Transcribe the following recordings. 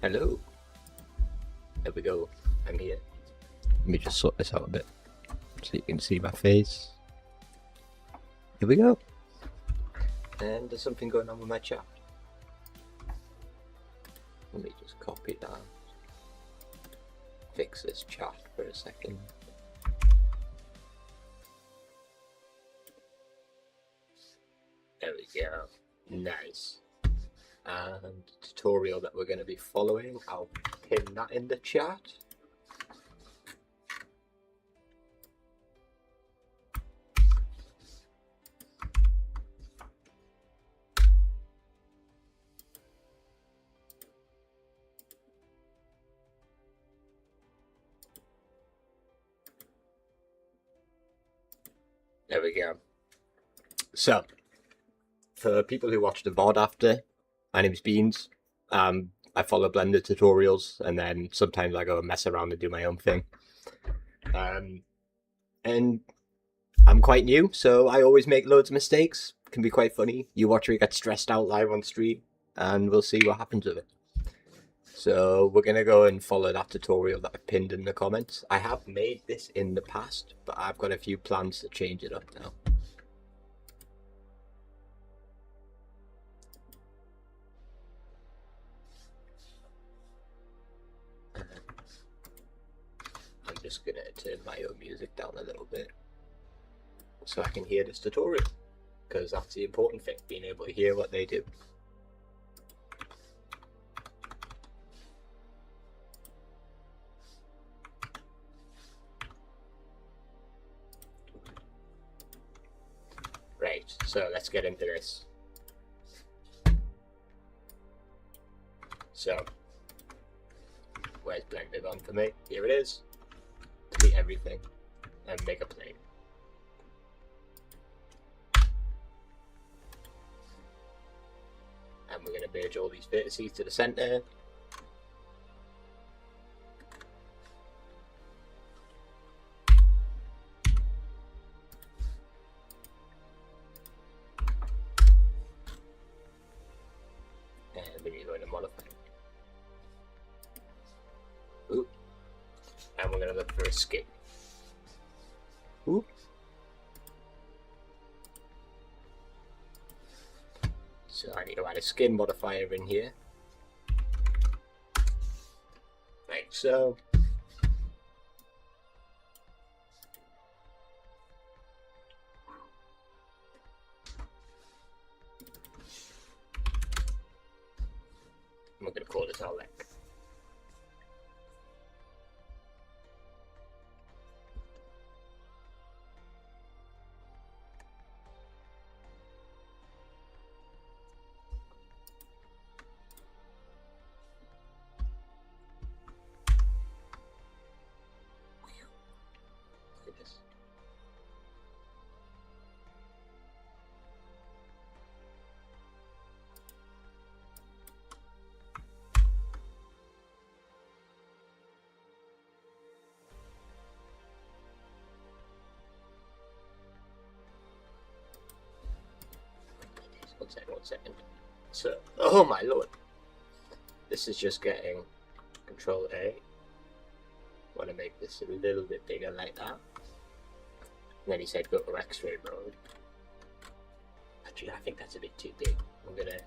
Hello. There we go. I'm here. Let me just sort this out a bit so you can see my face. Here we go. And there's something going on with my chat. Let me just copy that. Fix this chat for a second. There we go. Nice. And the tutorial that we're going to be following, I'll pin that in the chat. There we go. So, for people who watch the VOD after, my name's Beans. I follow Blender tutorials, and then sometimes I go and mess around and do my own thing. And I'm quite new, so I always make loads of mistakes. It can be quite funny. You watch me get stressed out live on stream, and we'll see what happens with it. So we're going to go and follow that tutorial that I pinned in the comments. I have made this in the past, but I've got a few plans to change it up now. I'm just going to turn my own music down a little bit so I can hear this tutorial, because that's the important thing, being able to hear what they do. Right, so let's get into this. So, where's Blender gone for me? Here it is. Delete everything and make a plane. And we're going to merge all these vertices to the center. And we need to go into modify. Ooh. And we're going to look for a skin. Ooh. So I need to add a skin modifier in here. Like so. I'm going to call this our leg. Look at this. One second. So, oh my lord. This is just getting Control A. Want to make this a little bit bigger like that. And then he said go to X-ray mode. Actually, I think that's a bit too big. I'm gonna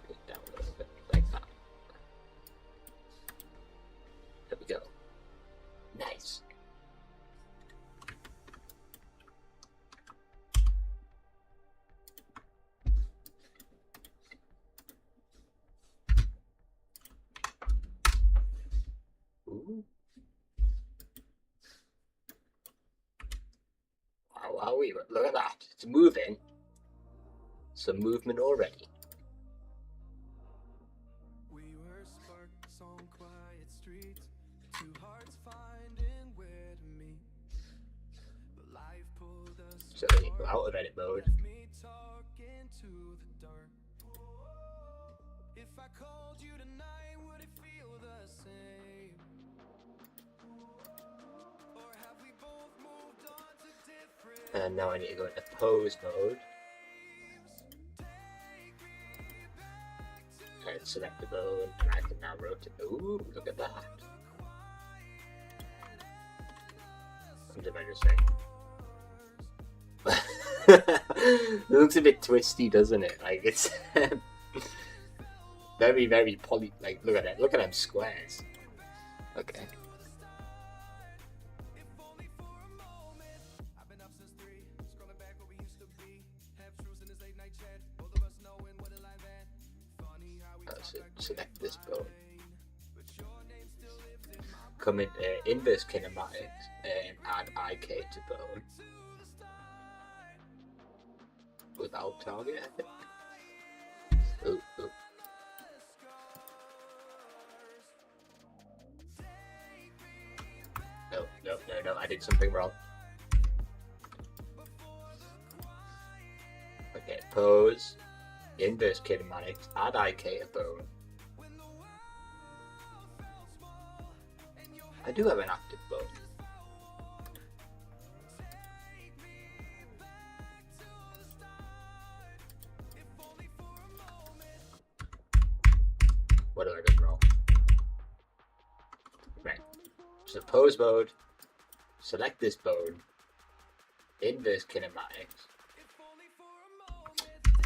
put it down a little bit like that. There we go. Nice. Ooh. Wow, look at that. It's moving. Some movement already. We were sparks on quiet streets, two hearts finding where to meet. But life pulled us So you go out of edit mode. left me talking to the dark. If I called you tonight, would it feel the same? Or have we both moved on to different And now I need to go into pose mode. select the bone, and I can now rotate. Ooh, look at that. What did I just say? It looks a bit twisty, doesn't it? Like, it's very, very poly. Like, look at it. Look at them squares. Okay. So select this bone. Come in inverse kinematics and add IK to bone without target, I think. Ooh, ooh. No, I did something wrong. Okay, pose, inverse kinematics, add IK to bone. I do have an active bone. What do I do wrong? Right. So pose mode, select this bone, inverse kinematics.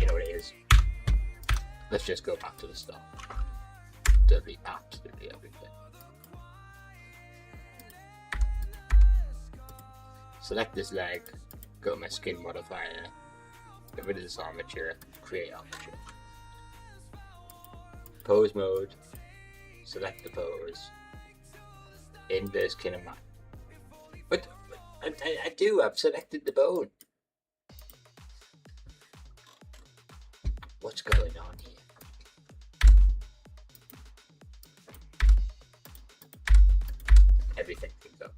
You know what it is. Let's just go back to the start. Delete absolutely everything. Select this leg, go to my skin modifier, get rid of this armature, create armature. Pose mode, select the pose, inverse kinematic. But I've selected the bone. What's going on here? Everything things up.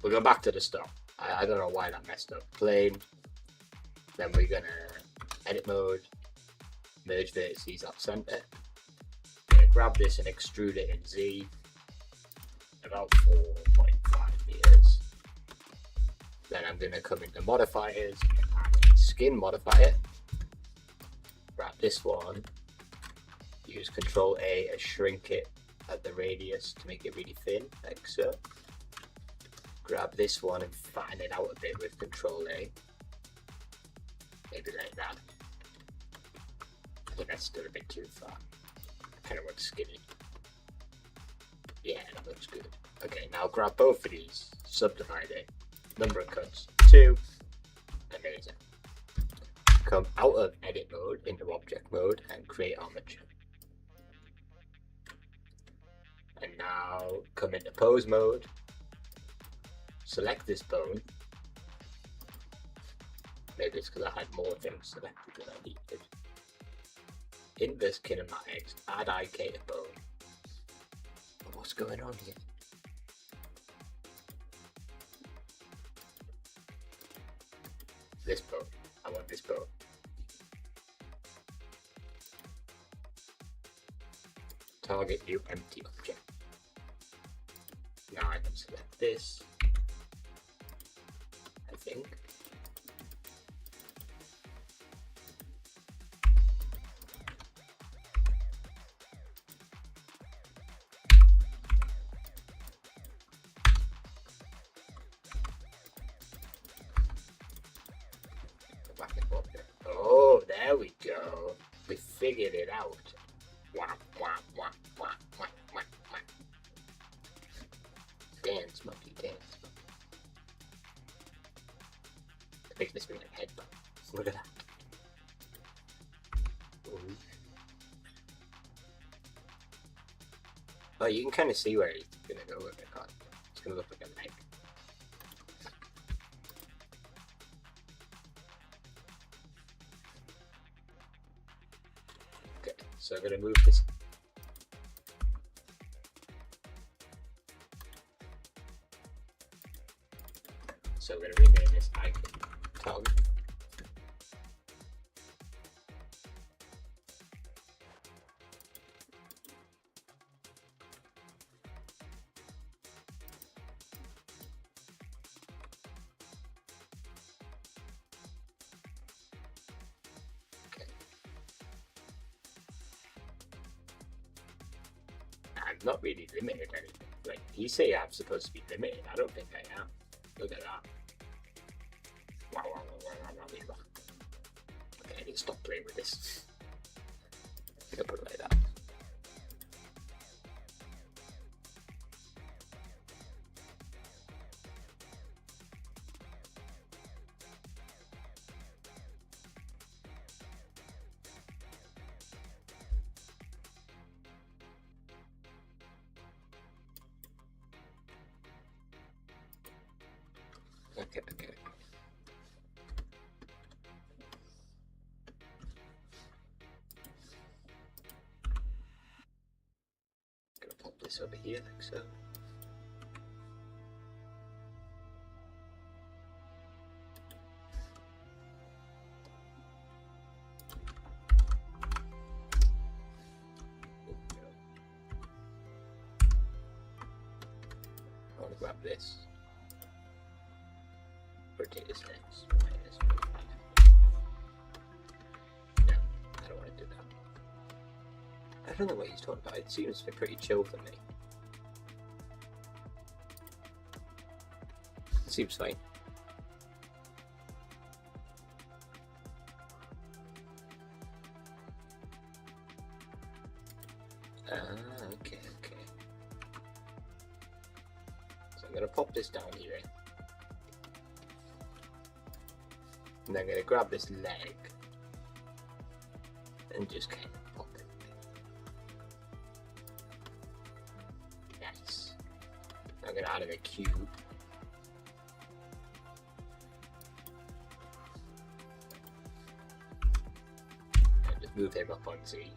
We'll go back to the start. I don't know why that messed up. Plane. Then we're gonna edit mode, merge vertices off center. Gonna grab this and extrude it in Z about 4.5 meters. Then I'm gonna come into modifiers and add a skin modifier. Grab this one. Use Control A and shrink it at the radius to make it really thin, like so. Grab this one and fatten it out a bit with Control A. Maybe like that. I think that's still a bit too far. I kind of want skinny. Yeah, that looks good. Okay, now grab both of these, subdivide it. Number of cuts, 2. Amazing. Come out of edit mode into object mode and create armature. And now come into pose mode. Select this bone. Maybe it's because I had more things selected than I needed. Inverse kinematics, add IK to bone. What's going on here? This bone. I want this bone. Target new empty object. Now I can select this. I think. Oh, there we go. We figured it out. Wah, wah, wah, wah, wah, wah, wah. Dance, monkey, dance, monkey. Make this thing like headbutt. Look at that. Ooh. Oh, you can kind of see where he's gonna go with it. It's gonna look like a leg. Okay, so I'm gonna move this. So we're gonna rename this icon target. not really limited anything. Like, you say I'm supposed to be limited. I don't think I am. Look at that. Wow, wow, wow, wow, wow, wow, wow. Okay, I need to stop playing with this. I'm gonna put it like that. Okay, okay. Gonna pop this over here like so. I want to grab this. Rotate this next. No, I don't want to do that. I don't know what he's talking about. It seems to be pretty chill for me. It seems fine. Okay, okay. So I'm gonna pop this down here. And I'm gonna grab this leg and just kind of pop it. Nice. I'm gonna add in a cube. And just move him up on Z.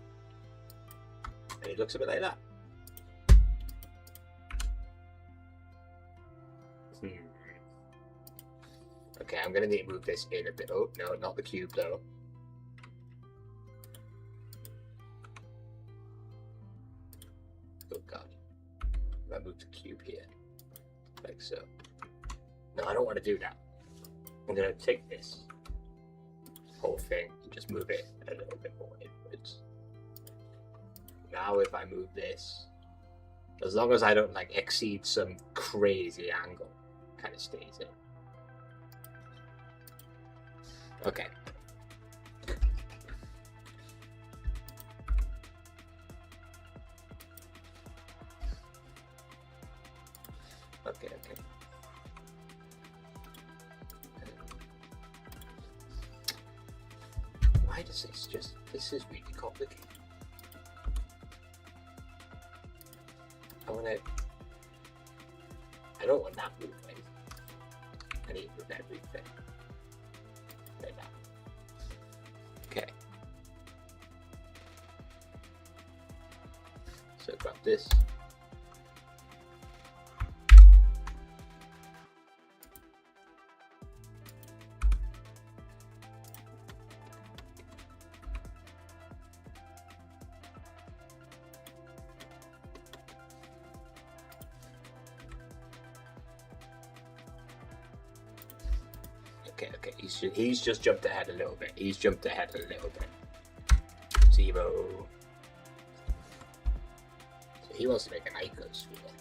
And it looks a bit like that. Okay, I'm gonna need to move this in a bit. Oh, no, not the cube though. Oh god. I move the cube here. Like so. No, I don't want to do that. I'm gonna take this whole thing and just move it a little bit more inwards. Now if I move this, as long as I don't like exceed some crazy angle, kind of stays in. Okay. Okay, okay. Why does this just... This is really complicated. I don't want that moving. I need to move everything. Like that. Okay. So grab this. Okay, he's just jumped ahead a little bit. He's jumped ahead a little bit. 0. So he wants to make an icosphere.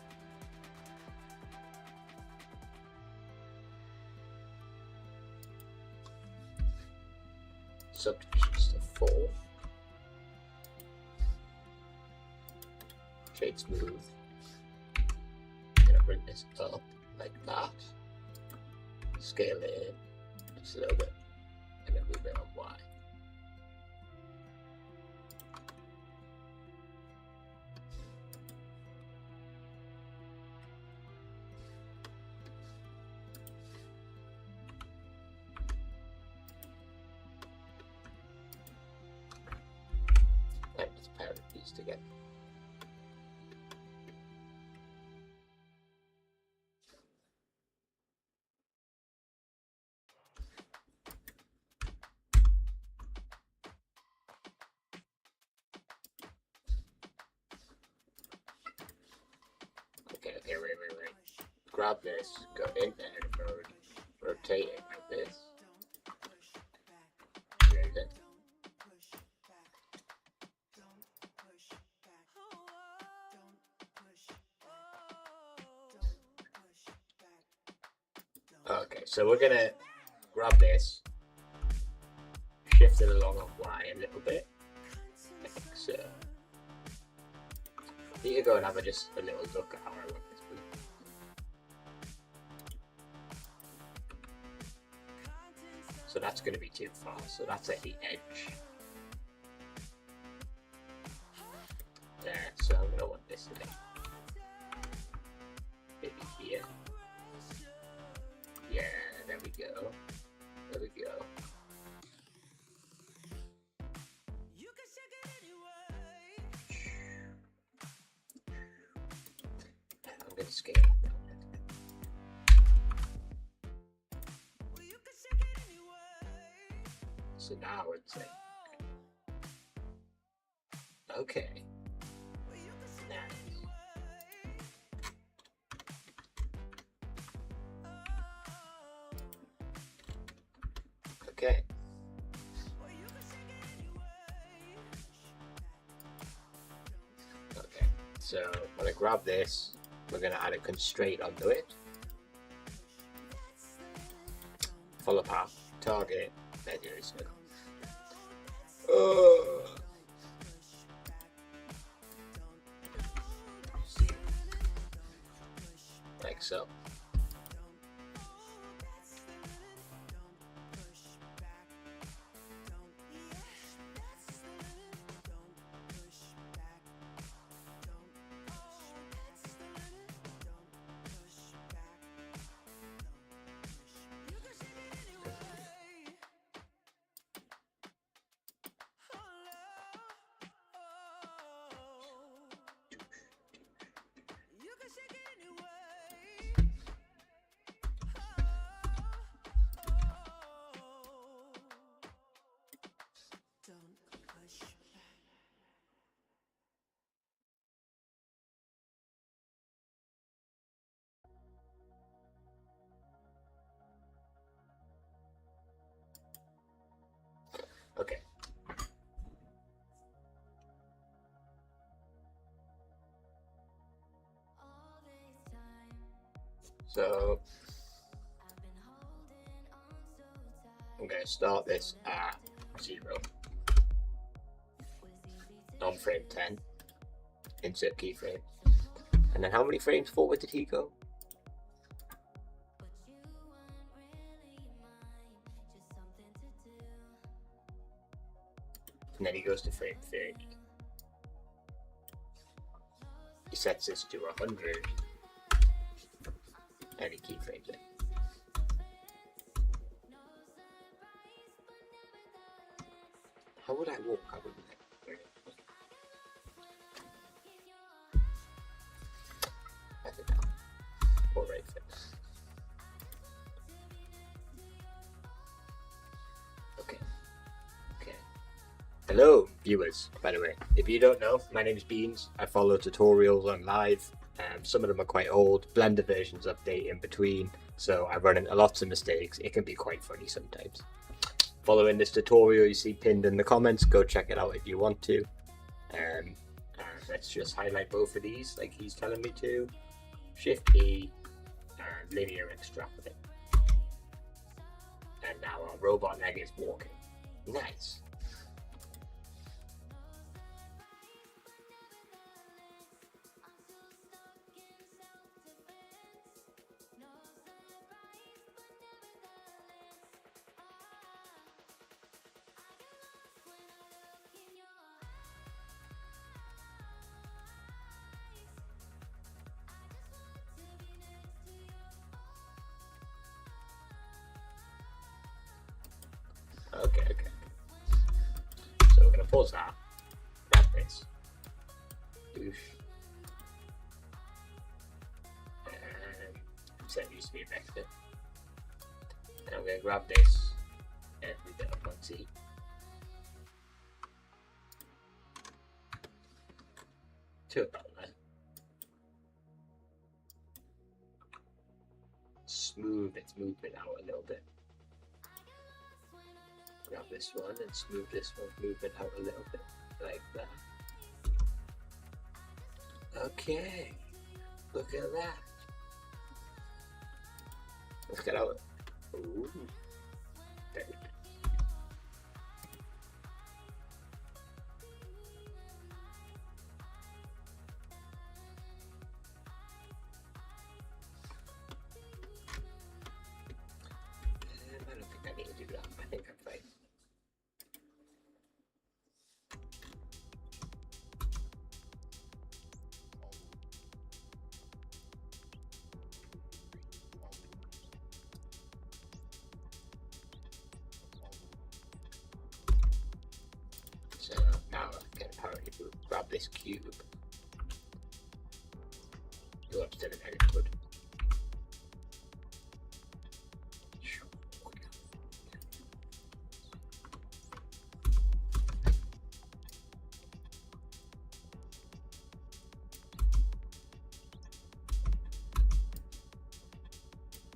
Subdivisions to 4. Shade smooth. I'm gonna bring this up like that. Scale it in. Just a little bit, and then move it on Y. And just pair these together. Okay, wait. Grab this, go into edit mode, rotate it like this. Raise it. Okay, so we're gonna grab this, shift it along on Y a little bit, like so. Need to go and have just a little look at how I want this to be. So that's going to be too far, so that's at the edge. There, so I'm going to want this to be maybe here. Yeah, there we go. There we go. I'm going to scale it down. So now we're saying, okay. Nice. Okay. Okay. So I'm gonna grab this. We're gonna add a constraint onto it. Follow path. Target. Measures. Like so. Okay. So I'm going to start this at 0. On frame 10. Insert keyframe. And then how many frames forward did he go? And then he goes to frame 30. He sets this to 100. And he keyframes it. How would I walk? I wouldn't. I don't know. Or right foot. Okay. Okay. Hello, viewers, by the way. If you don't know, my name is Beans. I follow tutorials on live. Some of them are quite old. Blender versions update in between. So I run into lots of mistakes. It can be quite funny sometimes. Following this tutorial you see pinned in the comments, go check it out if you want to. Let's just highlight both of these like he's telling me to. Shift E and linear extrapolate. And now our robot leg is walking. Nice. Okay. So we're gonna pause that. Grab this. Doosh. And set used to be effective. And I'm gonna grab this and move it up on Z. To about there. Smooth its movement out a little bit. Grab this one and smooth this one, move it out a little bit, like that. Okay, look at that. Let's get out. Ooh. There. I don't think I need to do that. I think I'm fine. So now I can apparently grab this cube. You're upstairs very good.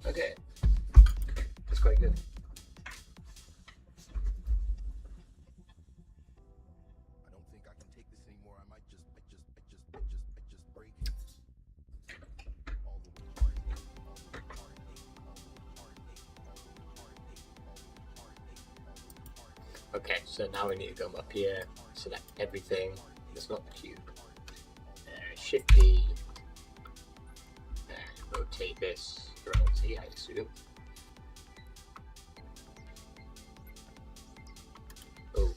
Okay, that's quite good. I don't think I can take this anymore. I might just break it. All the heartache, all the heartache, all the heartache, all the heartache, all the heartache, all the heartache. Okay, so now we need to come up here, select everything. It's not the cube. Shift D. Rotate this around Z, I assume. Oh.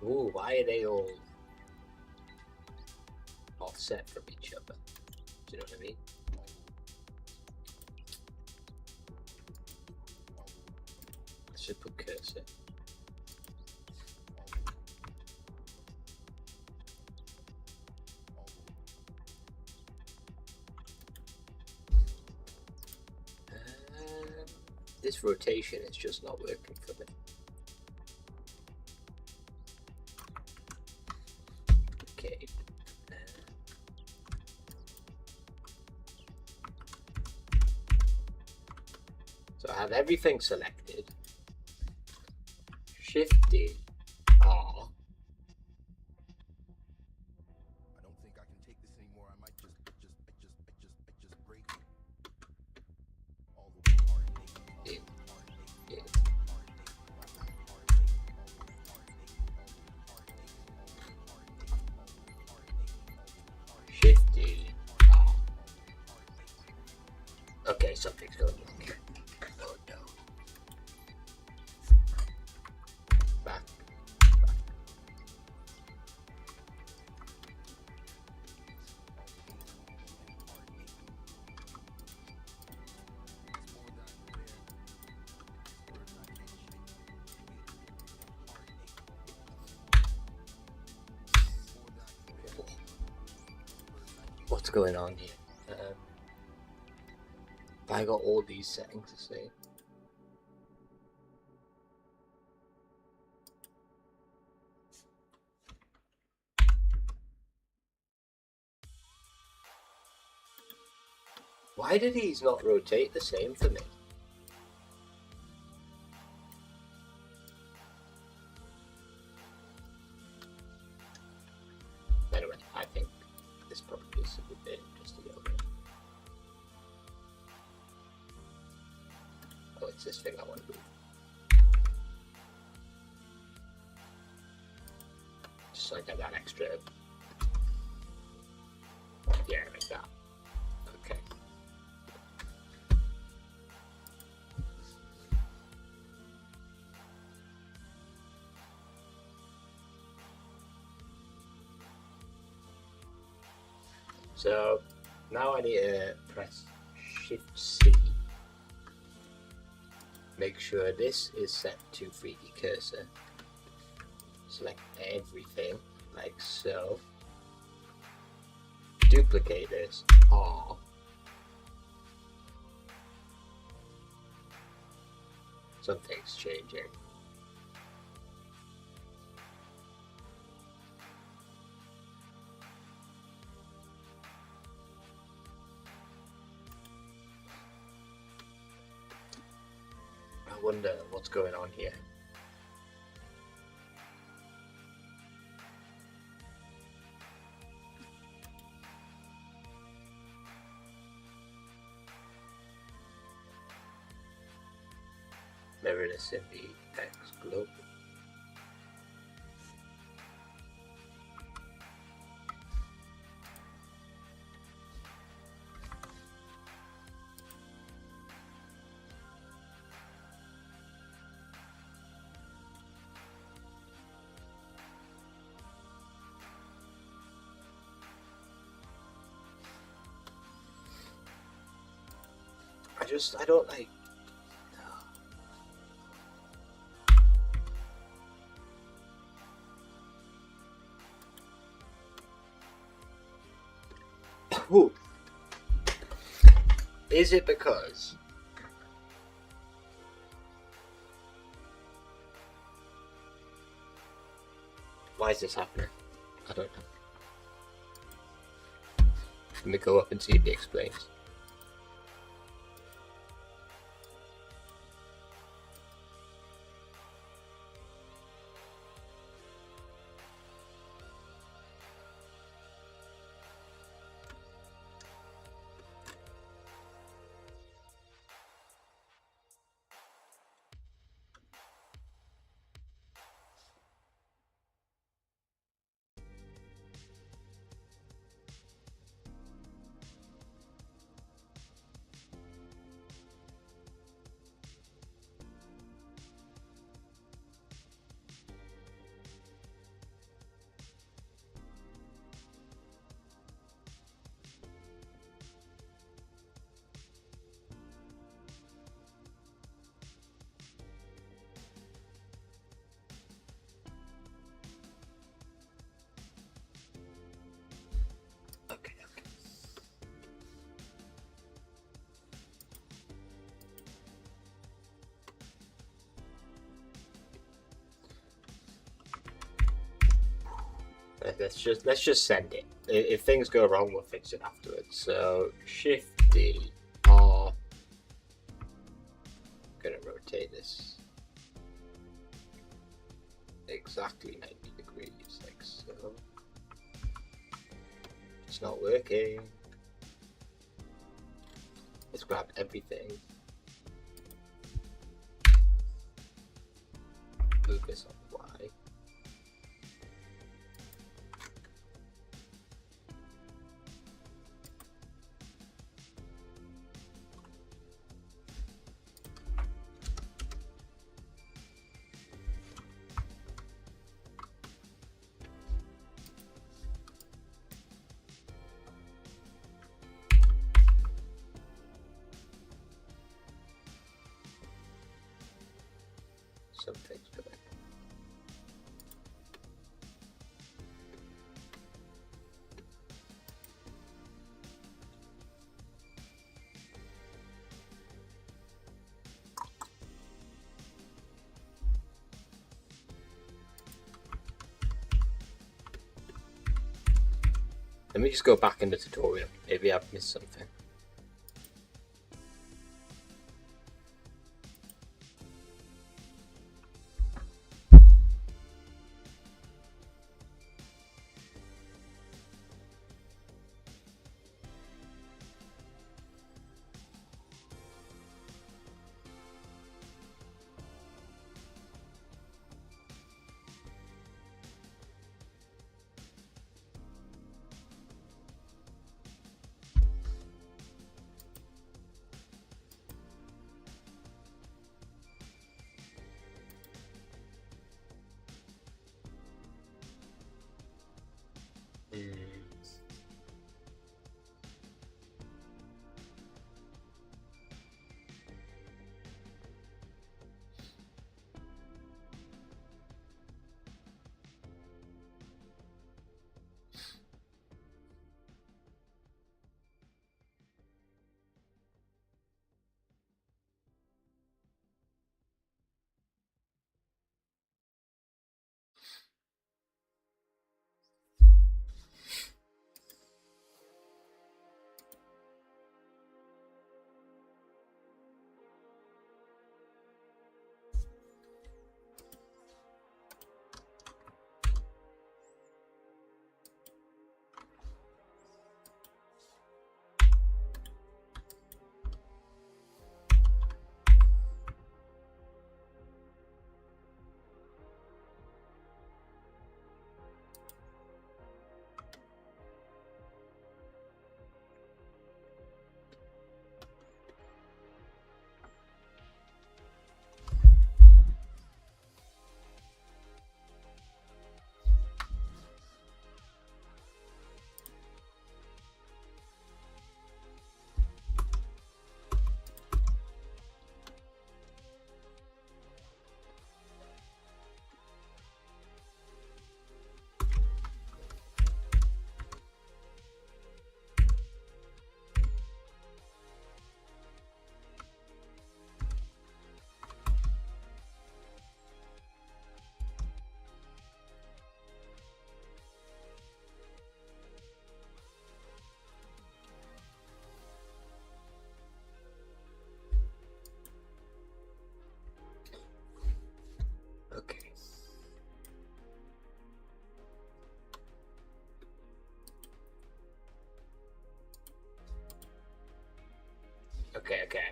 Ooh, why are they all offset from each other? Do you know what I mean? I should put cursor. This rotation is just not working for me. Okay. So I have everything selected. Shift D, R. I don't think I can take this anymore. I might just break it. All the heartache, all the heartache, all the heartache, all the heartache, all the heartache, all the heartache, all the heartache, all the heartache. Shift D, R. Okay, something's going wrong here. Oh no. Back. What's going on here? I got all these settings the same. Why do these not rotate the same for me? Anyway, I think this probably is a bit just a little bit. Oh, it's this thing I want to move. Just so I get that extra. Yeah, like that. Okay. So now I need to press Shift C. Make sure this is set to 3D cursor. Select everything like so. Duplicate this R. Something's changing. wonder what's going on here. Mirror this in the X globe. I don't like. Ooh. Is it because why is this happening? I don't know. Let me go up and see if he explains. Okay. Let's just send it. If things go wrong, we'll fix it afterwards. So Shift D R. Gonna rotate this exactly 90 degrees, like so. It's not working. Let's grab everything. Move this on Y. Something's going. Let me just go back in the tutorial. Maybe I've missed something.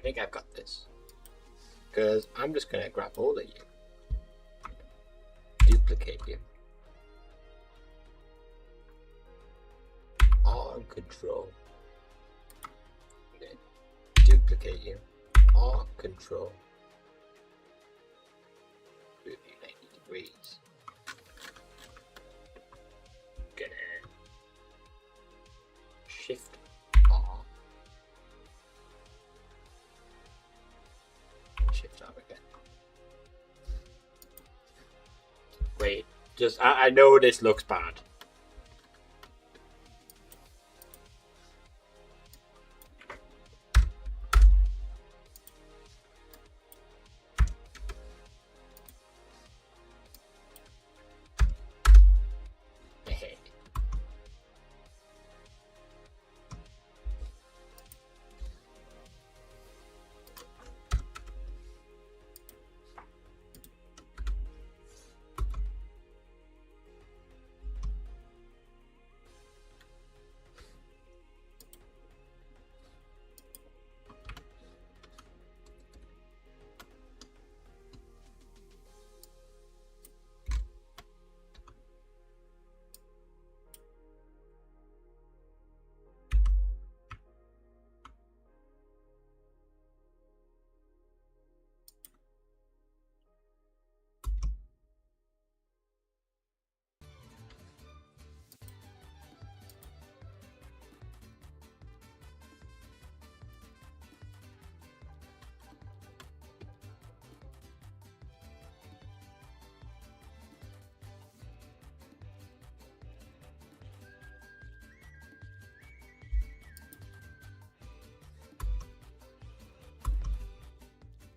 think I've got this. Because I'm just going to grab all of you. Duplicate you. R and control. Okay. Duplicate you. R control. Move you 90 degrees. Gonna shift R. Shift R again. Wait, just I know this looks bad.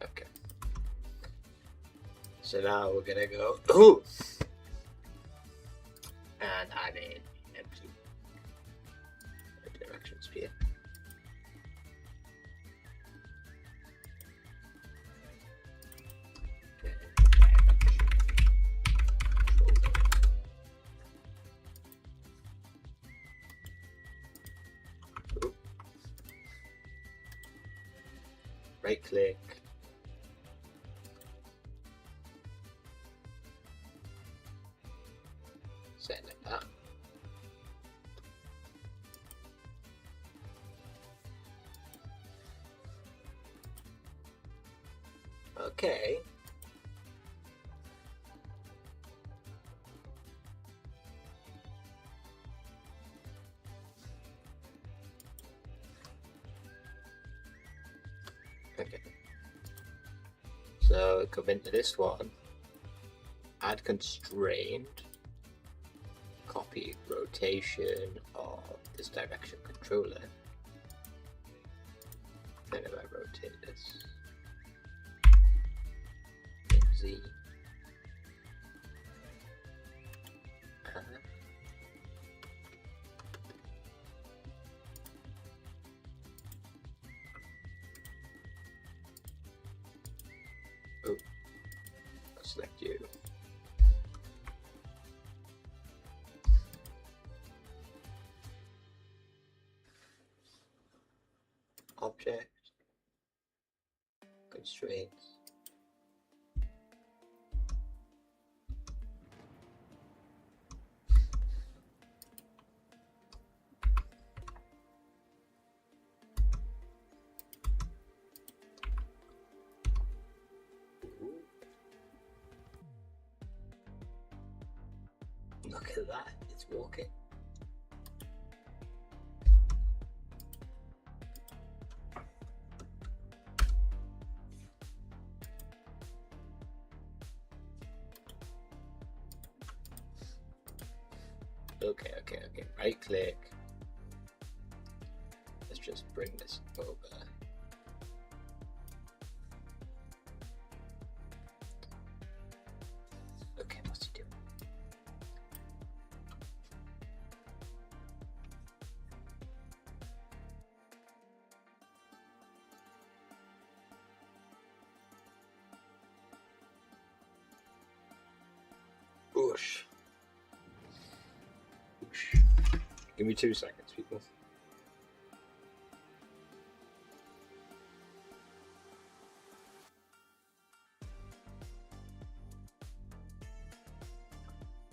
Okay. So now we're gonna go ooh, and add in empty direction sphere. Ooh. Right click. Set like that. Okay. Okay. So come into this one. Add constraint. Copy rotation of this direction controller. Then if I rotate this, hit Z. Oh, I'll select you. Object, constraints. Ooh. Look at that, it's walking. Okay. Right click. Let's just bring this over. Okay, what's he doing? Whoosh. Give me 2 seconds, people.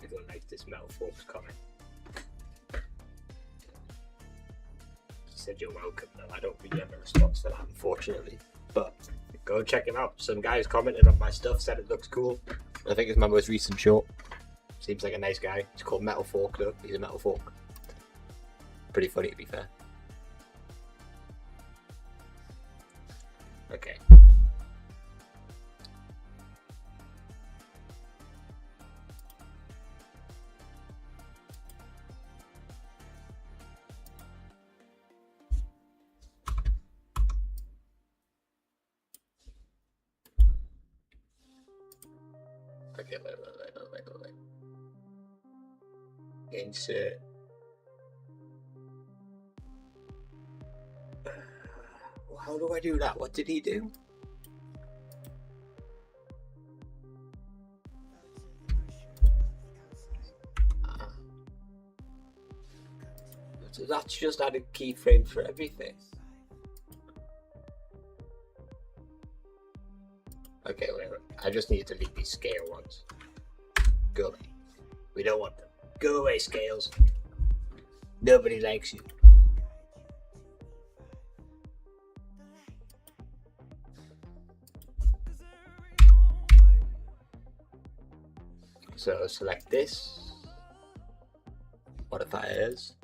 Everyone likes this Metal Forks comment. He said you're welcome though. I don't really have a response for that, unfortunately. But go check him out. Some guys commented on my stuff, said it looks cool. I think it's my most recent short. Seems like a nice guy. It's called Metal Fork though. He's a Metal Fork. Pretty funny to be fair. Okay. Okay, wait. Insert. How do I do that? What did he do? So that's just added keyframes for everything. Okay, wait. I just need to delete these scale ones. Go away. We don't want them. Go away, scales. Nobody likes you. So select this. Modifiers.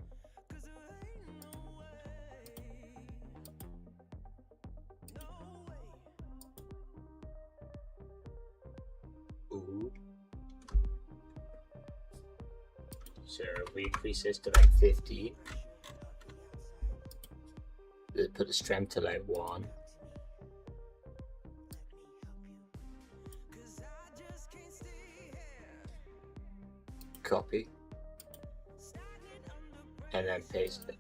Ooh. So we increase this to like 50. Let's put the strength to like 1. Copy. And then paste it.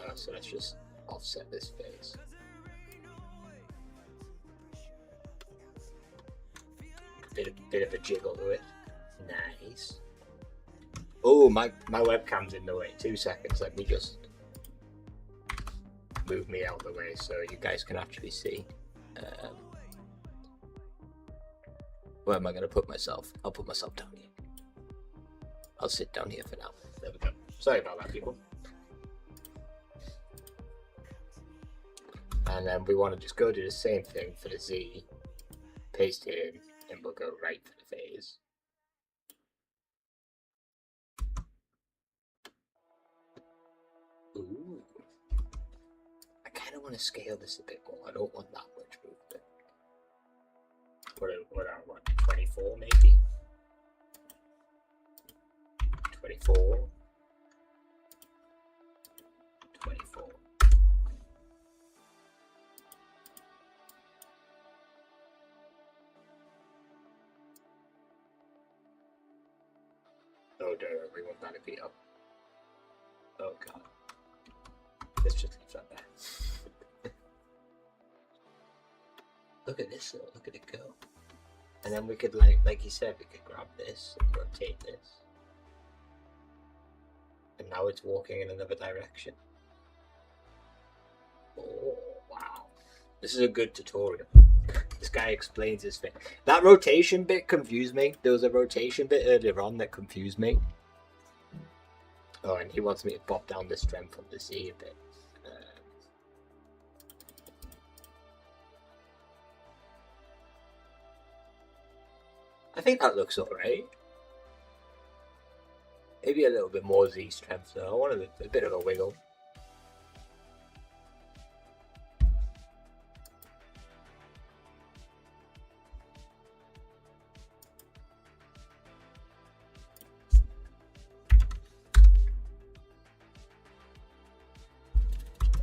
Oh, so let's just offset this face. Bit of a jiggle to it. Nice. Oh, my webcam's in the way. 2 seconds. Let me just move me out of the way so you guys can actually see. Where am I going to put myself? I'll put myself down here. I'll sit down here for now. There we go. Sorry about that, people. And then we want to just go do the same thing for the Z. Paste in, and we'll go right for the phase. Ooh. I kind of want to scale this a bit more. I don't want that much movement. What, 24 maybe? 24. 24. Oh dear, we want that to be up. Oh god. This just leaves that there. Look at this though, look at it go. And then we could like you said, we could grab this and rotate this. And now it's walking in another direction. Oh wow. This is a good tutorial. This guy explains his thing. That rotation bit confused me. There was a rotation bit earlier on that confused me. Oh, and he wants me to pop down the strength of the Z a bit. I think that looks alright. Maybe a little bit more Z strength though. I want a bit of a wiggle.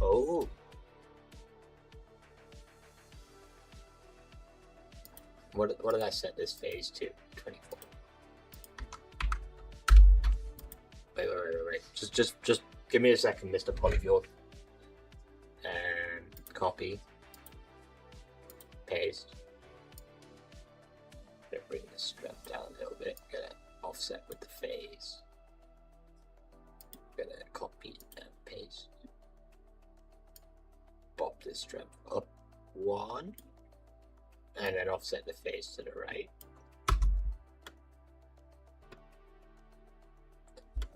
Oh. What did I set this phase to? 24. Wait. Just give me a second, Mr. Polyfjord. Copy. Paste. Gonna bring the strap down a little bit. Gonna offset with the phase. Gonna copy and paste. Pop this strap up 1. And then offset the face to the right.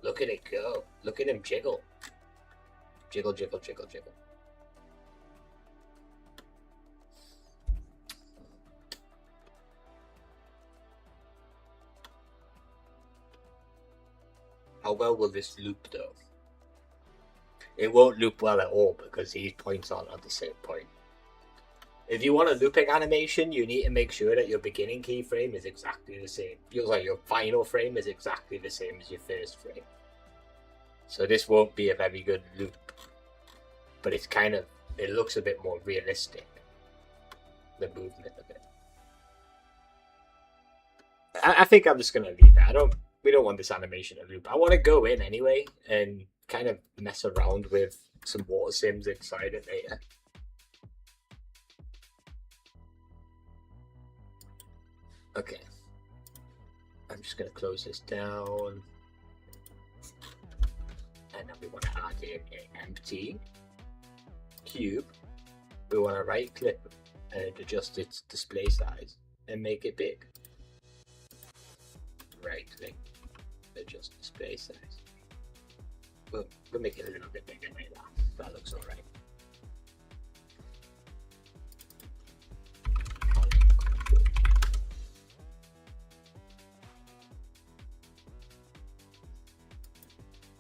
Look at it go. Look at him jiggle. Jiggle, jiggle, jiggle, jiggle. How well will this loop though? It won't loop well at all because these points aren't at the same point. If you want a looping animation, you need to make sure that your beginning keyframe is exactly the same. Like your final frame is exactly the same as your first frame. So this won't be a very good loop, but it's kind of, it looks a bit more realistic, the movement of it. I think I'm just gonna leave it. We don't want this animation to loop. I want to go in anyway and kind of mess around with some water sims inside it later. Okay, I'm just going to close this down, and then we want to add in an empty cube. We want to right click and adjust its display size and make it big. Right click, adjust display size. We'll make it a little bit bigger like that. That looks alright.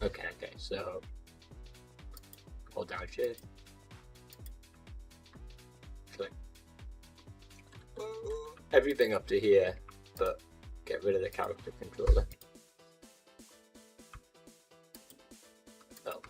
Okay, so hold down shift, click everything up to here, but get rid of the character controller. Oh.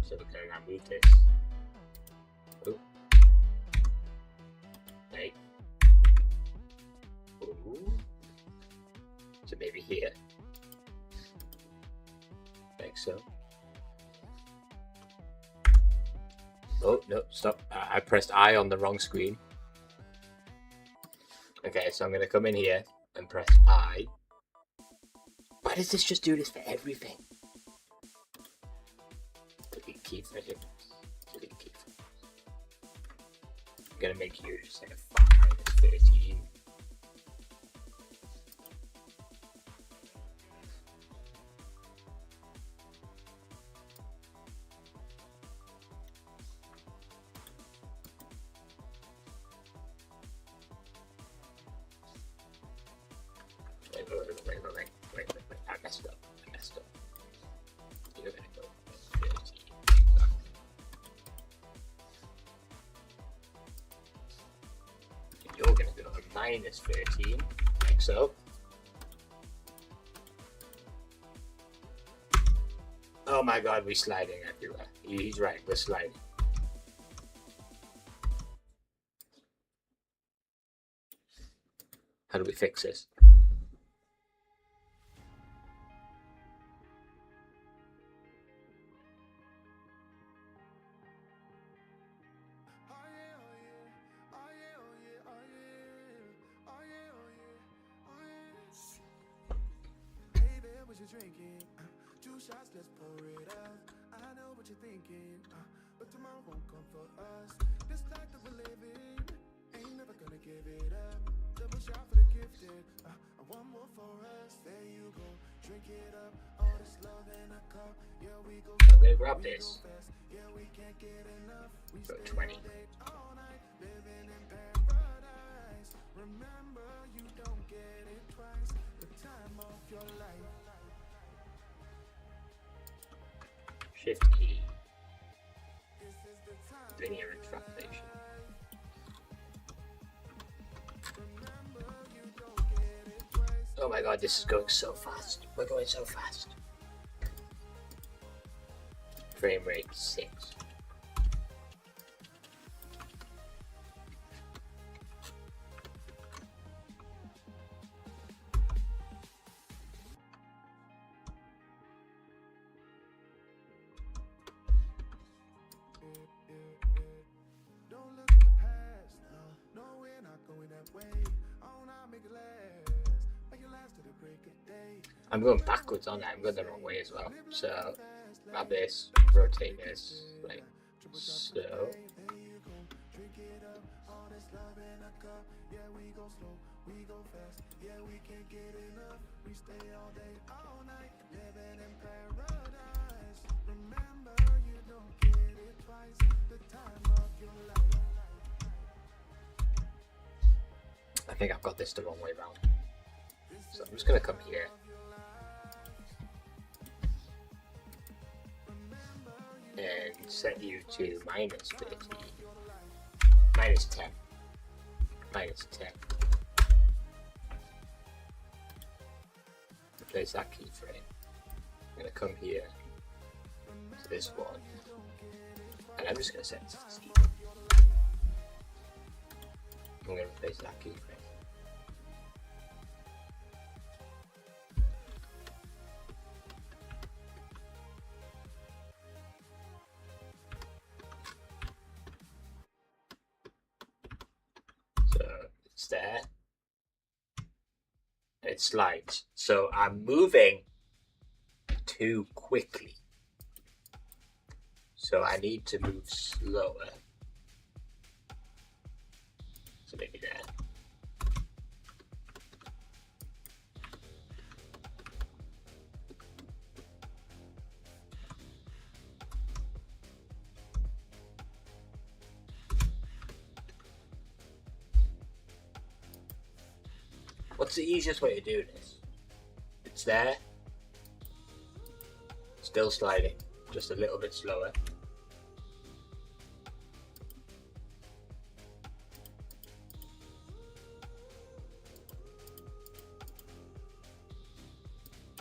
So we're going to move this. Oh. Hey. Ooh. So maybe here. Like so. Oh, no, stop. I pressed I on the wrong screen. Okay, so I'm going to come in here and press I. Why does this just do this for everything? Delete keyframes. Delete keyframes. I'm going to make you just like a 5 minus 13. Wait. I messed up. You're gonna go 13. You're gonna go minus 13, like so. Oh my god, we're sliding everywhere. He's right, we're sliding. How do we fix this? Drinking, 2 shots, let's pour it out. I know what you're thinking, but tomorrow won't come for us. This life that we're living, ain't never gonna give it up. Double shot for the gifted, one more for us. There you go, drink it up. All this love in a cup. Yeah, we go. I'm gonna grab this. Yeah, we can't get enough. We Go stay 20. all night, living in paradise. Remember, you don't get it twice. The time of your life. Shift E. Linear extrapolation. Oh my god, this is going so fast. We're going so fast. Frame rate 6. Don't look at the past now. I'm going backwards on it. I'm going the wrong way as well. So grab this, rotate this, like so. I think I've got this the wrong way around. So I'm just gonna come here. And set you to minus 30. Minus 10. Minus 10. Replace that keyframe. I'm gonna come here to this one. And I'm just gonna set it to 60. I'm gonna replace that keyframe. So it's there. It slides. So I'm moving too quickly. So I need to move slower. So maybe there. What's the easiest way to do this? It's there. Still sliding. Just a little bit slower.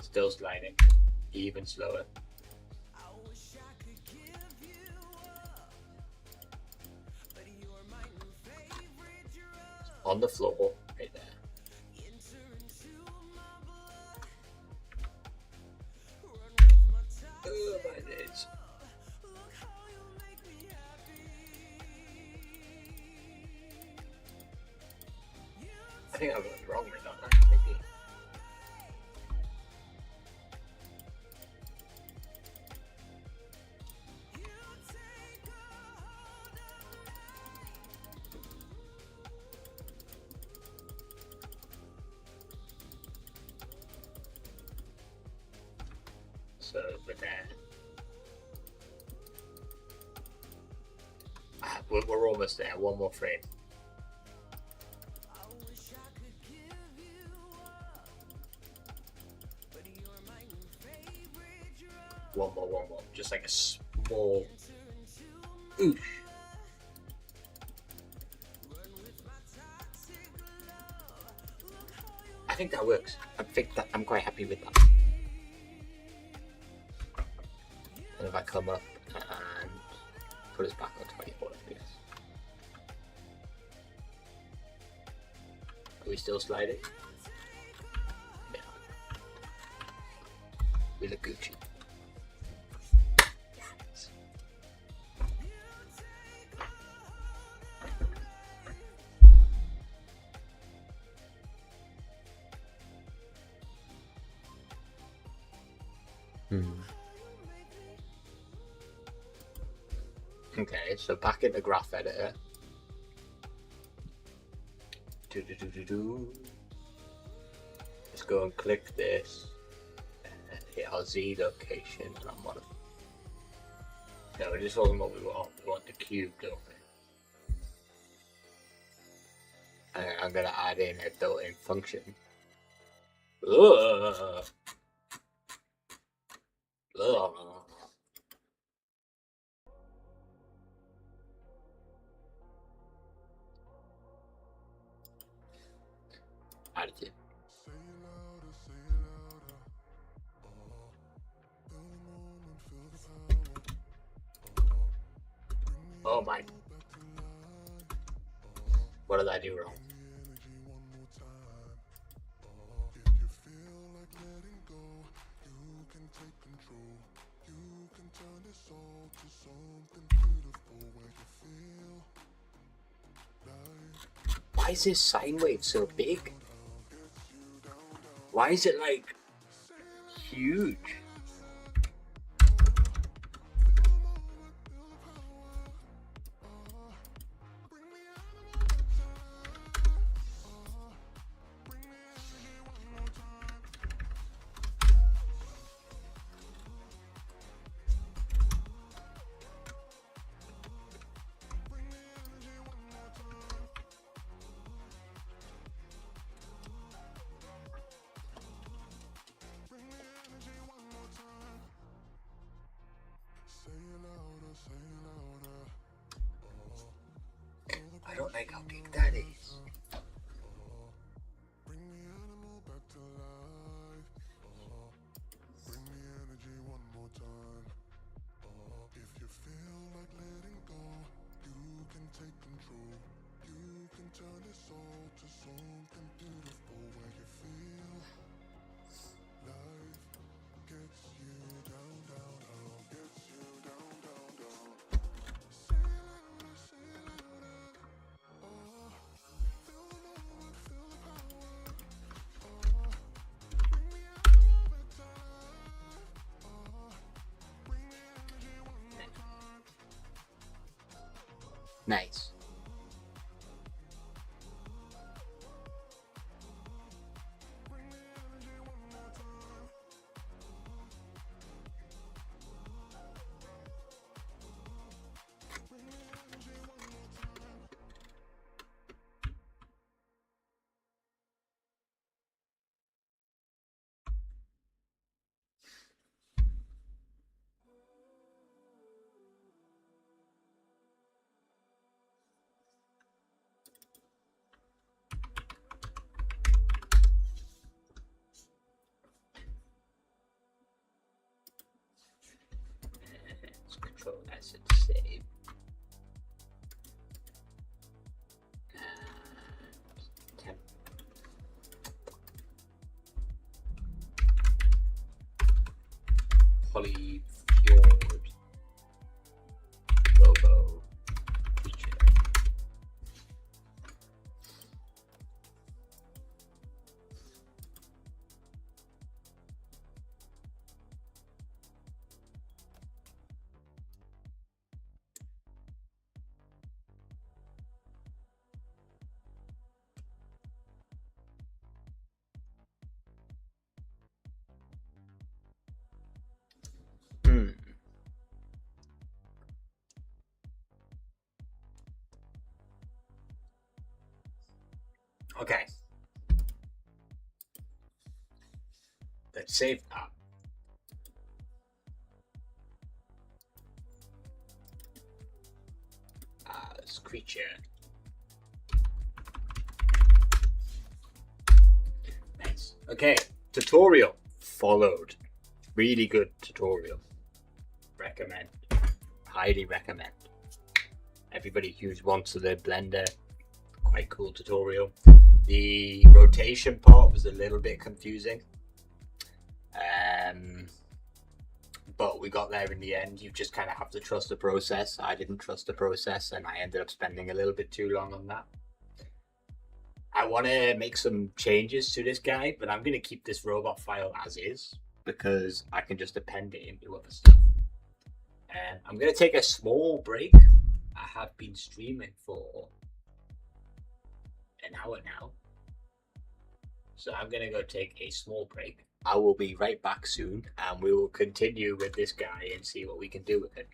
Still sliding. Even slower. On the floor, right there. Oh, my days. I think I went the wrong way on that. Maybe. So with that, we're almost there. One more frame. One more. Just like a small oosh. I think that works. I think that I'm quite happy with that. And if I come up and put us back on 24 FPS. Are we still sliding? Yeah. We look Gucci. Okay, so back in the graph editor. Let's go and click this. Hit our Z location and I'm on it. No, this wasn't what we want. We want the cube, don't we? And I'm gonna add in a built-in function. Ugh. Ugh. Attitude. Oh my. What did I do wrong? Why is this sine wave so big? Why is it like huge. I don't like how big that is. Bring the animal back to life. Bring the energy one more time. If you feel like letting go, you can take control. You can turn this all to something beautiful where you feel life gets you down, down, down, gets you down, down, down. Say it louder, say it louder. Feel the moment, feel the power. Bring the animal back to life. Bring the energy one more time. Nice. Bring the energy one more time. Bring the energy one more time. Let's control S and save. Temp. Polyfjord. Robo. Feature. Okay. Let's save that. As creature. Nice. Okay. Tutorial followed. Really good tutorial. Recommend. Highly recommend. Everybody who wants to learn Blender, quite cool tutorial. The rotation part was a little bit confusing. But we got there in the end. You just kind of have to trust the process. I didn't trust the process and I ended up spending a little bit too long on that. I want to make some changes to this guy, but I'm going to keep this robot file as is because I can just append it into other stuff. And I'm going to take a small break. I have been streaming for an hour now. So I'm going to go take a small break. I will be right back soon and we will continue with this guy and see what we can do with it.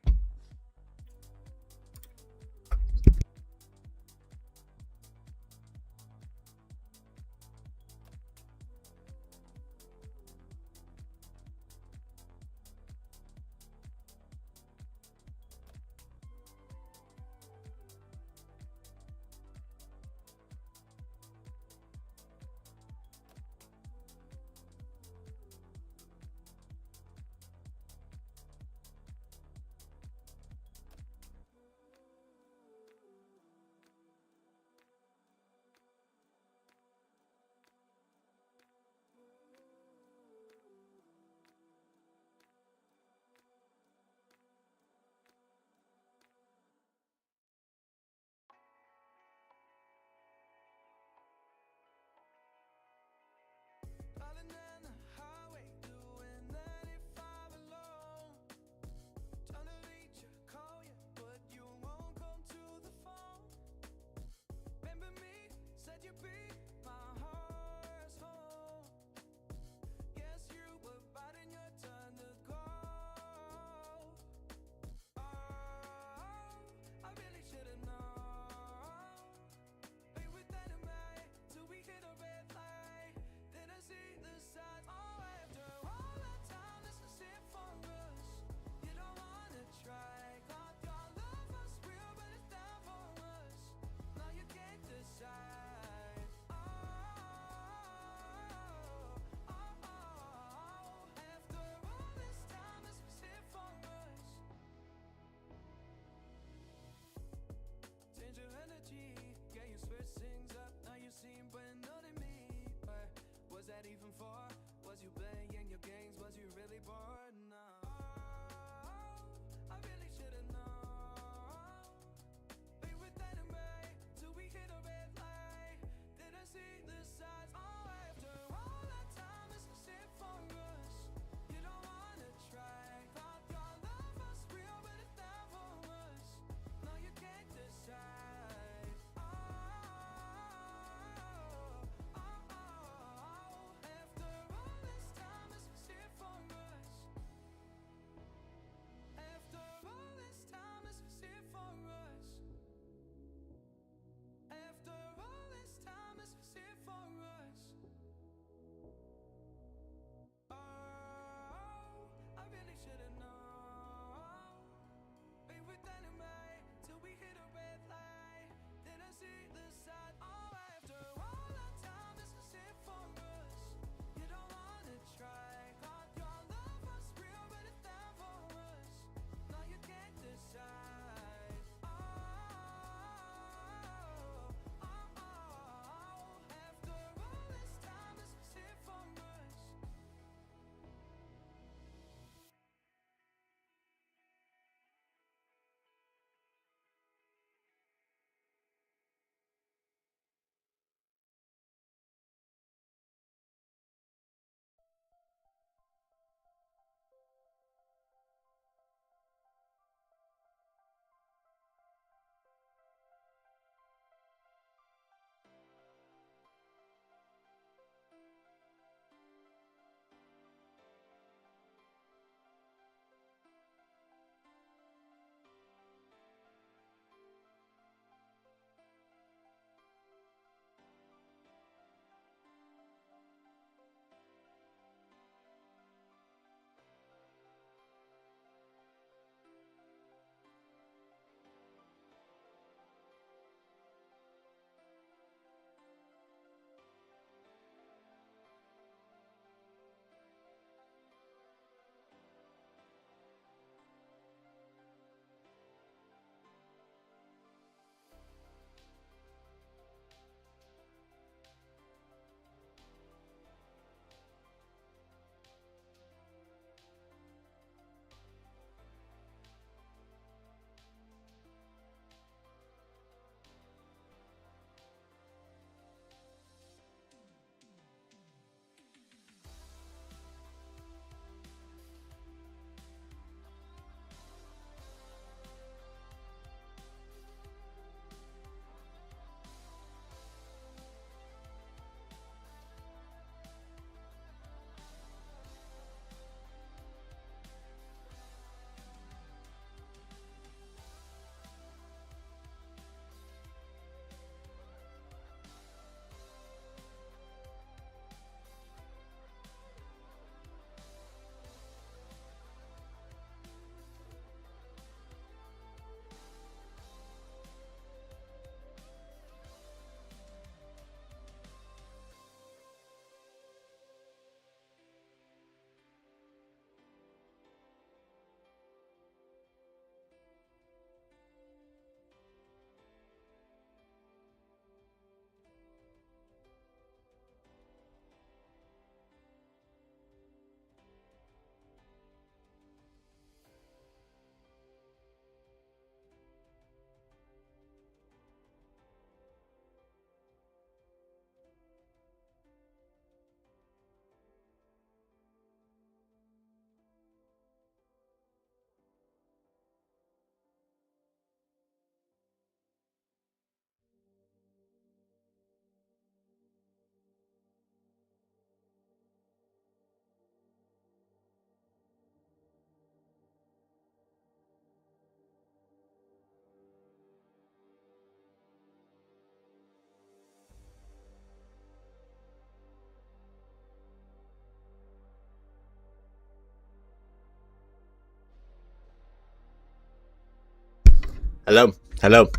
Hello, hello.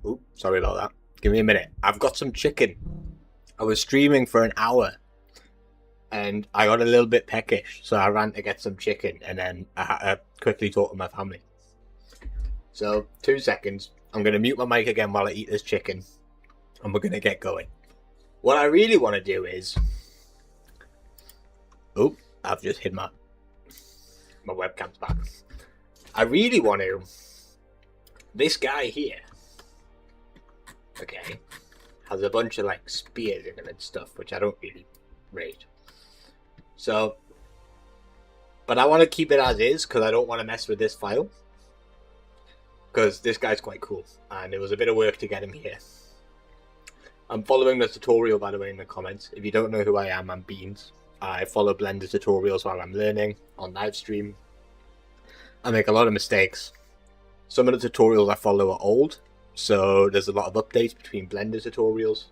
Ooh, sorry about that. Give me a minute. I've got some chicken. I was streaming for an hour and I got a little bit peckish, so I ran to get some chicken and then I had to quickly talk to my family. So, 2 seconds. I'm going to mute my mic again while I eat this chicken and we're going to get going. What I really want to do is... Oh, I've just hit my webcam's back. I really want to... This guy here, okay, has a bunch of like spears in him and stuff, which I don't really rate. So, but I want to keep it as is because I don't want to mess with this file. Because this guy's quite cool and it was a bit of work to get him here. I'm following the tutorial, by the way, in the comments. If you don't know who I am, I'm Beans. I follow Blender tutorials while I'm learning on live stream. I make a lot of mistakes. Some of the tutorials I follow are old, so there's a lot of updates between Blender tutorials.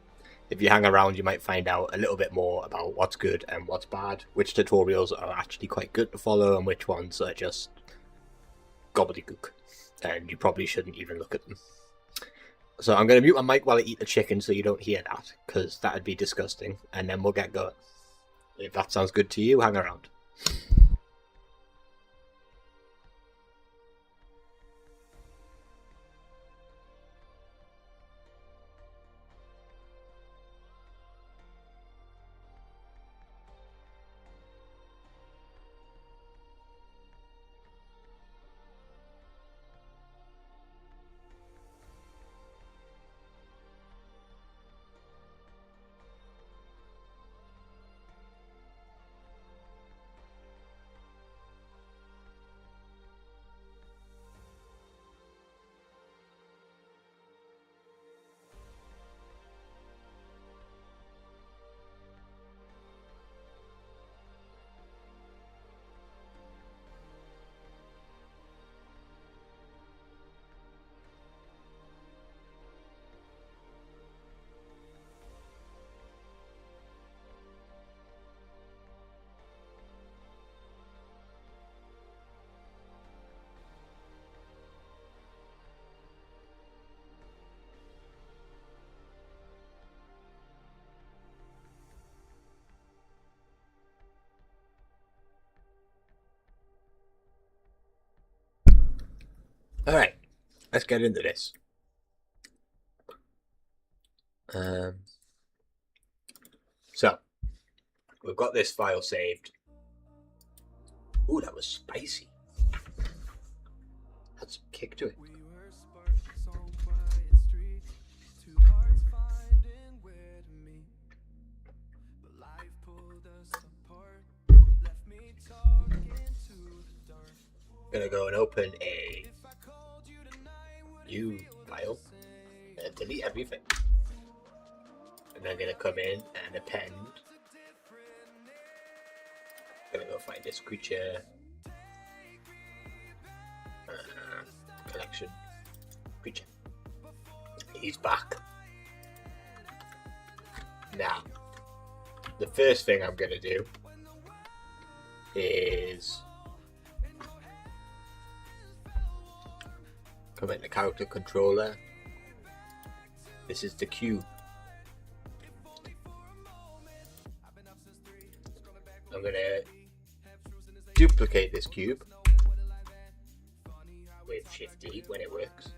If you hang around, you might find out a little bit more about what's good and what's bad, which tutorials are actually quite good to follow and which ones are just gobbledygook, and you probably shouldn't even look at them. So I'm going to mute my mic while I eat the chicken so you don't hear that, because that'd be disgusting, and then we'll get going. If that sounds good to you, hang around. Alright, let's get into this. So, we've got this file saved. Ooh, that was spicy. Had some kick to it. Gonna go and open a new file and delete everything. And then gonna come in and append. Gonna go find this creature collection creature. He's back. Now, the first thing I'm gonna do is come in the character controller. This is the cube. I'm gonna duplicate this cube with Shift D when it works.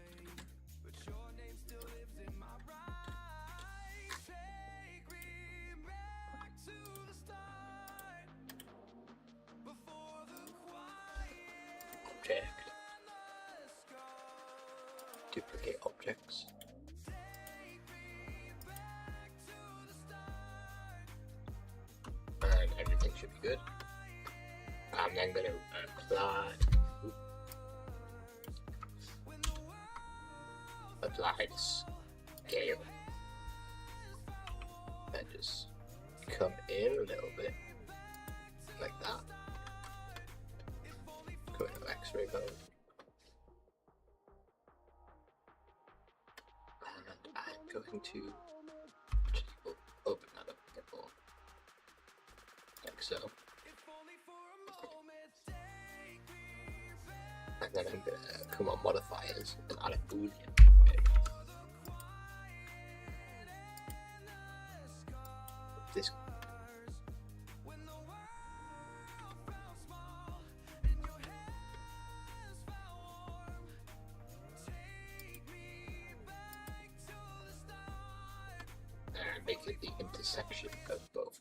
Object. Duplicate objects. And everything should be good. I'm then going to apply the scale and just come in a little bit like that. Go into X-ray mode. And I'm going to just open that up a bit more, like so. And and then I'm gonna come on modifiers and add a boolean. This and make it the intersection of both.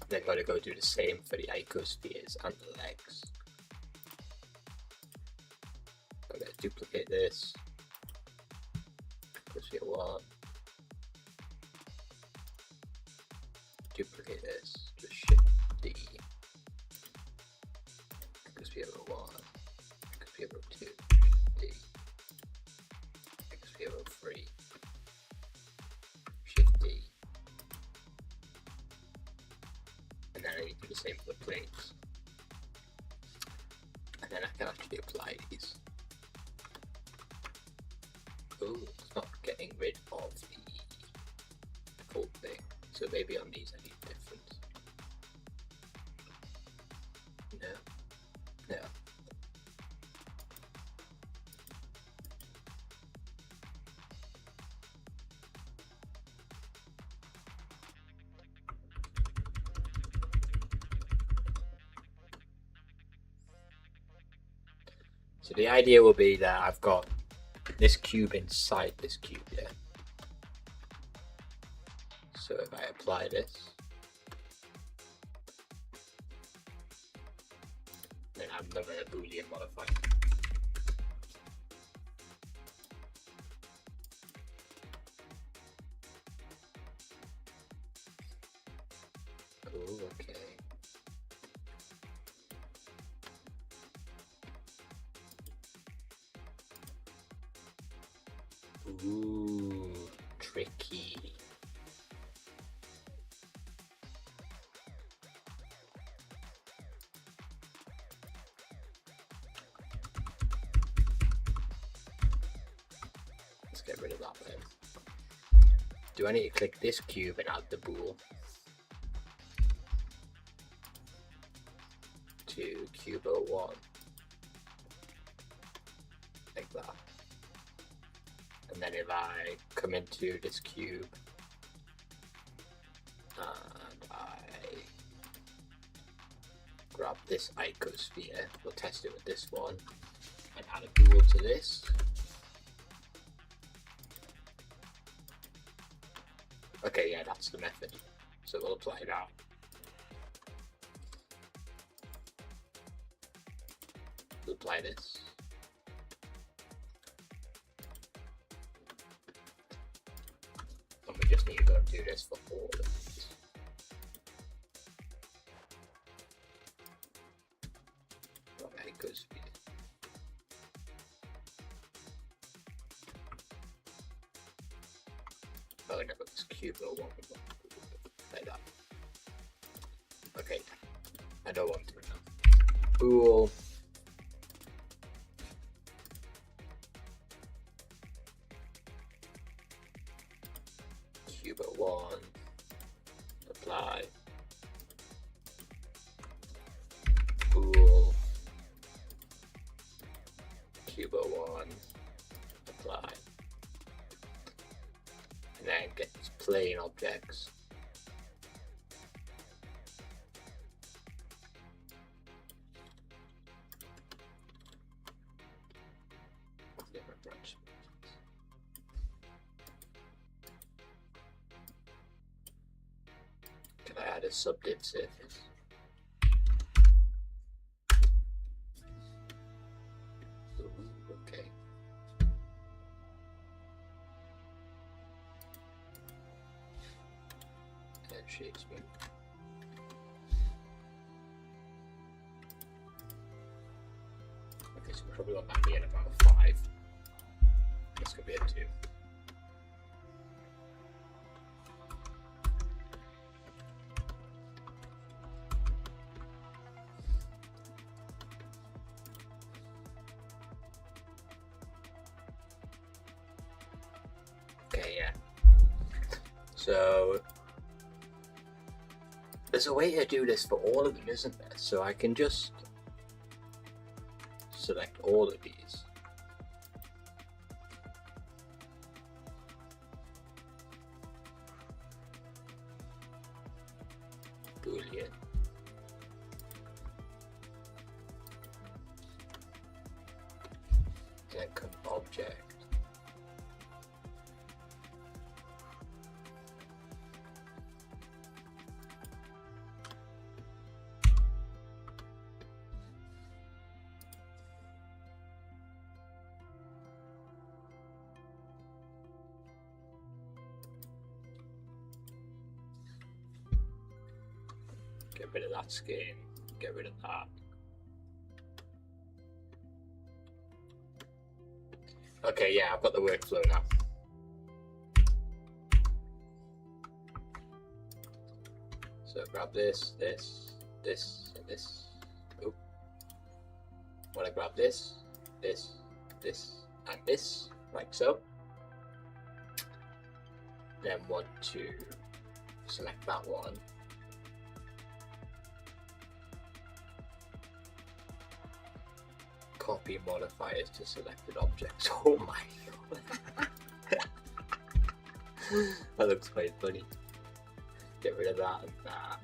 Then gotta go do the same for the icospheres and the legs. I'm gonna duplicate this. Icosphere 1. Duplicate this. Just shift D. Icosphere 1. Icosphere 2. D. Icosphere 3. Shift D. And then I need to do the same for the planes. And then I can actually apply these. Oh, it's not getting rid of the full thing. So maybe on these I need different. No. No. So the idea will be that I've got this cube inside this cube, yeah? So if I apply this, then I'm never a boolean modifier. Oh, okay. Ooh, tricky. Let's get rid of that then. Do I need to click this cube and add the bool to cube 01? Like that. And then if I come into this cube and I grab this icosphere, we'll test it with this one, and add a bool to this. Okay, yeah, that's the method. So we'll apply it out. We'll apply this. We just need to go and do this for all of these. Okay, good speed. Oh no, it's cube or one like that. Okay, I don't want to now. Bool. Cube 1, apply, bool, cube 1, apply, and then get these plane objects. Different branch. Can I add a subdiv surface? Ooh, okay. That shapes me. Okay, so we probably want that to be at about a 5. This could be a 2. Okay, yeah. So There's a way to do this for all of them, isn't there? So I can just select all of these. Boolean. Then come object. Get rid of that skin, get rid of that. Okay, yeah, I've got the workflow now. So grab this, this, this, and this. Oh. Want to grab this, this, this, and this, like so. Then want to select that one. Copy modifiers to selected objects. Oh my god. That looks quite funny. Get rid of that and that.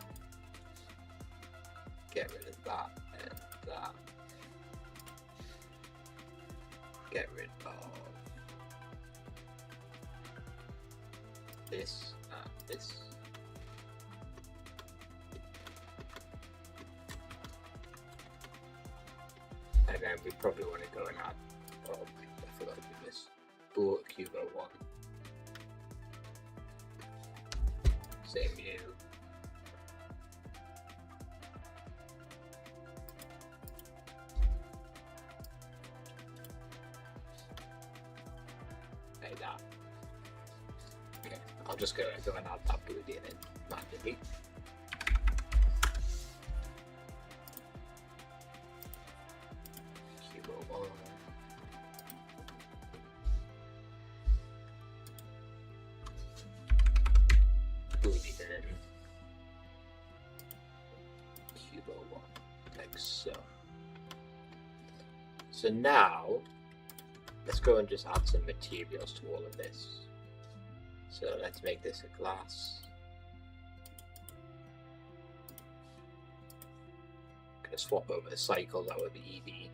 Get rid of that and that. Get rid of this and this. And then we probably want to go and add, oh, I forgot to do this, bullet Cubo 1. Same view. Like that. Okay, I'll just go and add that boolean in manually. So now, let's go and just add some materials to all of this. So let's make this a glass. Gonna swap over the cycles out with the EV.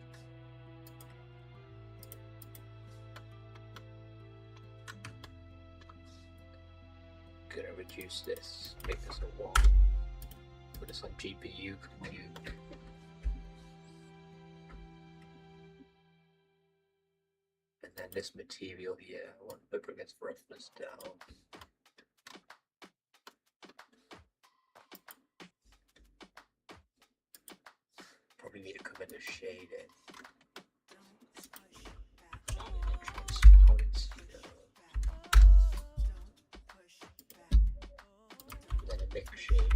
Gonna reduce this, make this a 1. Put this on GPU compute. And then this material here, I want to bring its roughness down. Probably need to come into shading. Then a mix shading.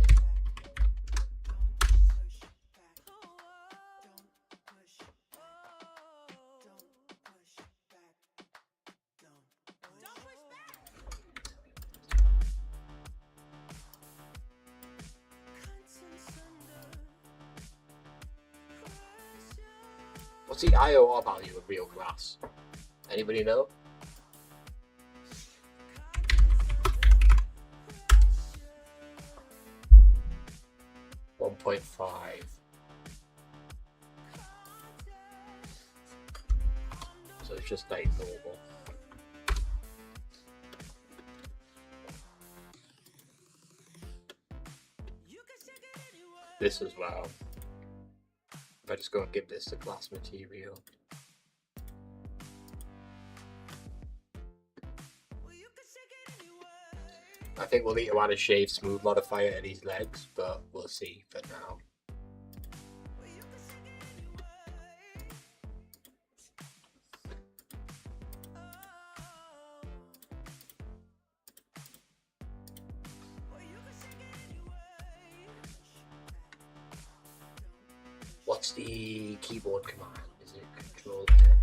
What's the IOR value of real glass? Anybody know? .5. So it's just like normal. This as well. If I just go and give this a glass material. I think we'll need to add a shave smooth modifier to these legs, but we'll see for now. What's the keyboard command? Is it Control N?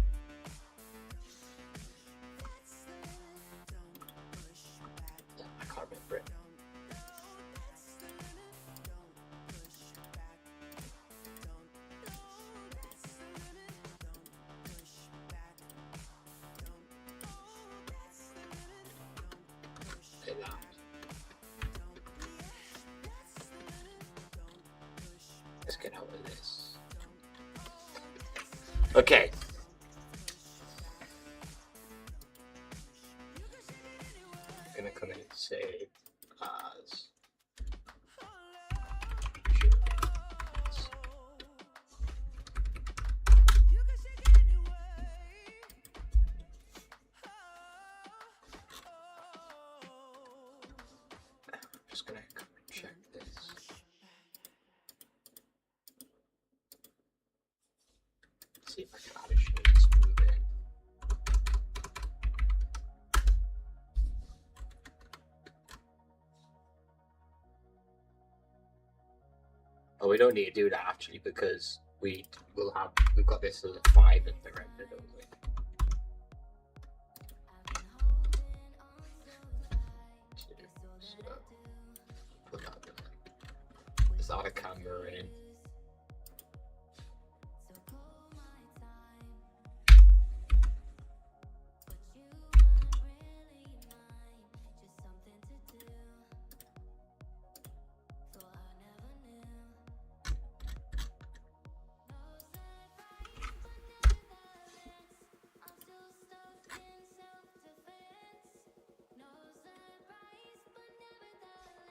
I can't remember it. get out of this. Okay. I'm gonna come in and save as. Just gonna come and check this. See if I can add a shape smooth in. Oh, we don't need to do that actually because we've got this as a 5 in the render, don't we? So, put that in. Is that a camera in?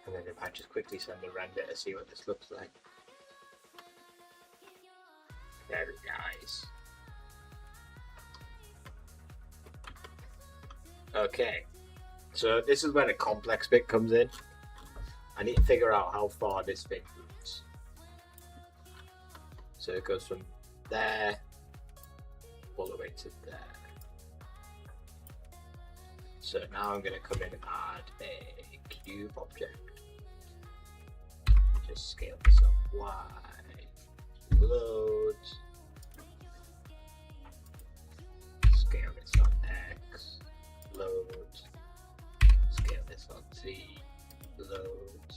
And then if I just quickly send a render to see what this looks like. Very nice. Okay, so this is where the complex bit comes in. I need to figure out how far this bit moves. So it goes from there all the way to there. So now I'm going to come in and add a cube object. Just scale this up Y, load, scale this on X, load, scale this on Z, load.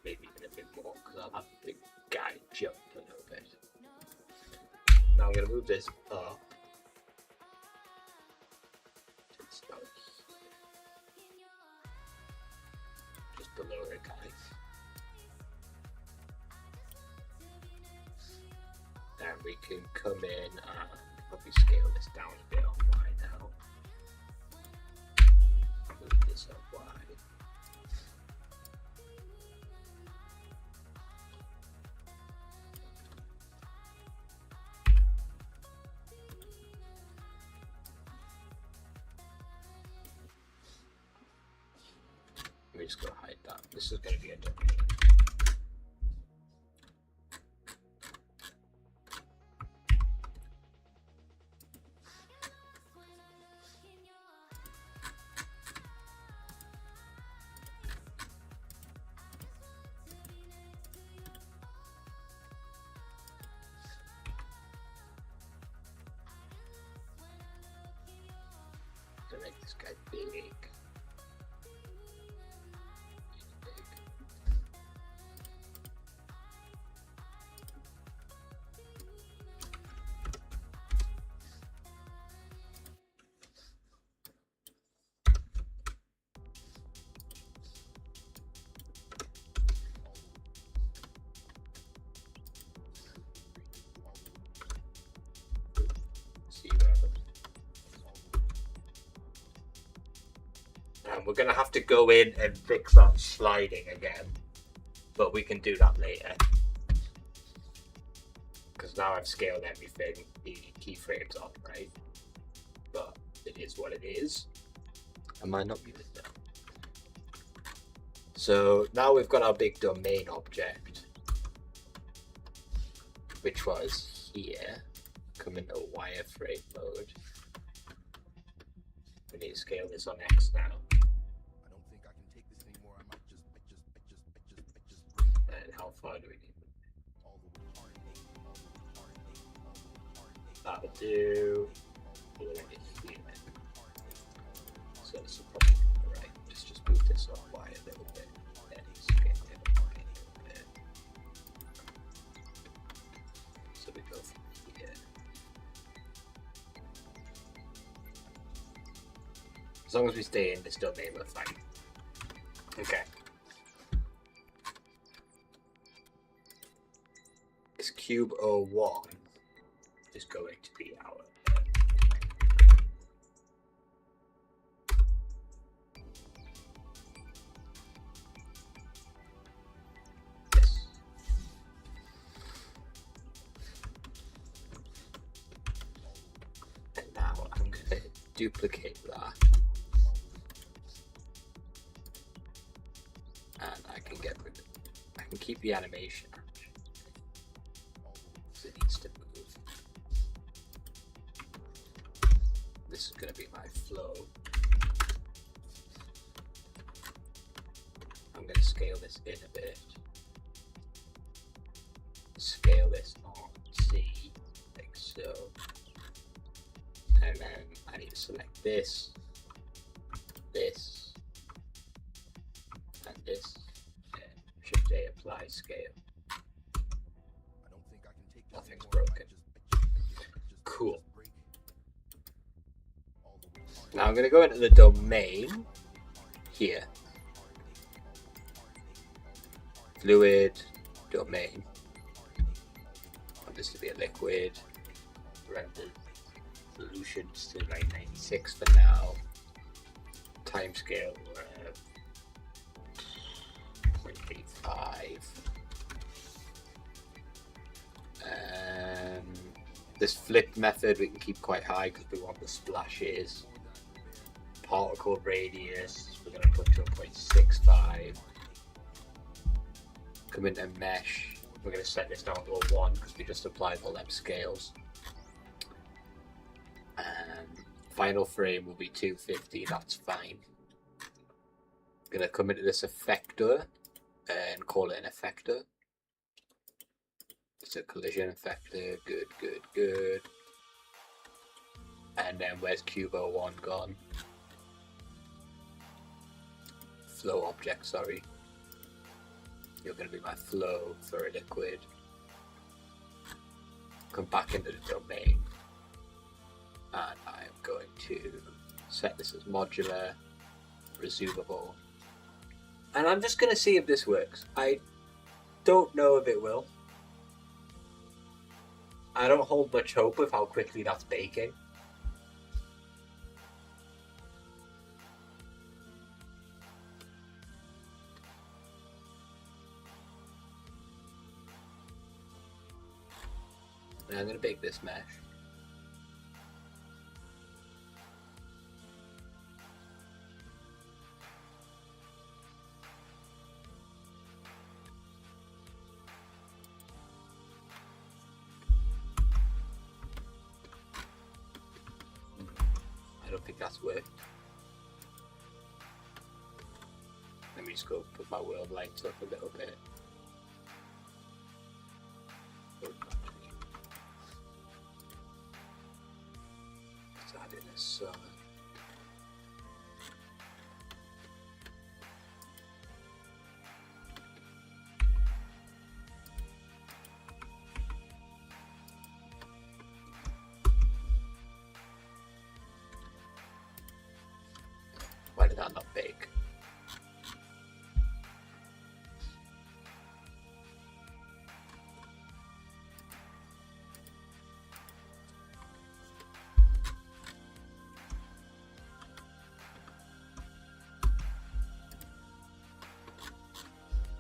Maybe even a bit more because I'll have the guy jump a little bit. Now I'm going to move this up. Just below it, guys. And we can come in and probably scale this down a bit on Y now. Move this up Y. Let me just go hide that. This is going to be a domain. To make this guy big. We're going to have to go in and fix that sliding again, but we can do that later. Because now I've scaled everything, the keyframes off, right? But it is what it is. I might not be with that. So now we've got our big domain object, which was here. Come into wireframe mode. We need to scale this on X now. And how far do we need? That'll do. All the way to here. So this will probably be right. Just move this up Y a little bit. And scale it up Y a little bit. So we go from here. As long as we stay in this domain, we're fine. Okay. cube 01 is going to be our this. And now I'm going to duplicate that. And I can get rid of it. I can keep the animation actually. It needs to move. This is going to be my flow. I'm going to scale this in a bit. Scale this on C, like so. And then I need to select this, this, and this. Shift A, apply scale. I don't think I can take this Nothing's anymore. broken. Cool. break all the way hard. Now I'm going to go into the domain here. Fluid, domain. I want this to be a liquid. Rendered solution still 996 for now. Timescale 0.85. This flip method we can keep quite high because we want the splashes. Particle radius we're going to put to 0.65. Come into mesh, we're going to set this down to a 1 because we just applied all them scales. Final frame will be 250, that's fine. Going to come into this effector and call it an effector. It's a collision effector, good, good, good. And then where's cube 01 gone? Flow object, sorry. You're going to be my flow for a liquid. Come back into the domain. And I'm going to set this as modular, resumable. And I'm just going to see if this works. I don't know if it will. I don't hold much hope with how quickly that's baking. And I'm going to bake this mesh. I don't think that's worked. Let me just go put my world lights up a little bit. Let's add in a sun. Why did that not bake?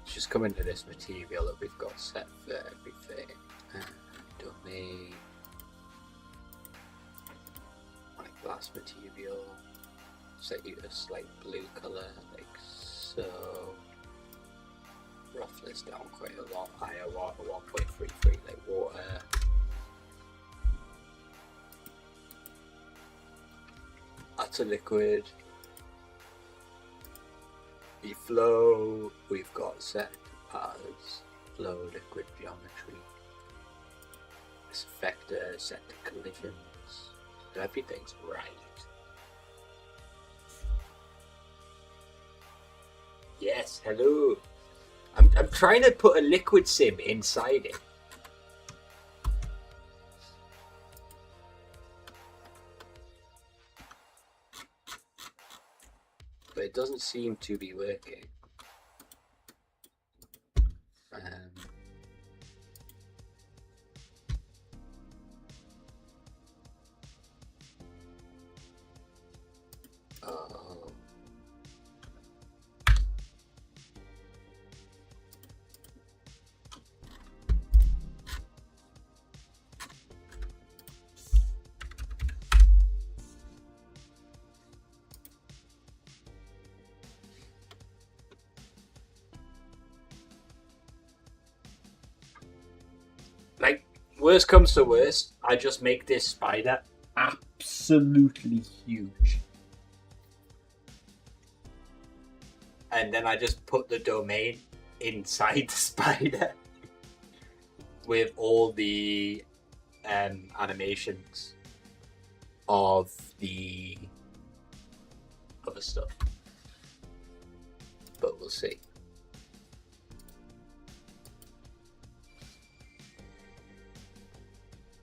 Just come into this material that we've got set for everything. Domain. Like glass material. Set you a slight blue colour, like so. Roughness down quite a lot. Higher water, 1.33, like water. That's a liquid. The flow we've got set as flow liquid geometry. This vector set to collisions. Everything's right. Yes, hello. I'm trying to put a liquid sim inside it. But it doesn't seem to be working. worst comes to worst, I just make this spider absolutely huge. And then I just put the domain inside the spider with all the animations of the other stuff. But we'll see.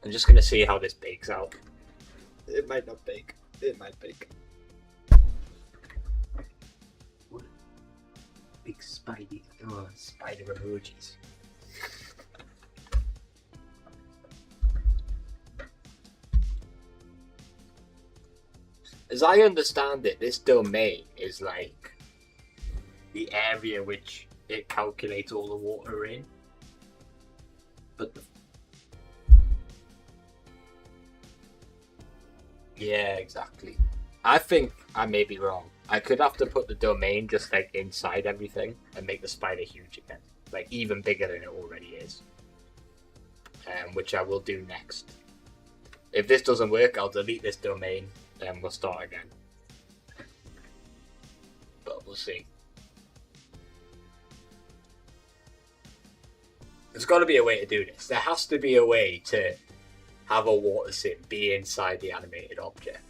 I'm just going to see how this bakes out. It might not bake. It might bake. What? Big spidey. Oh, spider emojis. As I understand it, this domain is like the area which it calculates all the water in. But yeah, exactly. I think I may be wrong. I could have to put the domain just like inside everything and make the spider huge again. Like even bigger than it already is. Which I will do next. If this doesn't work, I'll delete this domain and we'll start again. But we'll see. There's got to be a way to do this. There has to be a way to have a water sim be inside the animated object.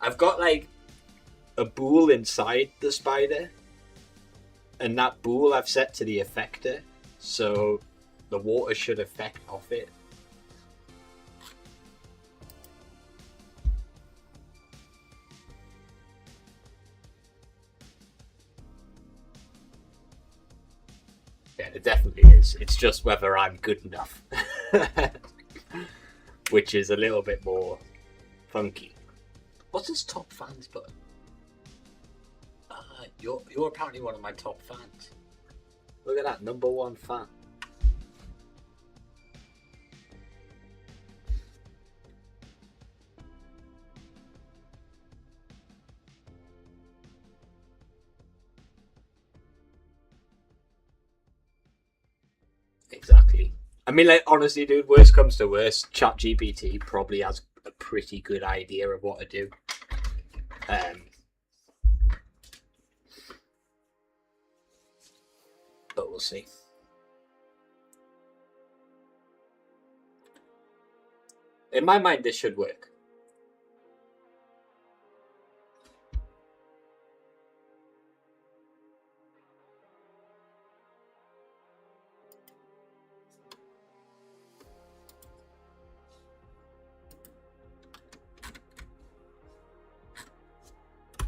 I've got like a bool inside the spider, and that bool I've set to the effector, so the water should affect off it. Yeah, it definitely is. It's just whether I'm good enough. Which is a little bit more funky. What's this top fans button? You're apparently one of my top fans. Look at that, #1 fan. Exactly. I mean, like, honestly, dude, worst comes to worst, ChatGPT probably has a pretty good idea of what to do. But we'll see. In my mind, this should work.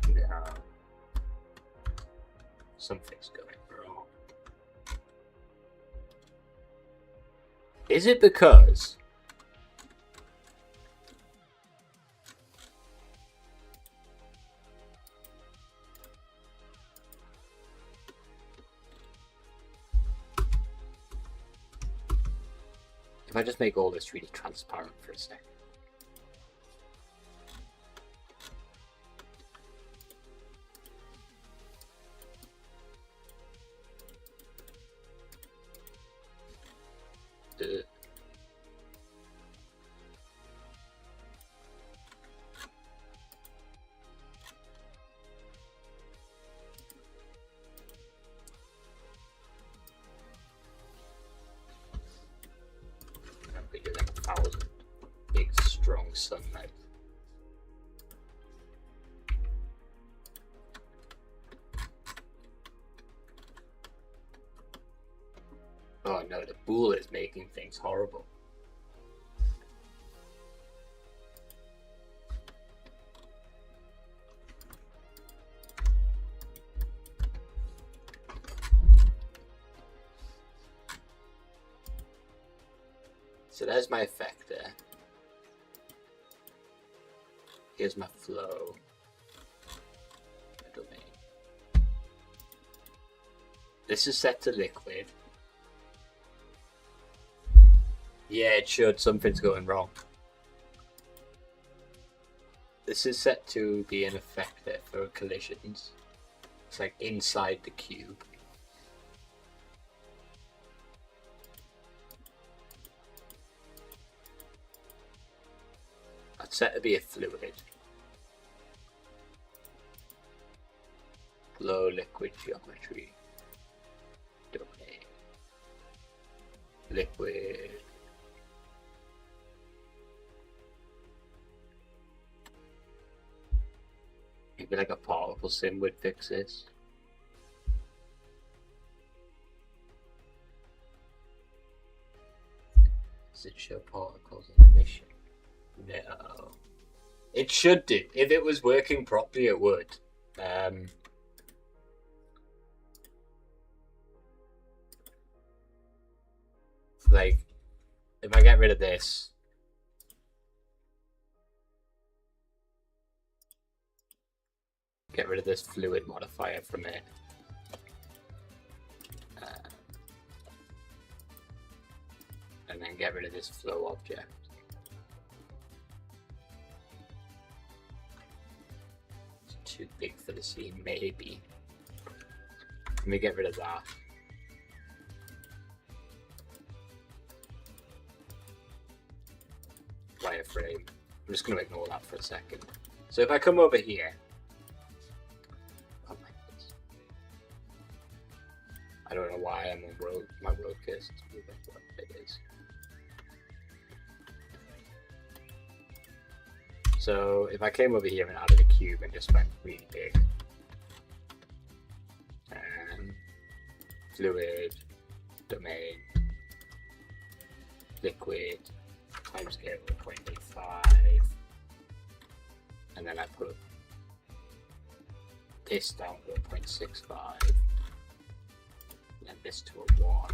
No. Something's going wrong. Is it because if I just make all this really transparent for a second? Bigger than 1,000. Big, strong sunlight. Oh no, the bool is making things horrible. So there's my effector. Here's my flow. My domain. This is set to liquid. Yeah, it should. Something's going wrong. This is set to be an effector for collisions. It's like inside the cube. Set to be a fluid. Flow liquid geometry. Domain. Liquid. Maybe like a particle sim would fix this. Does it show particles in emission? No. It should do. If it was working properly, it would. Like, if I get rid of this, get rid of this fluid modifier from it. And then get rid of this flow object. It's too big for the scene, maybe. Let me get rid of that. Wireframe. I'm just going to ignore that for a second. So if I come over here, I don't know why I'm on road. My road case. What it is. So if I came over here and added a cube and just went really big, fluid, domain, liquid, timescale 0.85, and then I put this down to 0.65, and this to a 1.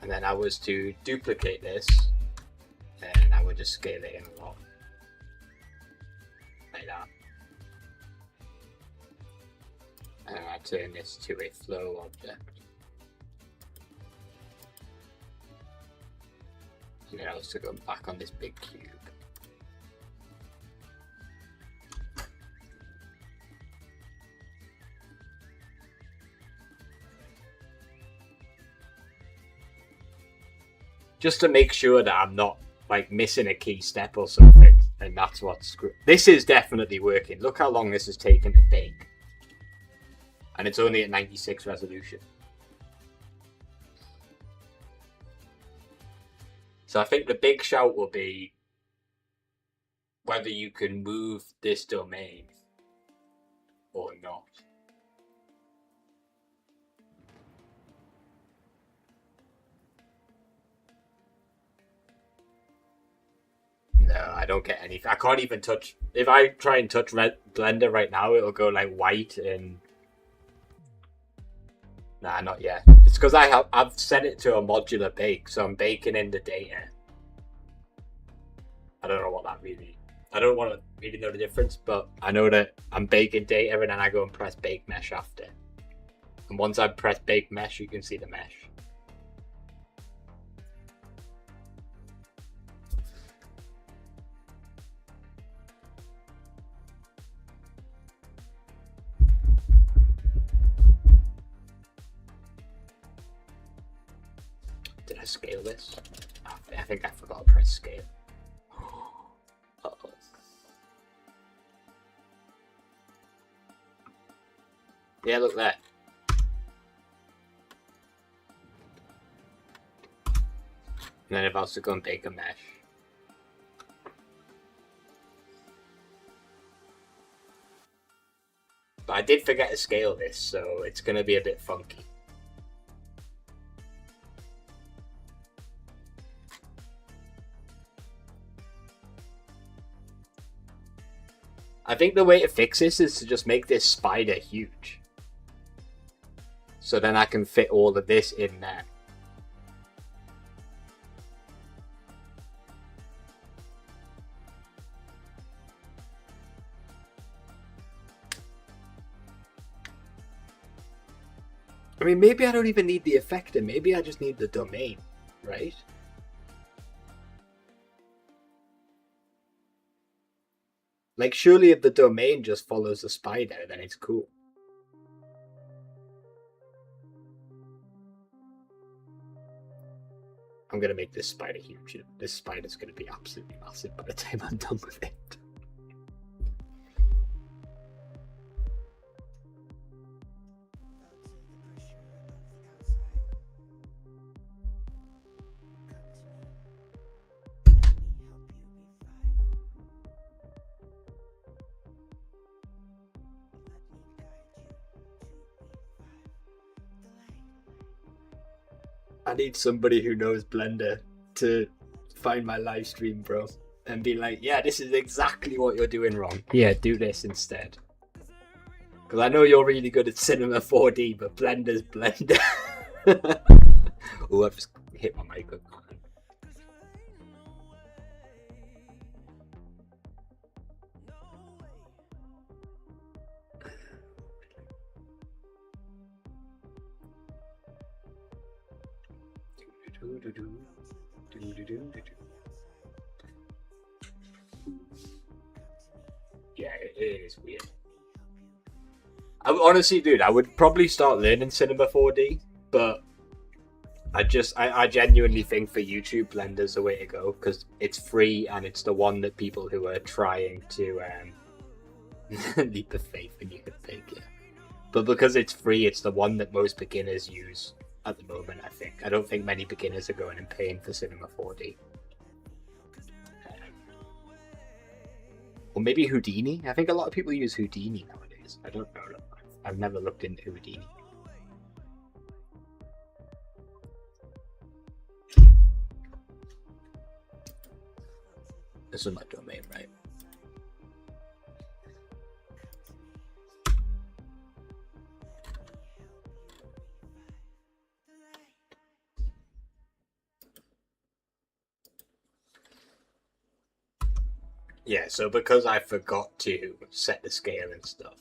And then I was to duplicate this, and I would just scale it in a lot. Like that. And I turn this to a flow object. And then I was to go back on this big cube. Just to make sure that I'm not like missing a key step or something, and that's what's screwed. This is definitely working. Look how long this has taken to bake, and it's only at 96 resolution. So I think the big shout will be whether you can move this domain or not. No, I don't get anything. I can't even touch. If I try and touch Blender right now, it'll go like white and. Nah, not yet. It's because I've set it to a modular bake, so I'm baking in the data. I don't know what that really. I don't want to really know the difference, but I know that I'm baking data and then I go and press bake mesh after. And once I press bake mesh, you can see the mesh. Did I scale this? Oh, I think I forgot to press scale. Uh-oh. Yeah, look there. And then I've also gone bake a mesh. But I did forget to scale this, so it's going to be a bit funky. I think the way to fix this is to just make this spider huge. So then I can fit all of this in there. I mean, maybe I don't even need the effector. Maybe I just need the domain, right? Like, surely if the domain just follows the spider, then it's cool. I'm gonna make this spider huge. This spider's gonna be absolutely massive by the time I'm done with it. I need somebody who knows Blender to find my live stream, bro, and be like, yeah, this is exactly what you're doing wrong. Yeah, do this instead. Because I know you're really good at Cinema 4D, but Blender's Blender. Oh, I've just hit my mic. Yeah, it is weird. Honestly, dude, I would probably start learning Cinema 4D, but I genuinely think for YouTube, Blender's the way to go because it's free and it's the one that people who are trying to leap of faith and you can take it. But because it's free, it's the one that most beginners use at the moment, I think. I don't think many beginners are going and paying for Cinema 4D. Or maybe Houdini? I think a lot of people use Houdini nowadays. I don't know. I've never looked into Houdini. This is my domain, right? Yeah, so because I forgot to set the scale and stuff,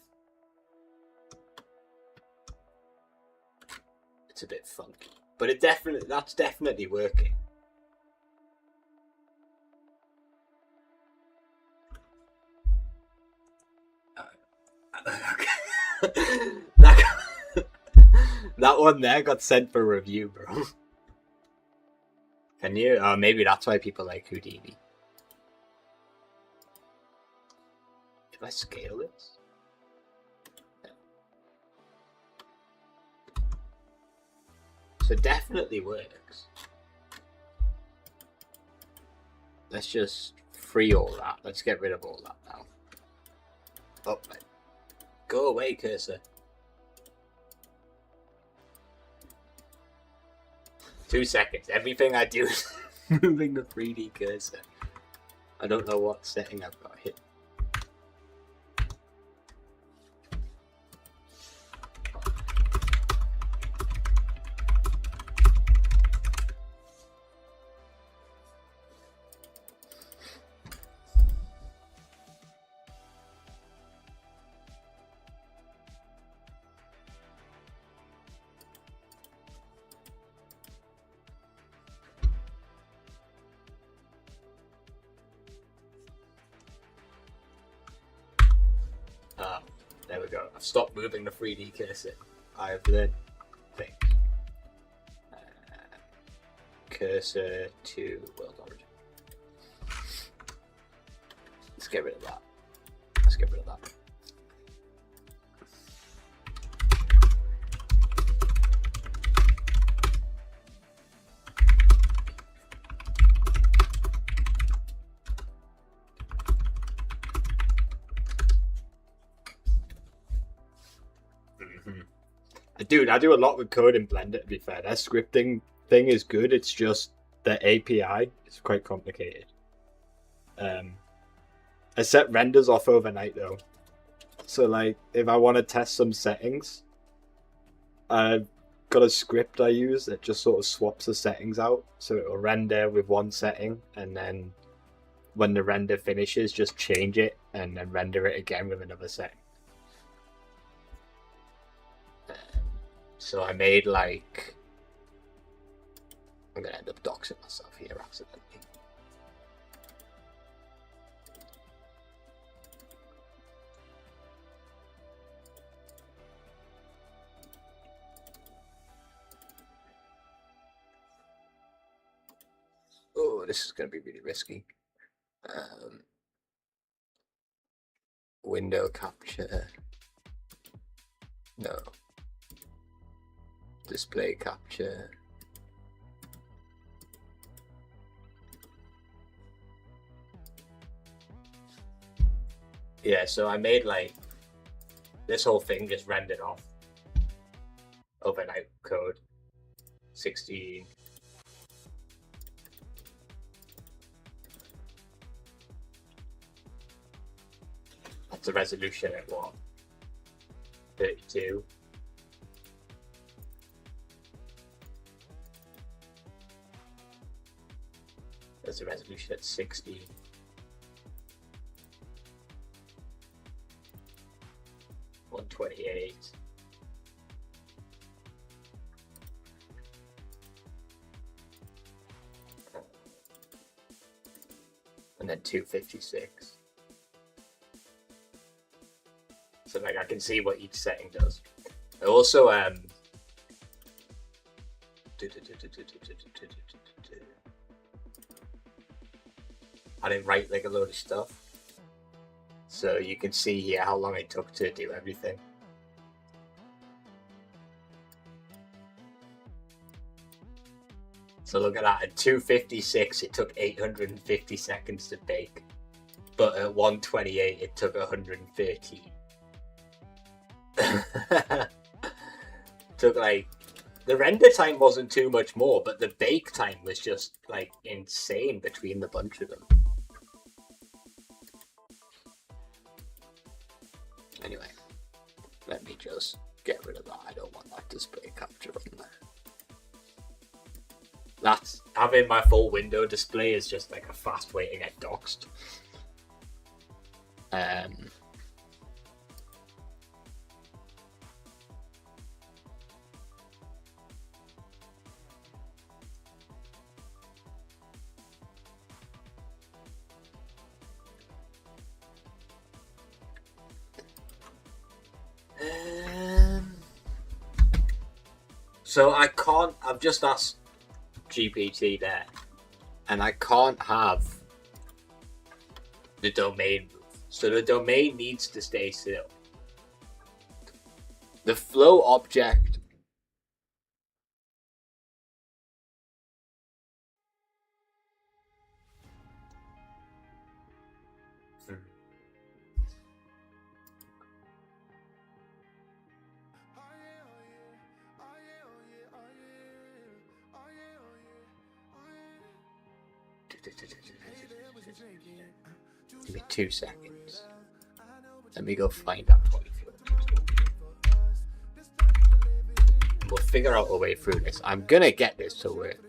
it's a bit funky. But that's definitely working. That one there got sent for review, bro. Can you? Maybe that's why people like Houdini. If I scale this? No. So it definitely works. Let's just free all that. Let's get rid of all that now. Oh, go away, cursor. 2 seconds. Everything I do is moving the 3D cursor. I don't know what setting I've got hit. There we go. I've stopped moving the 3D cursor. I've learned things. Cursor to world origin. Let's get rid of that. Let's get rid of that. Dude, I do a lot with code in Blender, to be fair. Their scripting thing is good. It's just the API is quite complicated. I set renders off overnight, though. So, like, if I want to test some settings, I've got a script I use that just sort of swaps the settings out. So it'll render with one setting, and then when the render finishes, just change it, and then render it again with another setting. So I made like... I'm going to end up doxing myself here accidentally. Oh, this is going to be really risky. Window capture. No. Display capture. Yeah, so I made like this whole thing just rendered off overnight code 16. That's a resolution at what? 32. That's a resolution at 60. $128. And then 256. So like I can see what each setting does. I also I didn't write like a load of stuff. So you can see here how long it took to do everything. So look at that, at 256 it took 850 seconds to bake. But at 128 it took 113. Took like, the render time wasn't too much more, but the bake time was just like insane between the bunch of them. Anyway, let me just get rid of that. I don't want that display capture on there. That's, having my full window display is just like a fast way to get doxed. So I can't, I've just asked GPT there, and I can't have the domain move. So the domain needs to stay still. The flow object give me 2 seconds. Let me go find that Polyfjord. We'll figure out a way through this. I'm gonna get this to work.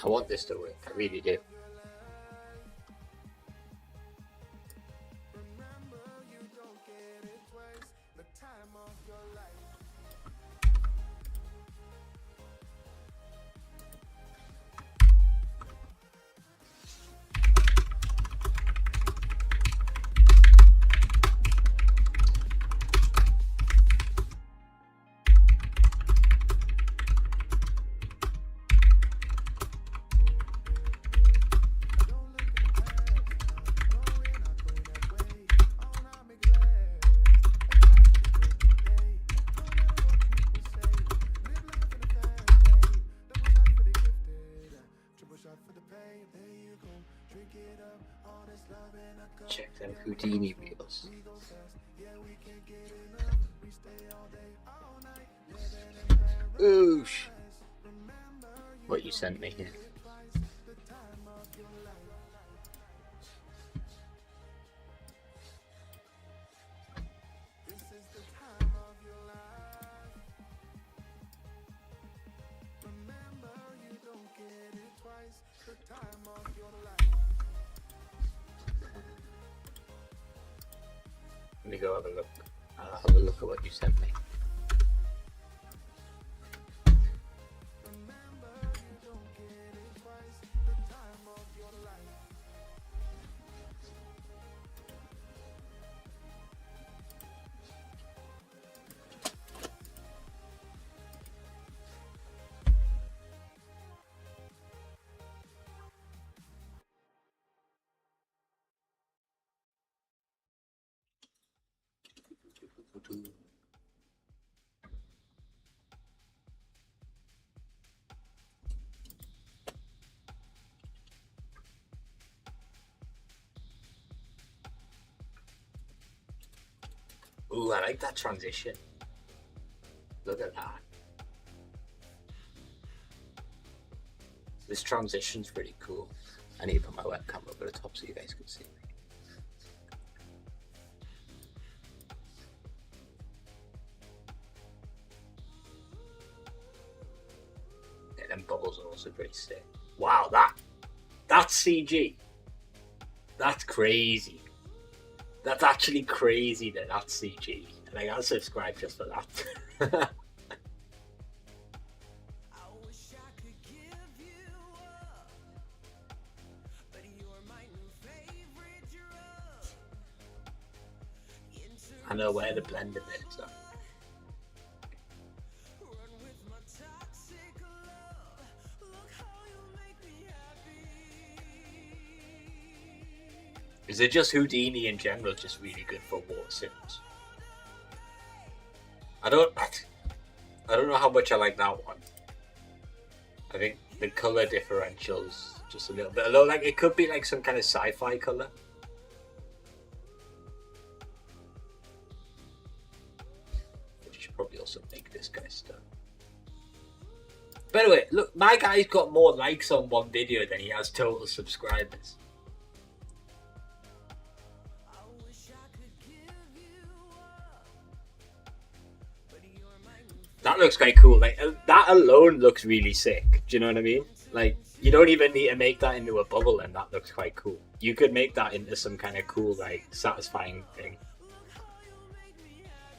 I want this to work, I really do. Check them Houdini reels. Oosh! What you sent me here. Let me go have a look I'll have a look at what you sent me. Ooh, I like that transition. Look at that. This transition's pretty cool. I need to put my webcam over the top so you guys can see me. Yeah, them bubbles are also pretty sick. Wow, that's CG. That's crazy. That's actually crazy that that's CG. Like, I'll subscribe just for that. I know where the blender is. So. Is it just Houdini in general just really good for water sims? I don't know how much I like that one. I think the color differentials just a little bit low. Like, it could be like some kind of sci-fi color. Which should probably also make this guy stuff. By the way, look, my guy's got more likes on one video than he has total subscribers. That looks quite cool. Like, that alone looks really sick. Do you know what I mean? Like, you don't even need to make that into a bubble, and that looks quite cool. You could make that into some kind of cool, like, satisfying thing.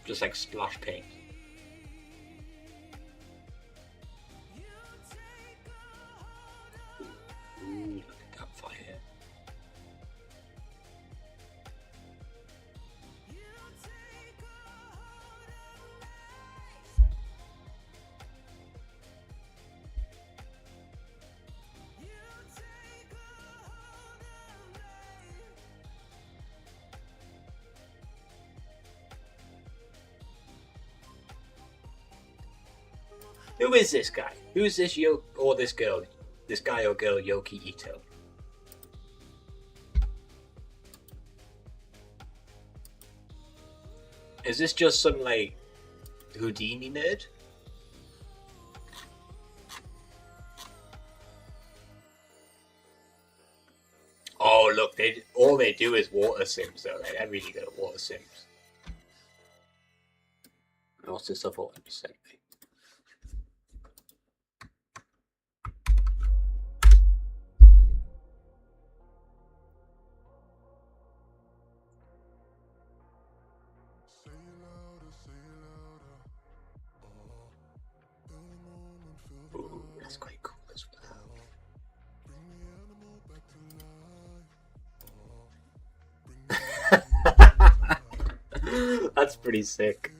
Just like splash paint. Ooh, look at that fire. Who is this guy? Who's this or this girl? This guy or girl, Yoki Ito? Is this just some, like, Houdini nerd? Oh, look, all they do is water sims, though. Like, they're really good at water sims. What's this other 1%? Ooh, that's quite cool as well. That's pretty sick.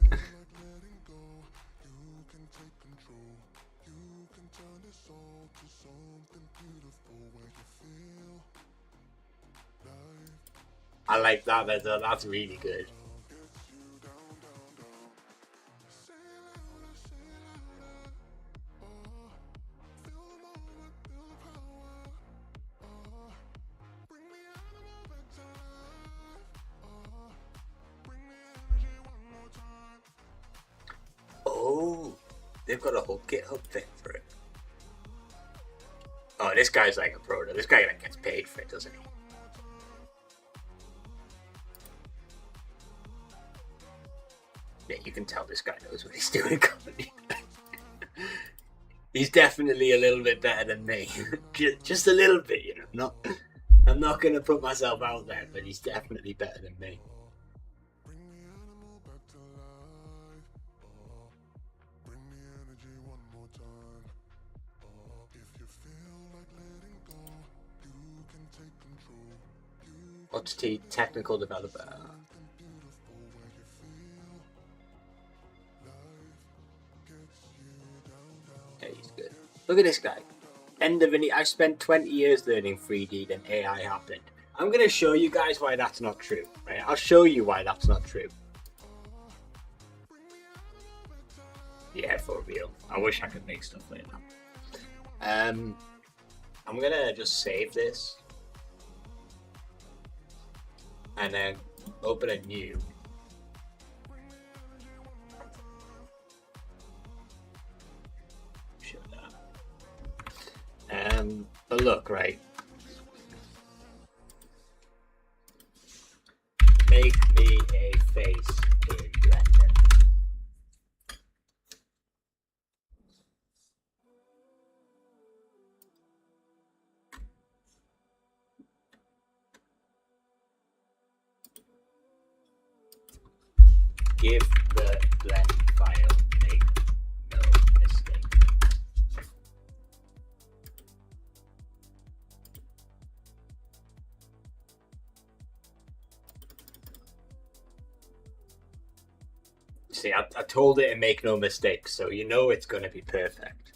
I like that. That's really good. Oh, they've got a whole GitHub thing for it. Oh, this guy's like a pro. This guy like gets paid for it, doesn't he? Yeah, you can tell this guy knows what he's doing. He's definitely a little bit better than me. Just a little bit, you know. I'm not gonna put myself out there, but he's definitely better than me. What's technical developer? Yeah, he's good. Look at this guy. I spent 20 years learning 3D, then AI happened. I'm going to show you guys why that's not true. Right? I'll show you why that's not true. Yeah, for real. I wish I could make stuff like that. I'm going to just save this. And then open a new. Show that. But look, right. Make me a face in Blender. Give the blend file, make no mistake. See, I told it to make no mistakes, so you know it's going to be perfect.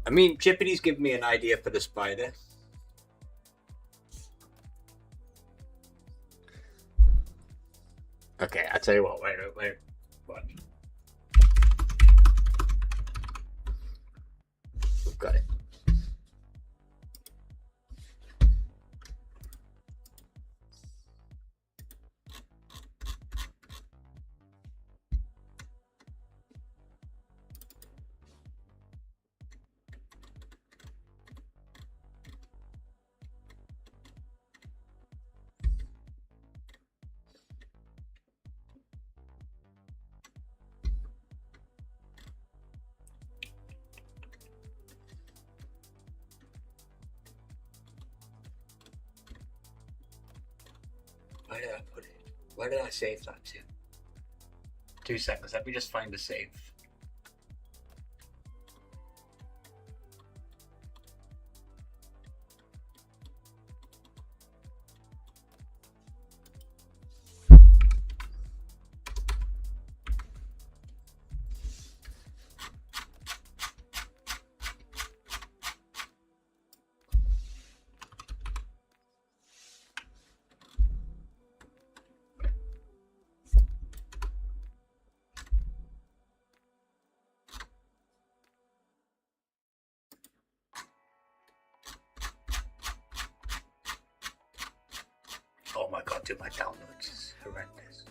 I mean, Chippity's given me an idea for the spider. Okay, I'll tell you what, wait. We've got it. Where did I put it? Where did I save that to? 2 seconds, let me just find the save. Oh my god, dude, my downloads is horrendous.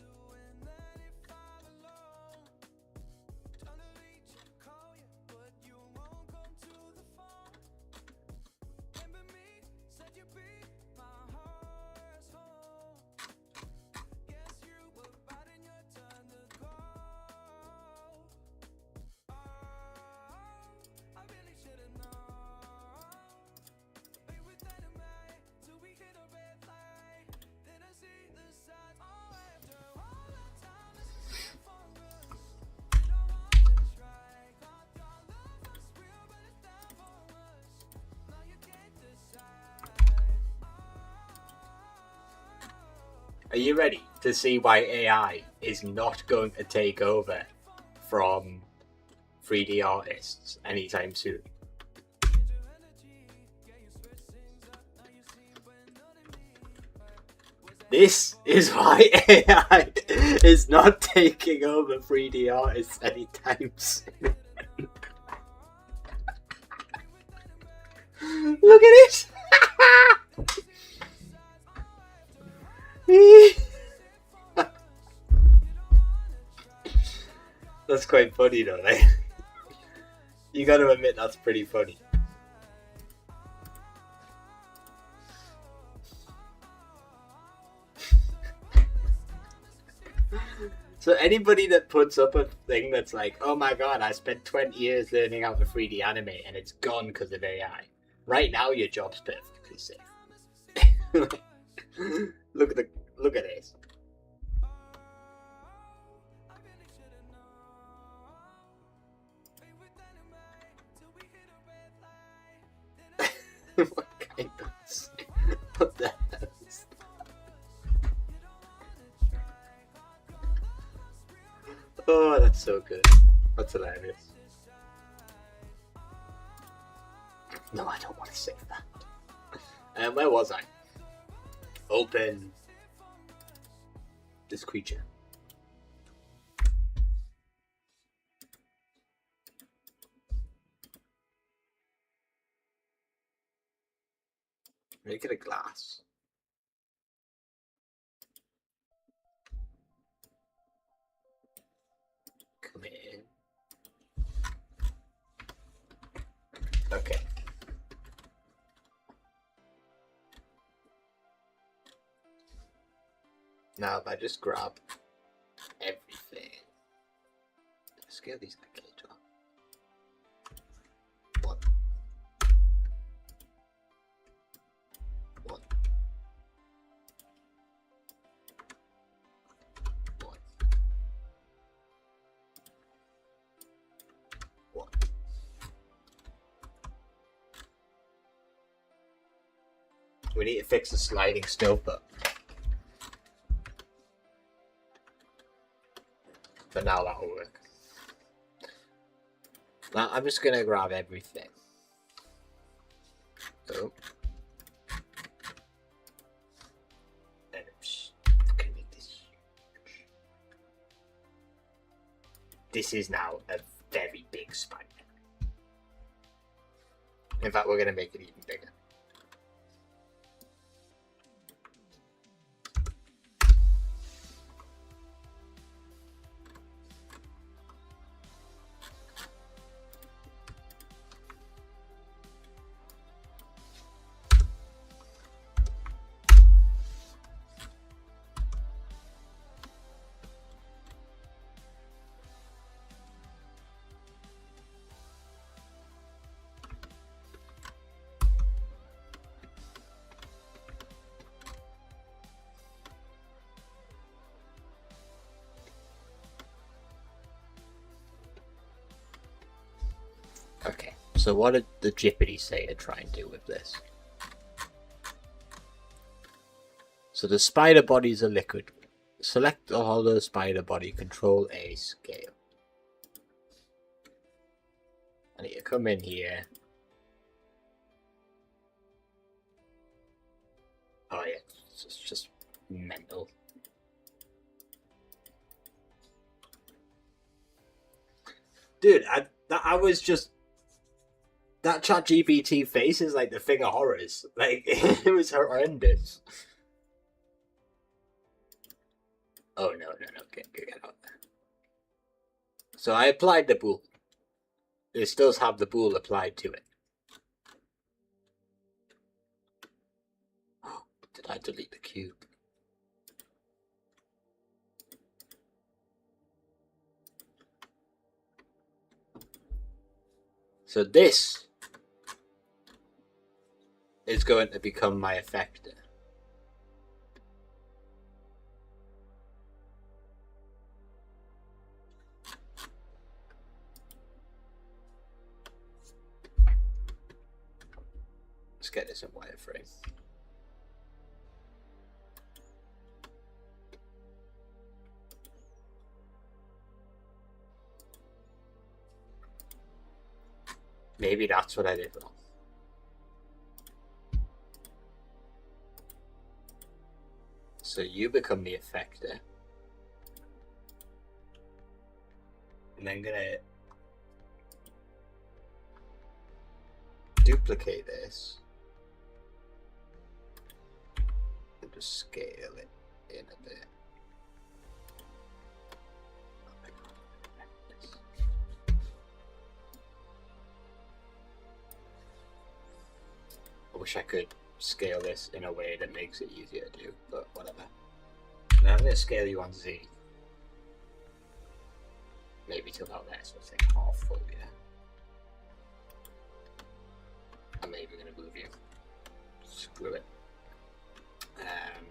Are you ready to see why AI is not going to take over from 3D artists anytime soon? This is why AI is not taking over 3D artists anytime soon. Look at it! That's quite funny though, like. You gotta admit that's pretty funny. So anybody that puts up a thing that's like, oh my god, I spent 20 years learning how to 3D animate and it's gone because of AI. Right now your job's perfectly safe. look at this. What kind of what the hell is that? Oh, that's so good. That's hilarious. No, I don't want to save that. Where was I? Open this creature. Make it a glass. Come in. Okay. Now if I just grab everything. Scale these actually to one. One. One. One. We need to fix the sliding stove up. But now that'll work. Now I'm just gonna grab everything. Oh. And can make this huge. This is now a very big spider. In fact, we're gonna make it even bigger. Okay, so what did the Jippity say to try and do with this? So the spider body is a liquid. Select the hollow spider body, control A, scale. I need to come in here. Oh yeah, it's just mental. Dude, I was just... That ChatGPT face is like the thing of horrors. Like, it was horrendous. Oh, no, get out there. So I applied the bool. It still have the bool applied to it. Did I delete the cube? So this is going to become my effector. Let's get this in wireframe. Maybe that's what I did wrong. So you become the effector. And then gonna duplicate this and just scale it in a bit. I wish I could scale this in a way that makes it easier to do, but whatever. Now I'm going to scale you on Z. Maybe to about there, so it's like half full, yeah. I'm maybe going to move you. Screw it. I'm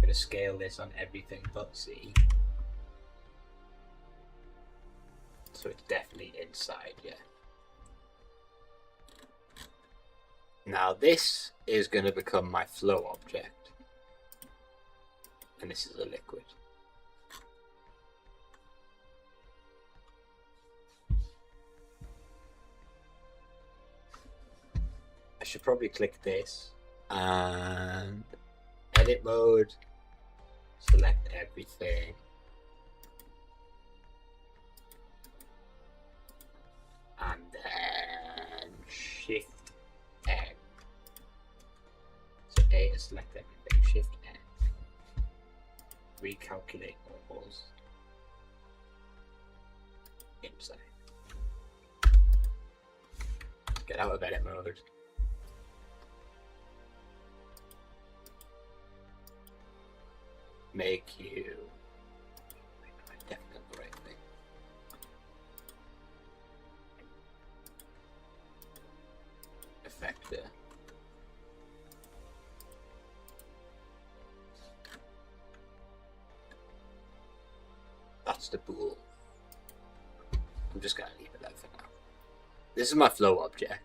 going to scale this on everything but Z. So it's definitely inside, yeah. Now this is going to become my flow object. And this is a liquid. I should probably click this and edit mode, select everything. And then shift N. So A is select everything, shift N. Recalculate normals. Inside. Get out of edit mode. Make you definitely the right thing. Effector. That's the bool. I'm just gonna leave it there for now. This is my flow object.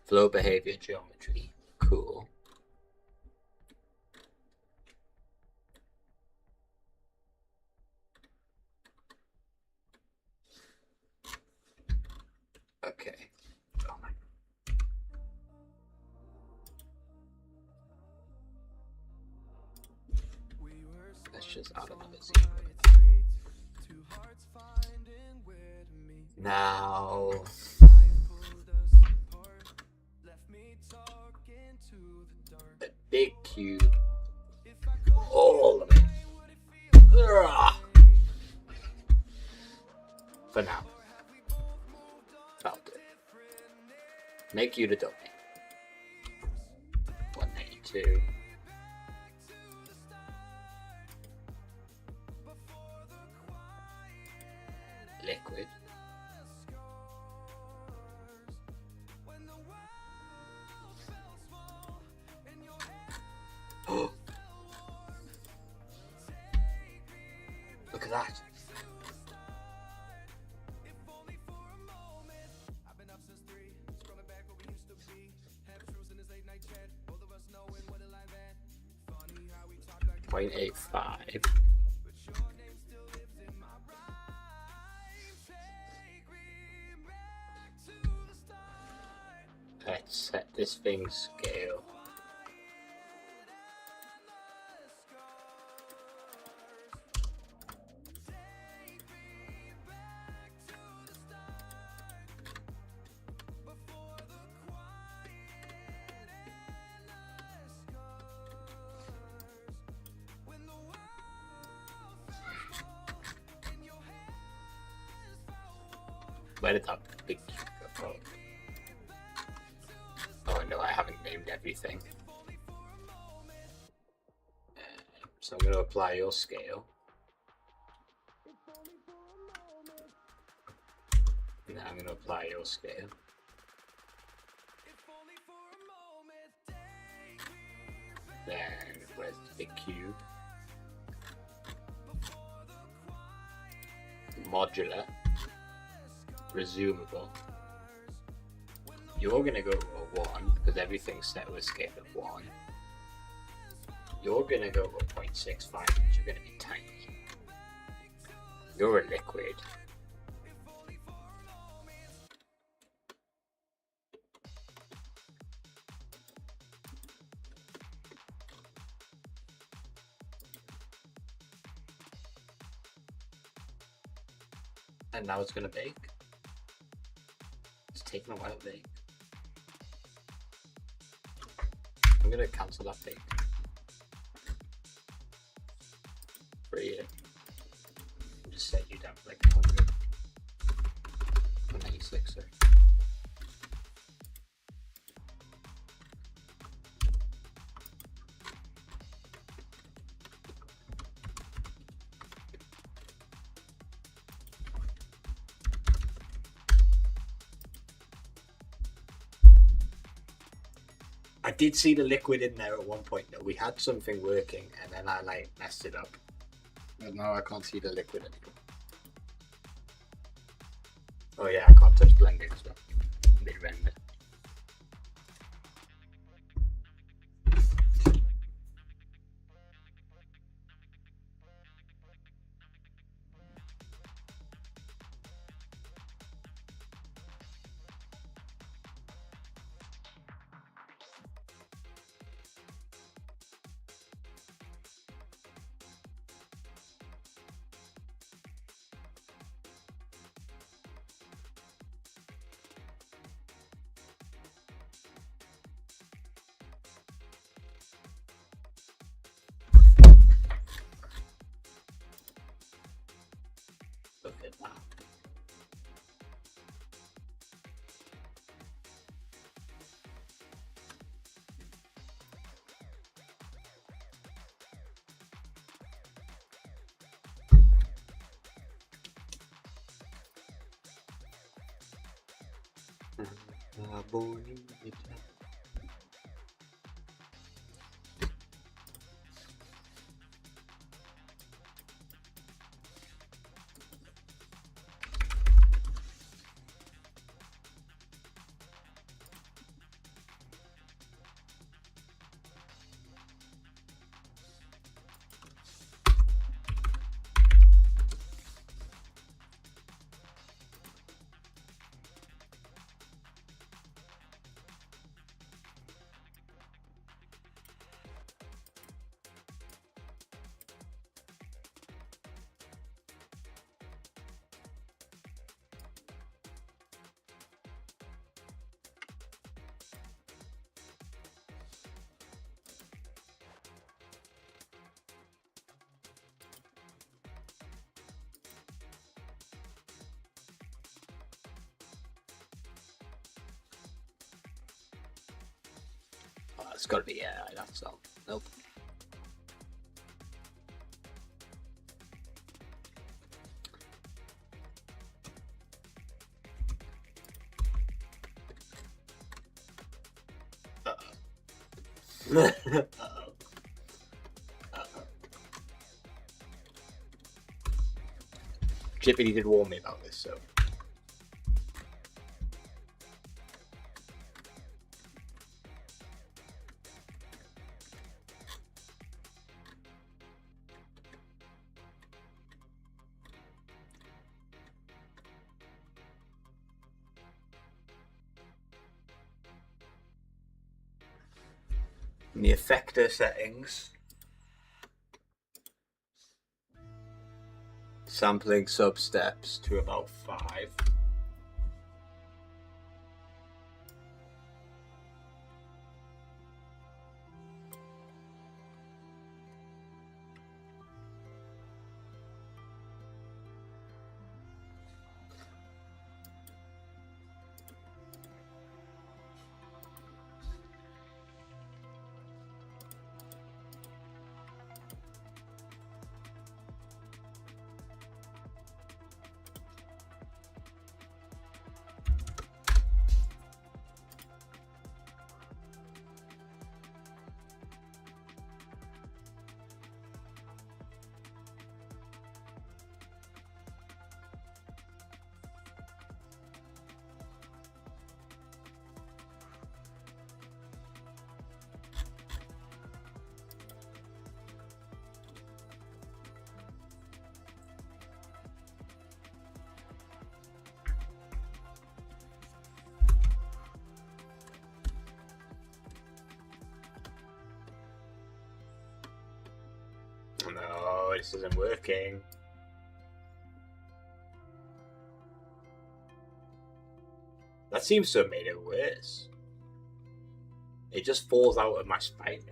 Flow behavior geometry. Cool. Okay. Oh my. Let's just add another zero. Now. A big cube. All of it. Ugh. For now. That'll do. Make you the dummy. 182. Liquid. Oh. Look at that. .85. Let's set this thing's scale. Where did that big cube go from? Oh no, I haven't named everything. So I'm going to apply your scale. Now I'm going to apply your scale. Then where's the big cube? Modular. Resumable. You're gonna go to a 1 because everything's set with a scale of 1. You're gonna go to a 0.65 because you're gonna be tiny. You're a liquid. And now it's gonna bake. It's taking a while to bake. I'm gonna cancel that bake. For a year. Just set you down for like 100. Or 96, sorry. I did see the liquid in there at one point though. We had something working and then I like messed it up. And now I can't see the liquid anymore. Oh yeah, I can't touch blending as well. Mid-render. Look at that. Oh, it's gotta be AI, that's all. Nope. Uh-oh. Uh-oh. Uh-oh. Chippity did warn me about this, so. In the effector settings, sampling sub steps to about 5. No, this isn't working. seems to have made it worse. It just falls out of my spine.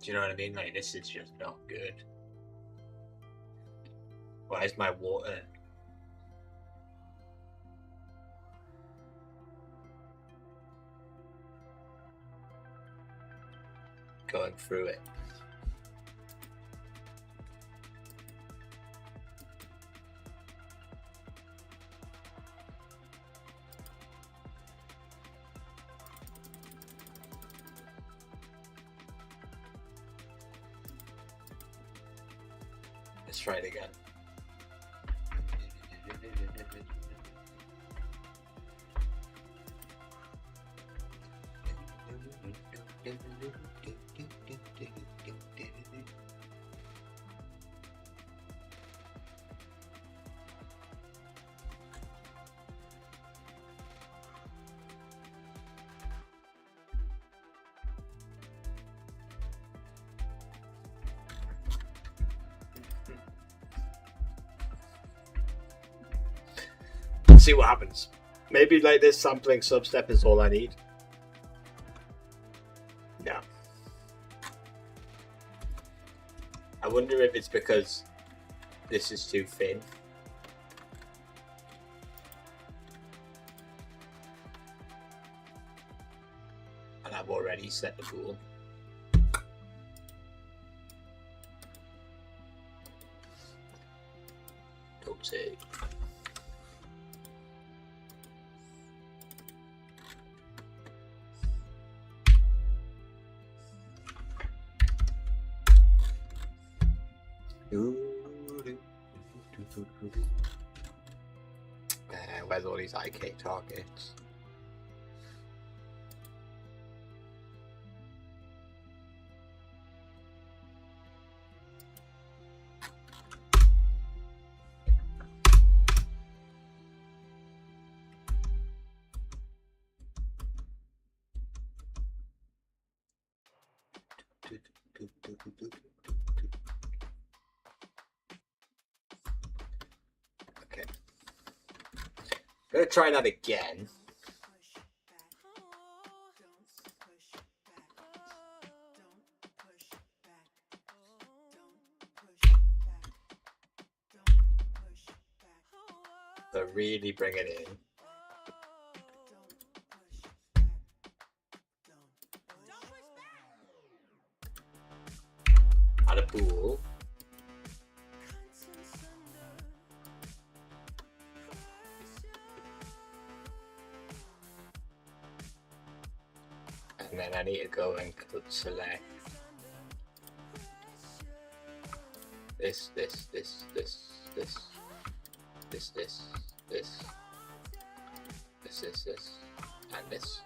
Do you know what I mean? Like, this is just not good. Why is my water going through it? Let's try it again. See what happens. Maybe like this sampling substep is all I need. No. I wonder if it's because this is too thin. And I've already set the pool. Don't say. Where's all these IK targets? Okay. I'm gonna try that again. So really bring it in. Add a pool. And then I need to go and select this, and this.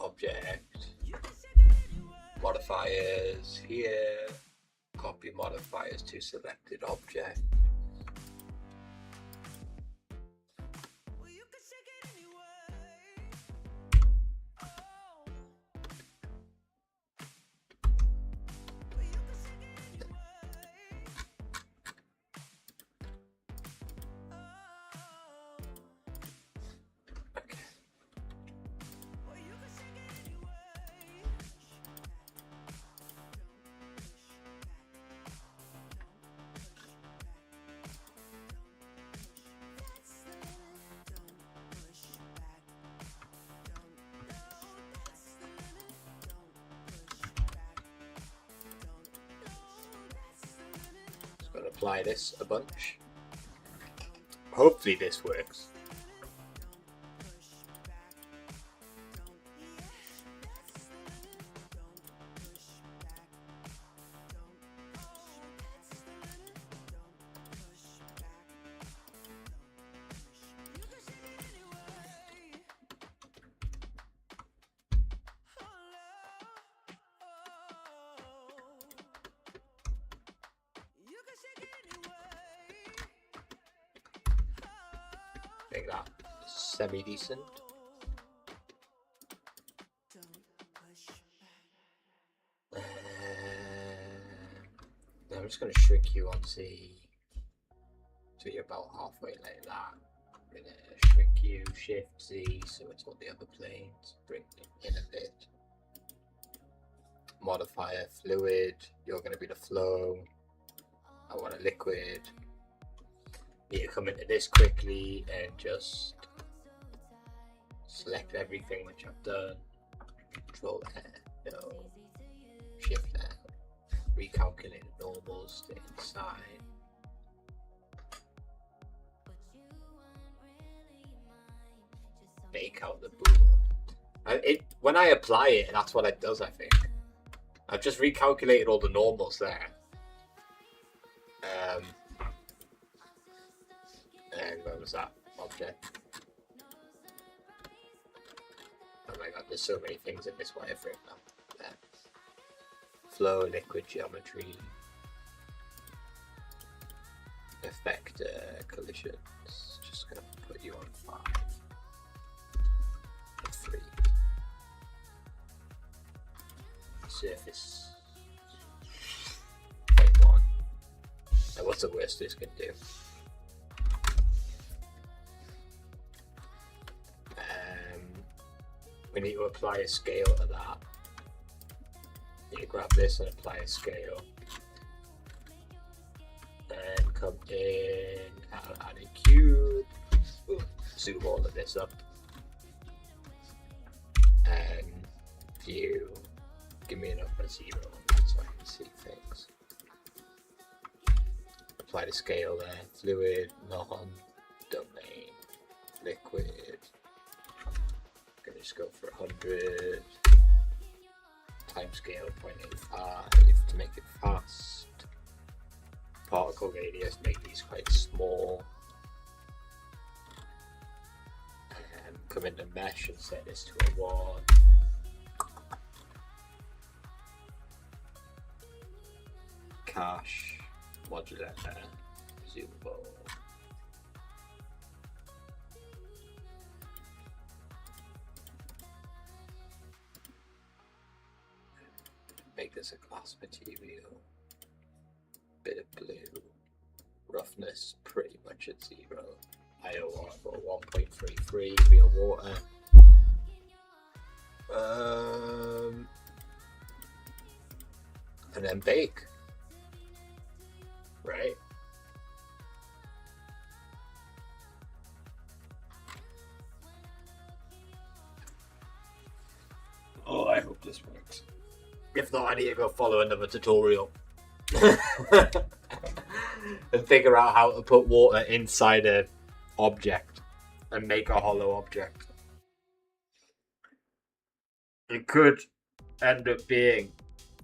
Object. Modifiers here. Copy modifiers to selected object. Apply this a bunch. Hopefully this works. Make that semi-decent. I'm just going to shrink you onto so you're about halfway like that. I'm going to shrink you, Shift Z, so it's on the other planes. Bring it in a bit. Modifier, fluid, you're going to be the flow. I want a liquid. Need to come into this quickly and just select everything which I've done. Control N, no. Shift N. Recalculate the normals to inside. Bake out the boom. When I apply it, that's what it does, I think. I've just recalculated all the normals there. And where was that object? Oh my god, there's so many things in this wireframe now. There. Flow, liquid geometry, effect, collisions. Just gonna put you on 5, 3. Surface 0.1. Now what's the worst this can do? We need to apply a scale to that. You grab this and apply a scale. And come in, add a cube. Ooh, zoom all of this up. And view. Give me an upper 0 so I can see things. Apply the scale there. Fluid, non, domain, liquid. Gonna just go for 100. Timescale 0.85 to make it fast. Particle radius, make these quite small. And come into mesh and set this to a 1. Cache, modular, zoomable. Make this a glass material. Bit of blue. Roughness pretty much at 0. IOR for 1.33. Real water. And then bake. Right? Oh, I hope this works. If not, I need to go follow another tutorial and figure out how to put water inside an object and make a hollow object. It could end up being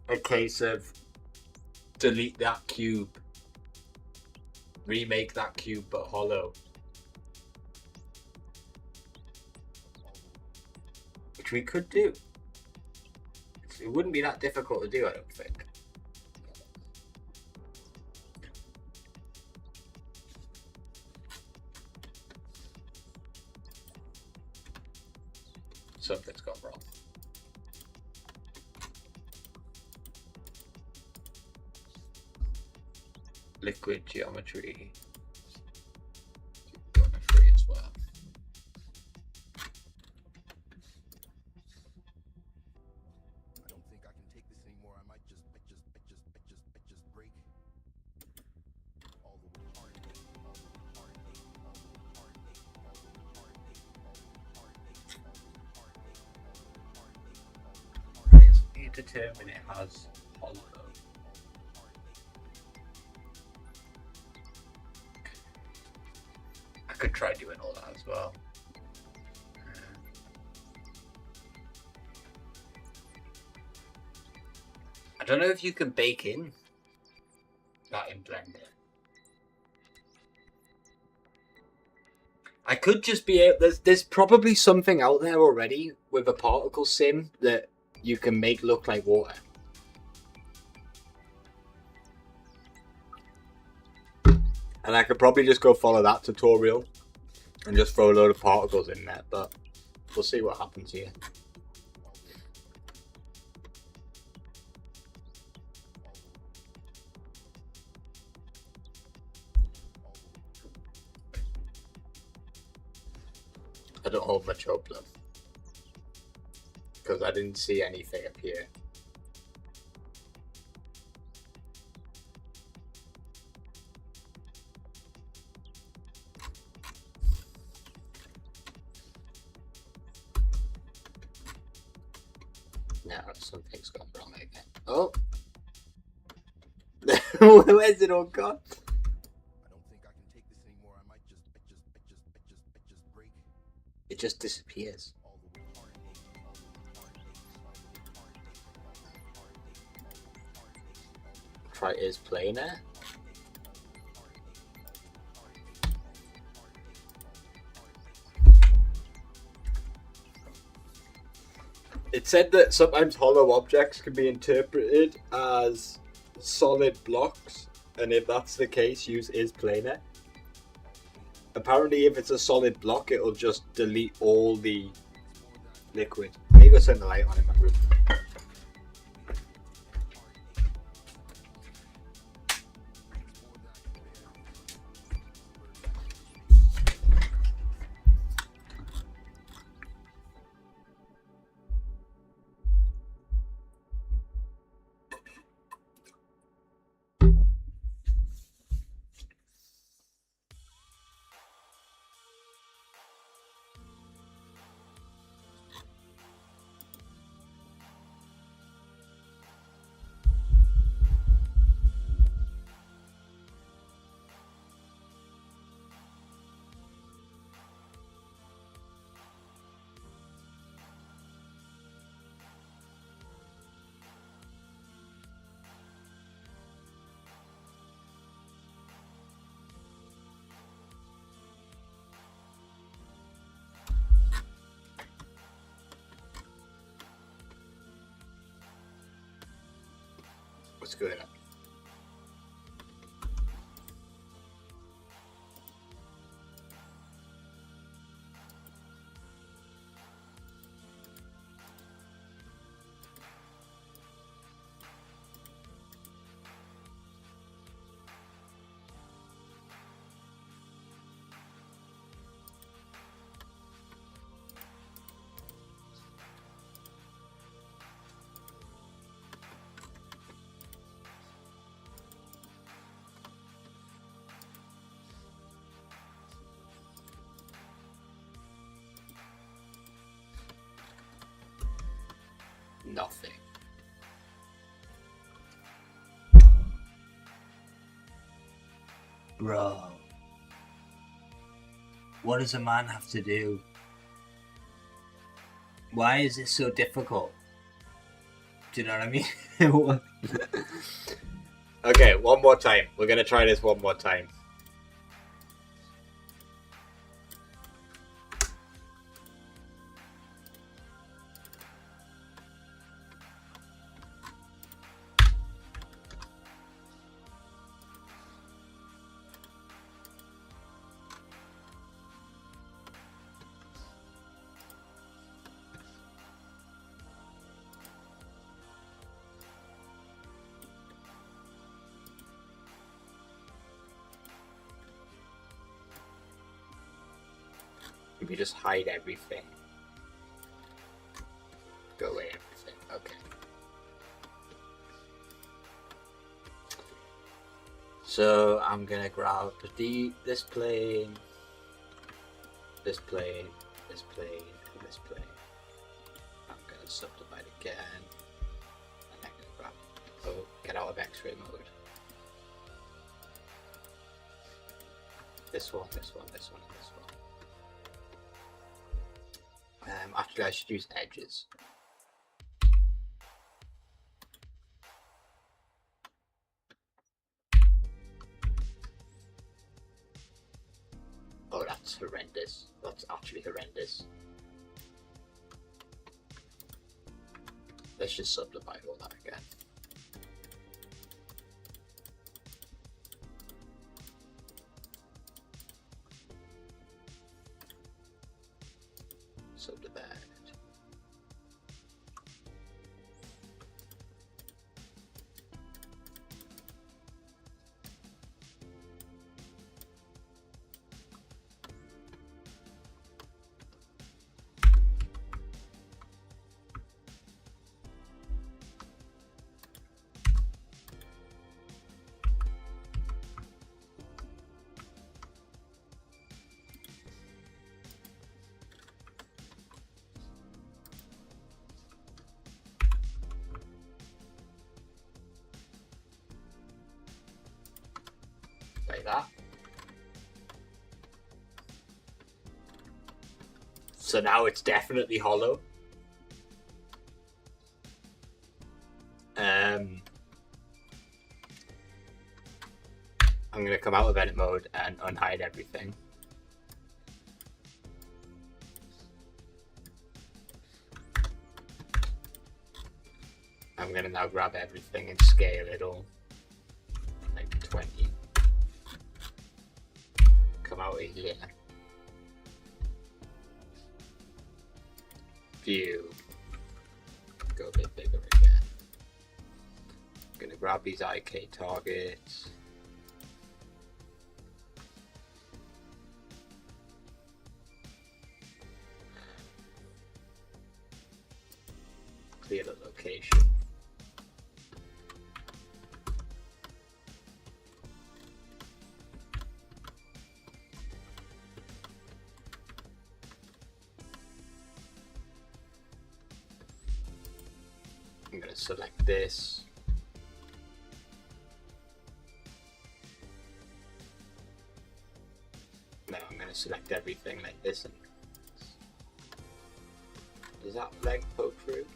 a case of delete that cube, remake that cube but hollow, which we could do. It wouldn't be that difficult to do, I don't think. Something's gone wrong. Liquid geometry. Geometry as well. I don't think I can take this anymore. I might just break all the retarded, all the retarded, all the retarded, all the retarded, all the retarded, all the retarded, all the retarded. You determine it has hollow. I could try doing all that as well. I don't know if you can bake in that in Blender. I could just be able, there's probably something out there already with a particle sim that you can make look like water. And I could probably just go follow that tutorial and just throw a load of particles in there, but we'll see what happens here. I don't hold much hope though, because I didn't see anything appear. No, something's gone wrong again. Oh! Where's it all gone? I don't think I can take this anymore. I might just break It just disappears. all the way hard naked, all the way hard naked, all the way hard naked, all the way hard naked, all the way hard naked, all the way Try is playing it. It said that sometimes hollow objects can be interpreted as solid blocks, and if that's the case, use is planar. Apparently, if it's a solid block, it'll just delete all the liquid. I need to go turn the light on in my room. What's going on? Nothing. Bro. What does a man have to do? Why is this so difficult? Do you know what I mean? Okay, one more time. We're gonna try this one more time. We just hide everything. Go away everything. Okay. So I'm gonna grab this plane, this plane, this plane, and this plane. I'm gonna subdivide again. And I'm gonna grab. Oh, get out of X-ray mode. This one, this one, this one, and this one. Actually, I should use edges. Oh, that's horrendous. That's actually horrendous. Let's just subdivide all that again. like that. So now it's definitely hollow. I'm going to come out of edit mode and unhide everything. I'm going to now grab everything and scale it all. Like 20. Come out of here. View. Go a bit bigger again. I'm going to grab these IK targets. Clear the location. I'm going to select this. Now I'm going to select everything like this. And does that leg poke through?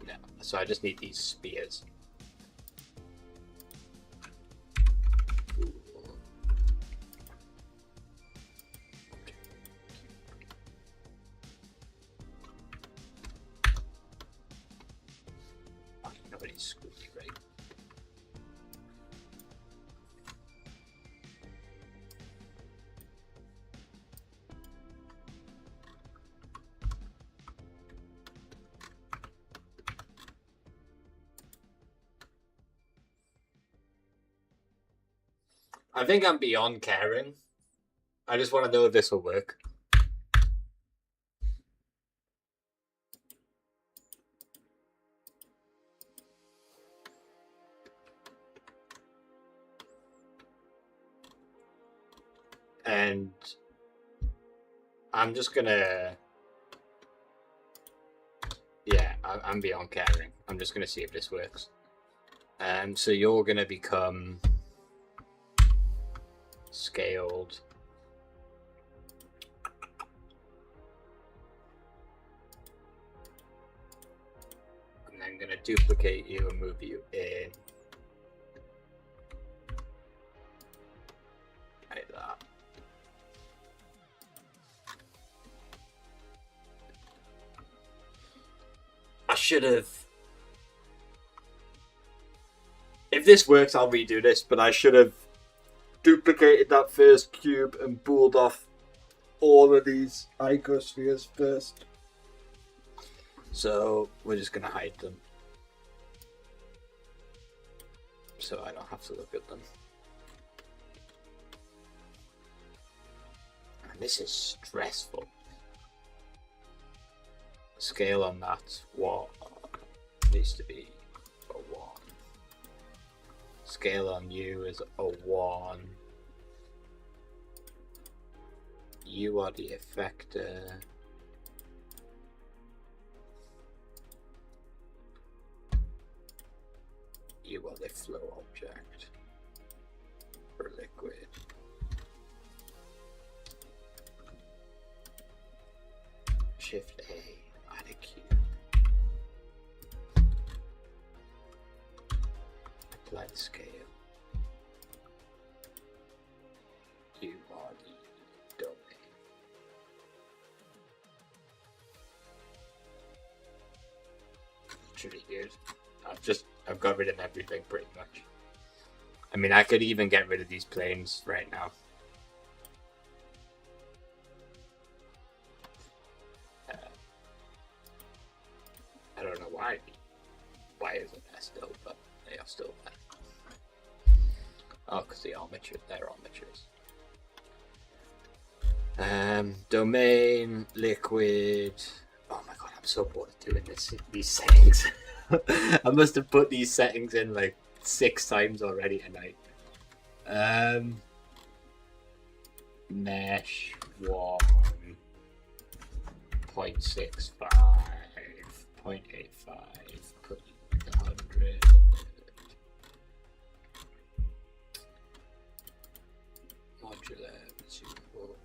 No. So I just need these spears. Nobody's screwed me, right? I think I'm beyond caring. I just want to know if this will work. And I'm just gonna, yeah, I'm beyond caring. I'm just gonna see if this works. So you're gonna become scaled. And I'm gonna duplicate you and move you in. Like that. I should have. If this works, I'll redo this, but I should have duplicated that first cube and pulled off all of these icospheres first. So we're just going to hide them. So I don't have to look at them. And this is stressful. Scale on that, what needs to be a 1. Scale on you is a 1. You are the effector. You are the flow object for liquid. Shift A, add a cube. Apply the scale. You are the domain. It's really good. I've got rid of everything pretty much. I mean, I could even get rid of these planes right now. I don't know why. Why isn't there still? But they are still there. Oh, because they're armatures. Domain, liquid. Oh my god, I'm so bored of doing these settings. I must have put these settings in like 6 times already tonight. Mesh 1.65, 0.85, put 100. Modular, suitable.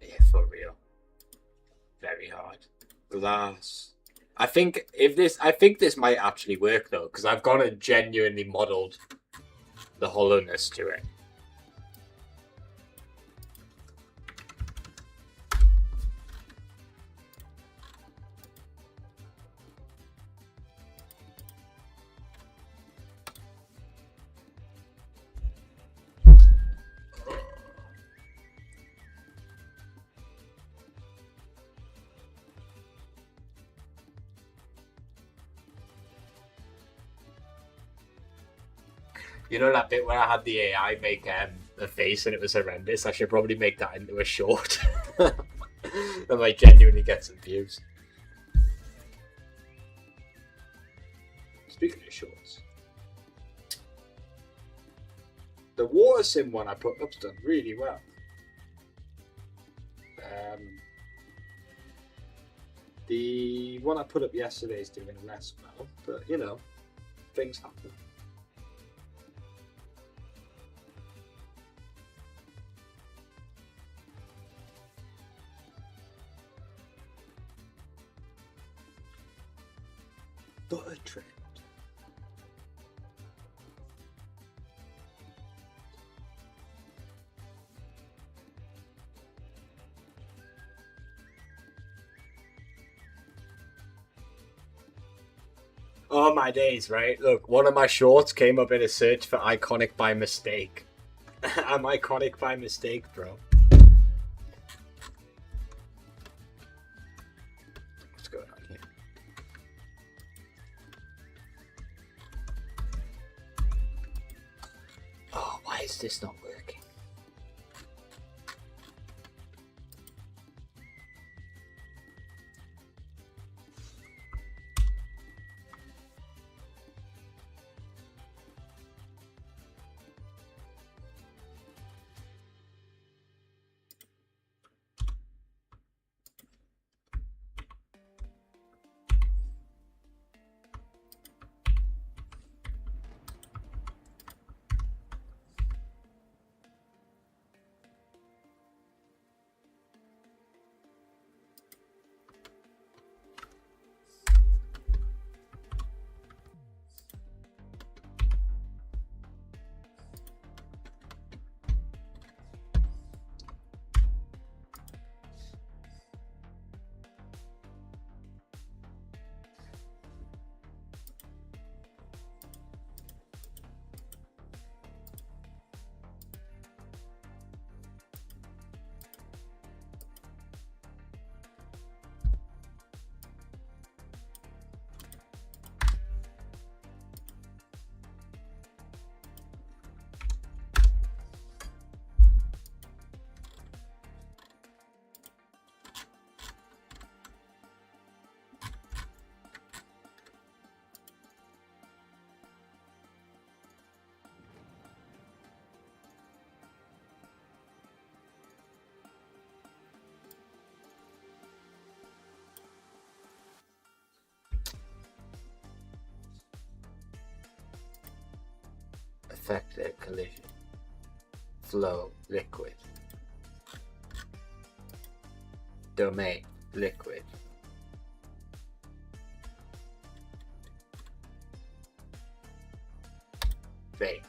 Yeah, for real. Very hard. Glass. I think this might actually work though, because I've gone and genuinely modelled the hollowness to it. You know that bit where I had the AI make a face and it was horrendous? I should probably make that into a short. That might genuinely get some views. Speaking of shorts, the water sim one I put up's done really well. The one I put up yesterday is doing less well, but you know, things happen. Butter trend. Oh my days, right? Look, one of my shorts came up in a search for iconic by mistake. I'm iconic by mistake, bro. What's going on here? Oh, why is this not working? Affected collision. Flow, liquid. Domain, liquid. Fake.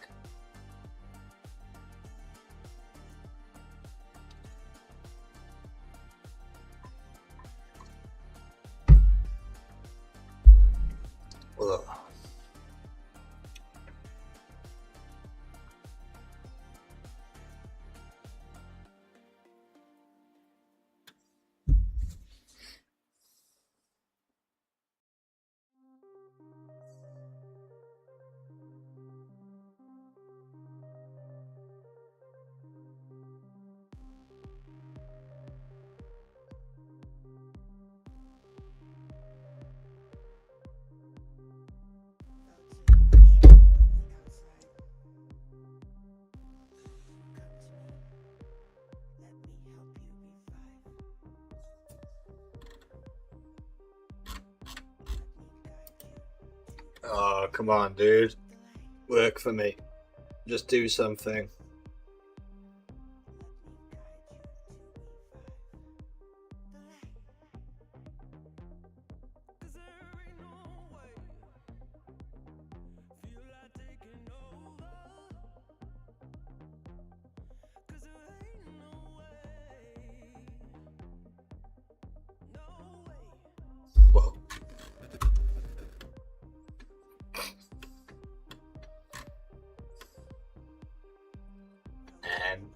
Ugh. Oh, come on, dude. Work for me. Just do something. Whoa. And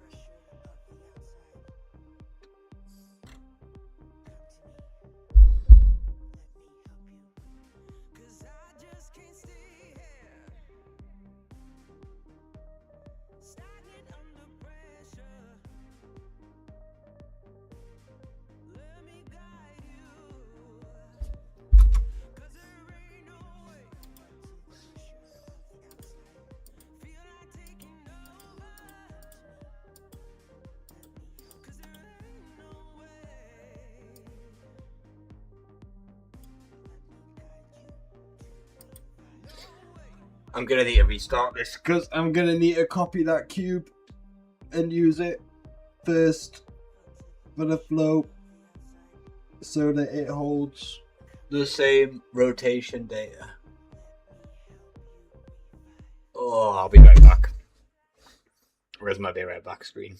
I'm gonna need to restart this because I'm gonna need to copy that cube and use it first for the flow so that it holds the same rotation data. Oh, I'll be right back. Where's my be right back screen?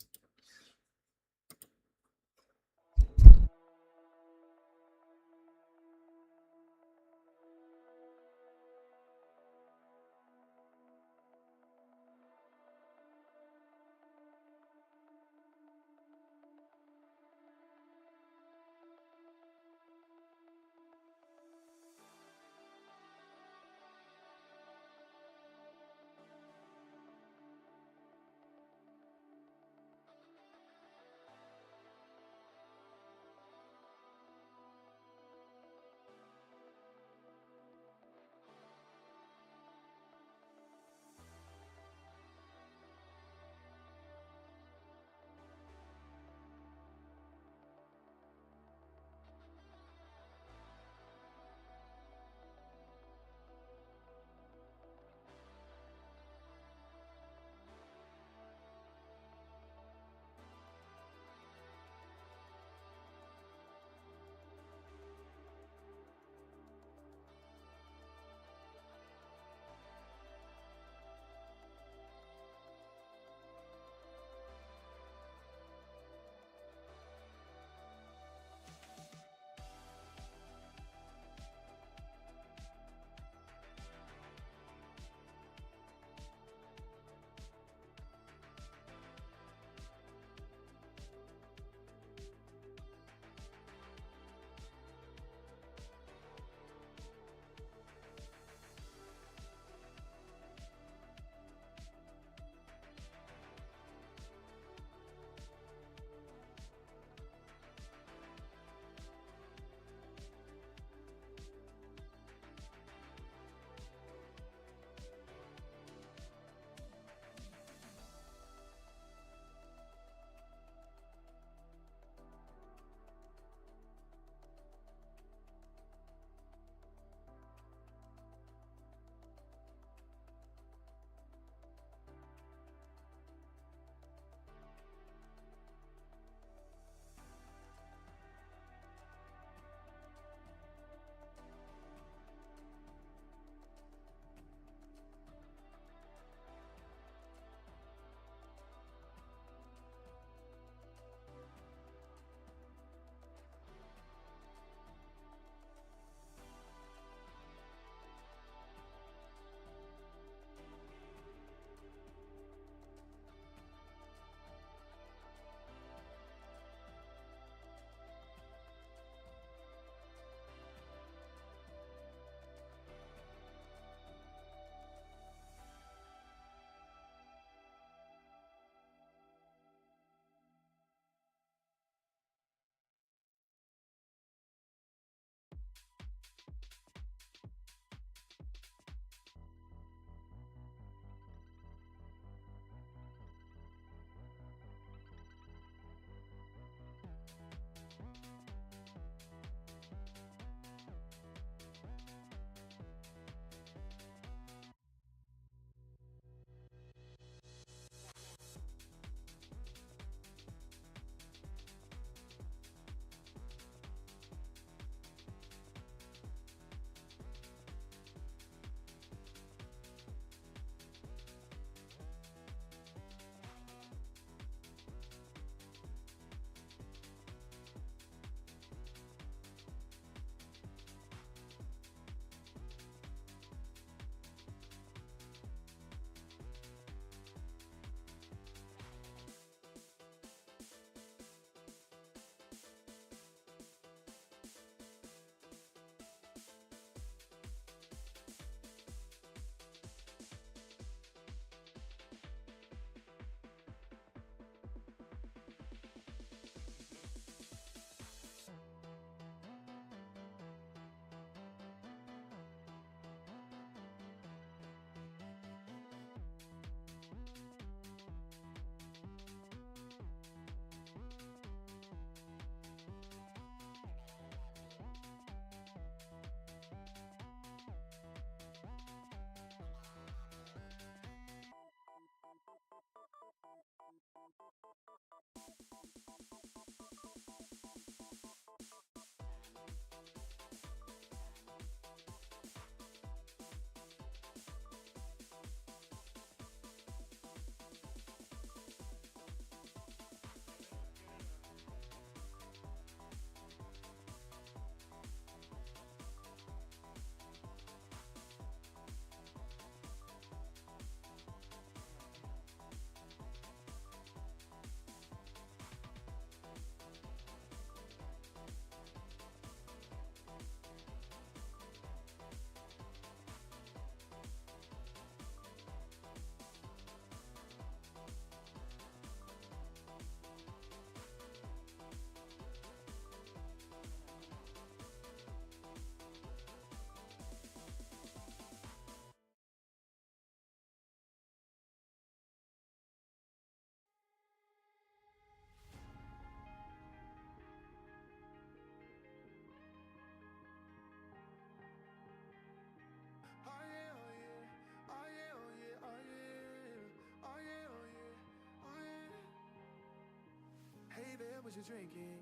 drinking.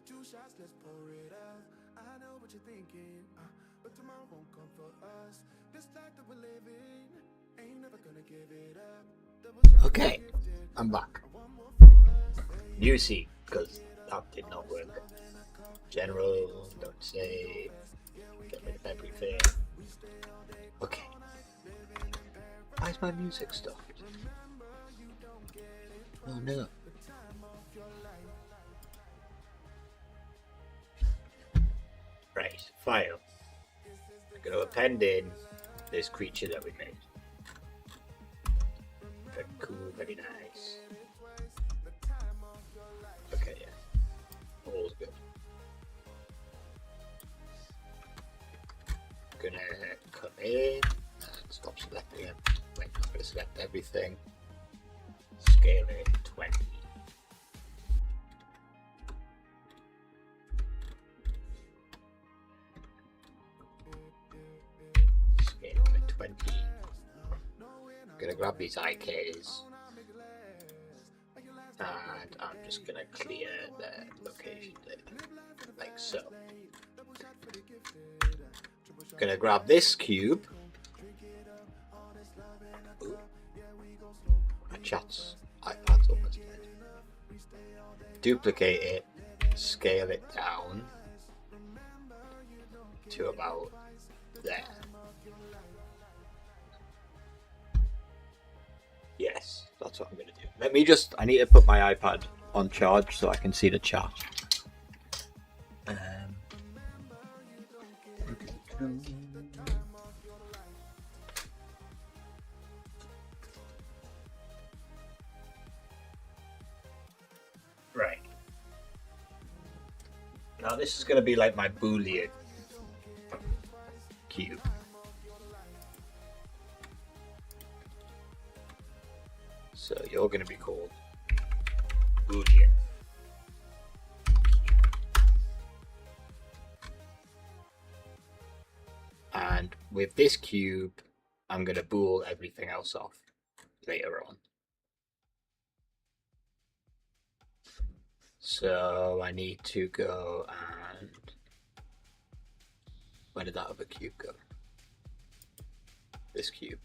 Two shots, let's pour it up. I know what you're thinking, but tomorrow won't come for us. This life that we're living, ain't never gonna give it up. Okay, I'm back. New scene, because that did not work. General, don't save, get rid of everything. Okay. Why is my music stopped? Oh no. Right, file. I'm going to append in this creature that we made. Very cool, very nice. Okay, yeah. All's good. Gonna come in and stop selecting it. Wait, I'm gonna select everything. Scale it 20. Scale it by 20. I'm gonna grab these IKs and I'm just gonna clear their location there, like so. Gonna grab this cube. Ooh. My chat's iPad's almost dead. Duplicate it, scale it down to about there. Yes, that's what I'm gonna do. I need to put my iPad on charge so I can see the chat. Right. Now this is going to be like my Boolean cube. So you're going to be called Boolean. And with this cube, I'm going to bool everything else off later on. So I need to go and... Where did that other cube go? This cube.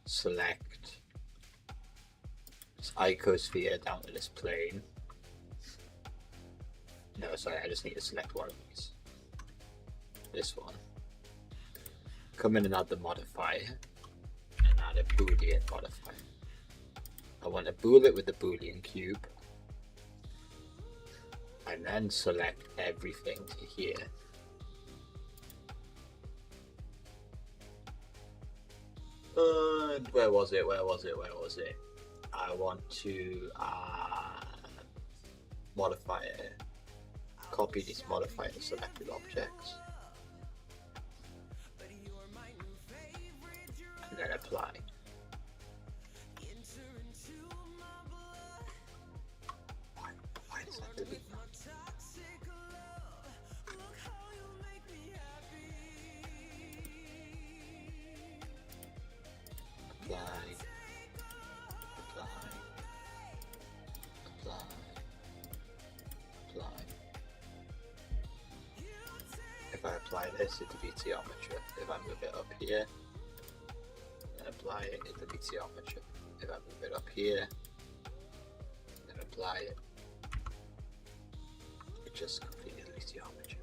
Select this icosphere down to this plane. No, sorry, I just need to select one of these. This one. Come in and add the modifier and add a Boolean modifier. I want to bool it with the Boolean cube and then select everything to here. And where was it? I want to modifier. Copy this modifier to selected objects. And then apply. Why does that delete? Apply. If I apply this, it deletes the armature. If I move it up here, then apply it, it deletes the armature. If I move it up here, then apply it, it just completely deletes the armature.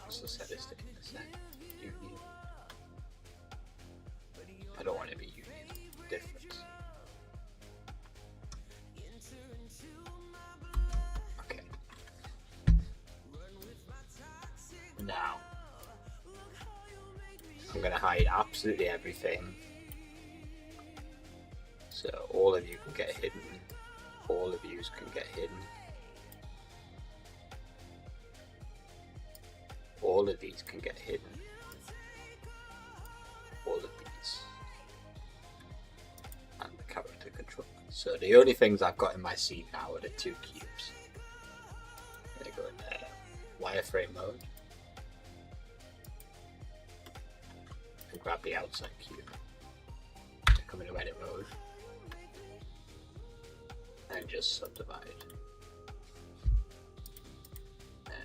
So set this to intersect union. I don't want to be union. Difference. Okay. Now I'm gonna hide absolutely everything. So all of you can get hidden. All of you can get hidden. All of these can get hidden. All of these. And the character control. So the only things I've got in my scene now are the two cubes. I'm gonna go in there. Wireframe mode. And grab the outside cube. come into edit mode, and just subdivide. And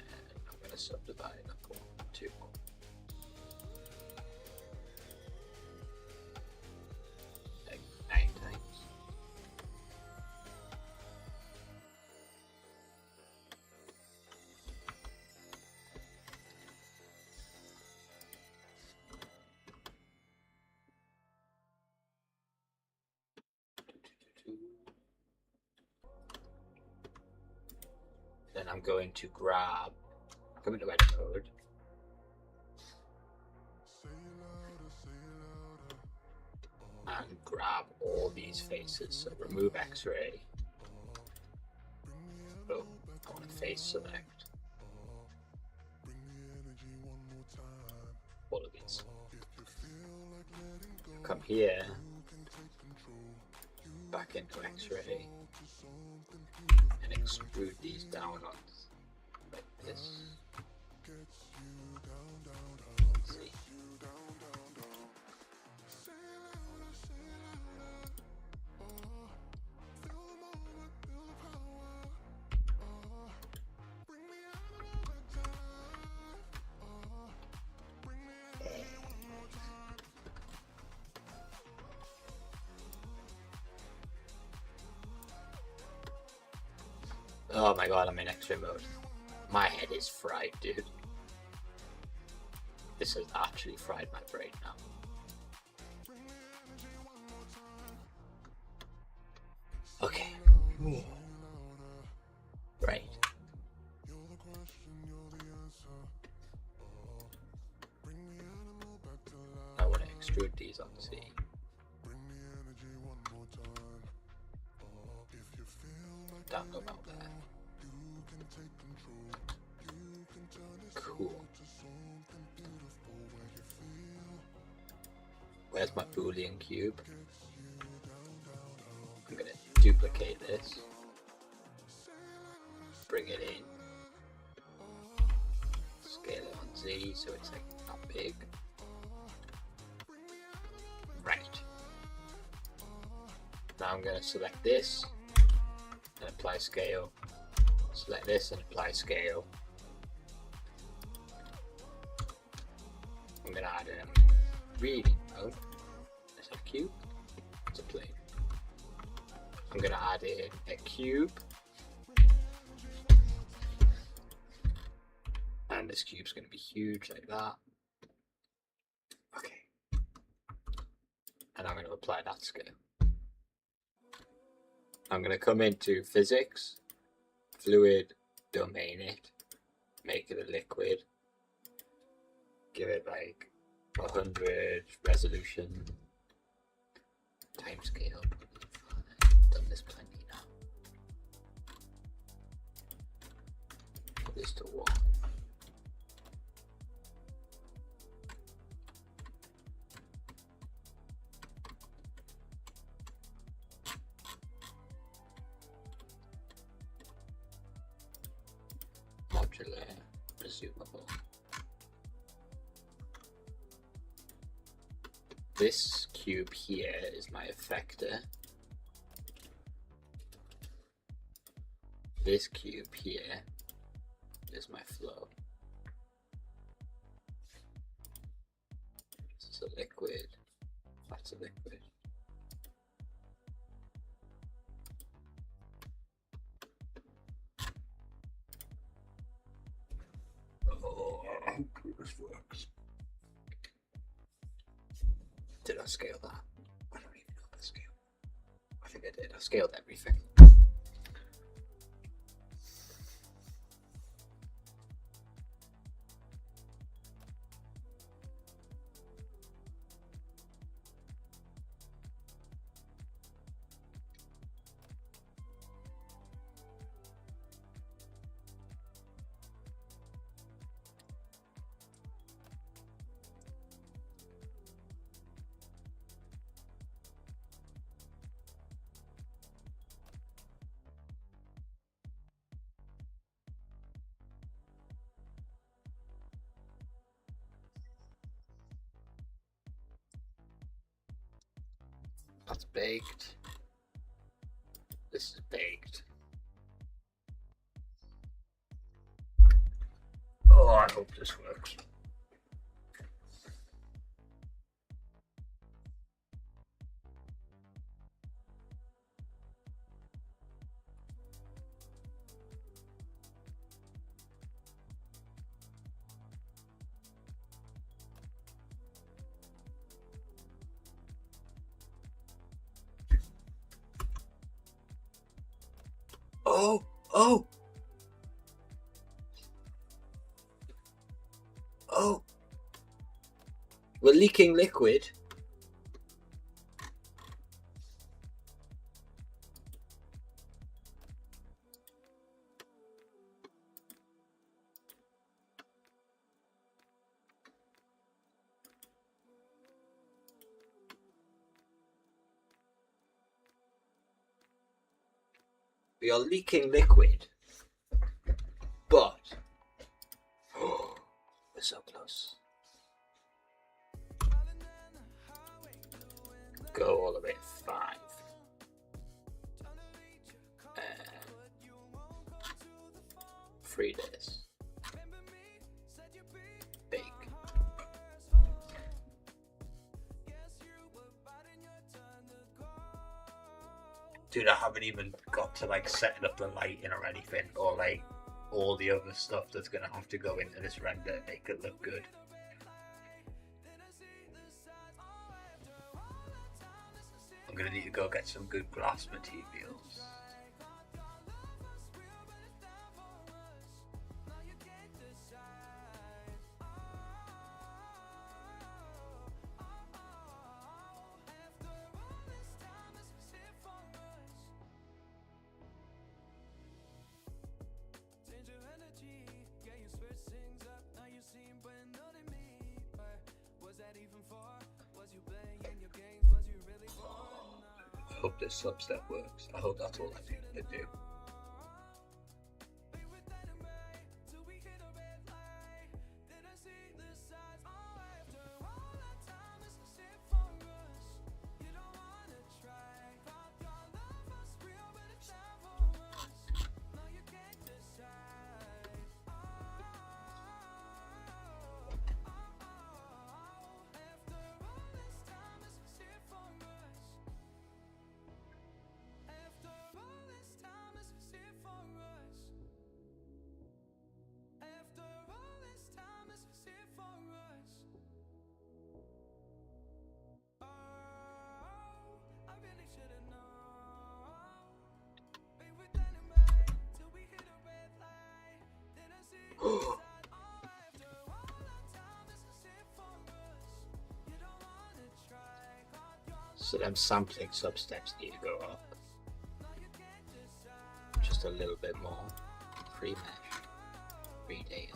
I'm going to subdivide up 1, 2. Like 9 times. Then I'm going to grab, come into edit mode, and grab all these faces. So remove X-ray. Oh, I want to face select all of these. Come here, back into X-ray, and extrude these down on like this. See. Oh my god, I'm in X-ray mode. My head is fried, dude. This has actually fried my brain now. Okay. Right. I want to extrude these on C. Don't know about that. Cool. Where's my Boolean cube? I'm gonna duplicate this. Bring it in. Scale it on Z so it's like not big. Right. Now I'm gonna select this and apply scale. Select this and apply scale. I'm gonna add really, oh, is that a cube? It's a plane. I'm gonna add in a cube, and this cube's gonna be huge like that. Okay, and I'm gonna apply that scale. I'm gonna come into physics, fluid, domain it, make it a liquid, give it like 100 resolution, timescale. Done this plenty now. Put this to 1. Modular, presumable. This cube here is my effector. This cube here is my flow. This is a liquid. That's a liquid. Oh, I hope this works. Did I scale that? I don't even know if I scaled. I think I did. I scaled everything. That's baked. This is baked. Oh, I hope this works. Oh, oh, oh. We're leaking liquid. We are leaking liquid. But we're so close. Go all the way to 5. And 3 days. Bake. Dude, I haven't even got to like setting up the lighting or anything, or like all the other stuff that's gonna have to go into this render to make it look good. I'm gonna need to go get some good glass materials. I hope this substep works. I hope that's all I need to do. So them sampling substeps need to go up just a little bit more. Free mesh, free data.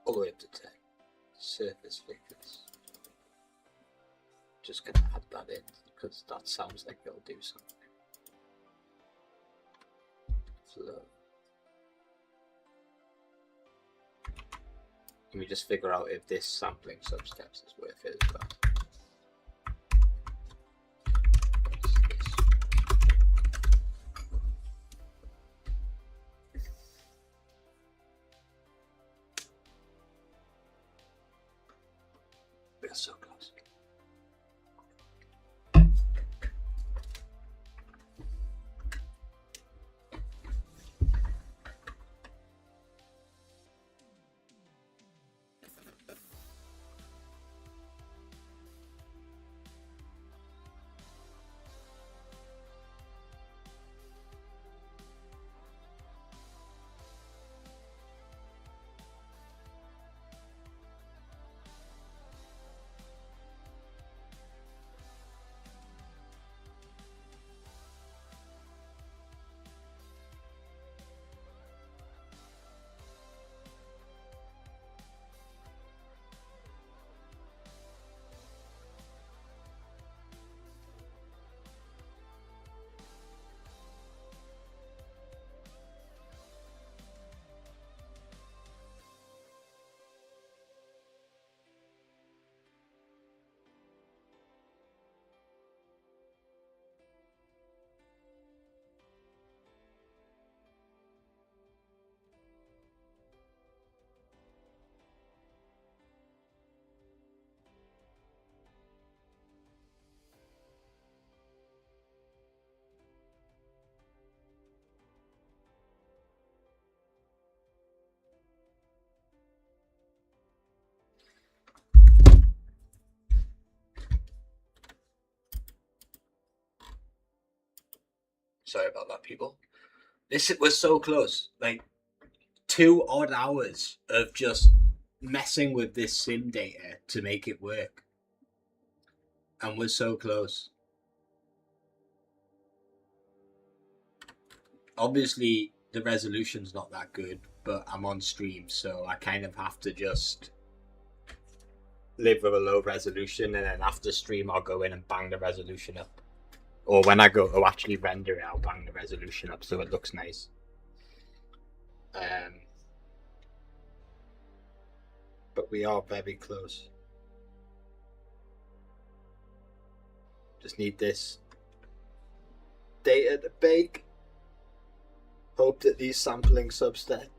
All the way up to 10. Surface figures. Just gonna add that in because that sounds like it'll do something. Flow. Let me just figure out if this sampling substeps is worth it as well. We're so close. Sorry about that, people. This was so close. Like 2 odd hours of just messing with this sim data to make it work. And we're so close. Obviously, the resolution's not that good, but I'm on stream, so I kind of have to just live with a low resolution, and then after stream I'll go in and bang the resolution up. Or when I go to actually render it, I'll bang the resolution up so it looks nice. But we are very close. Just need this data to bake. Hope that these sampling subsets.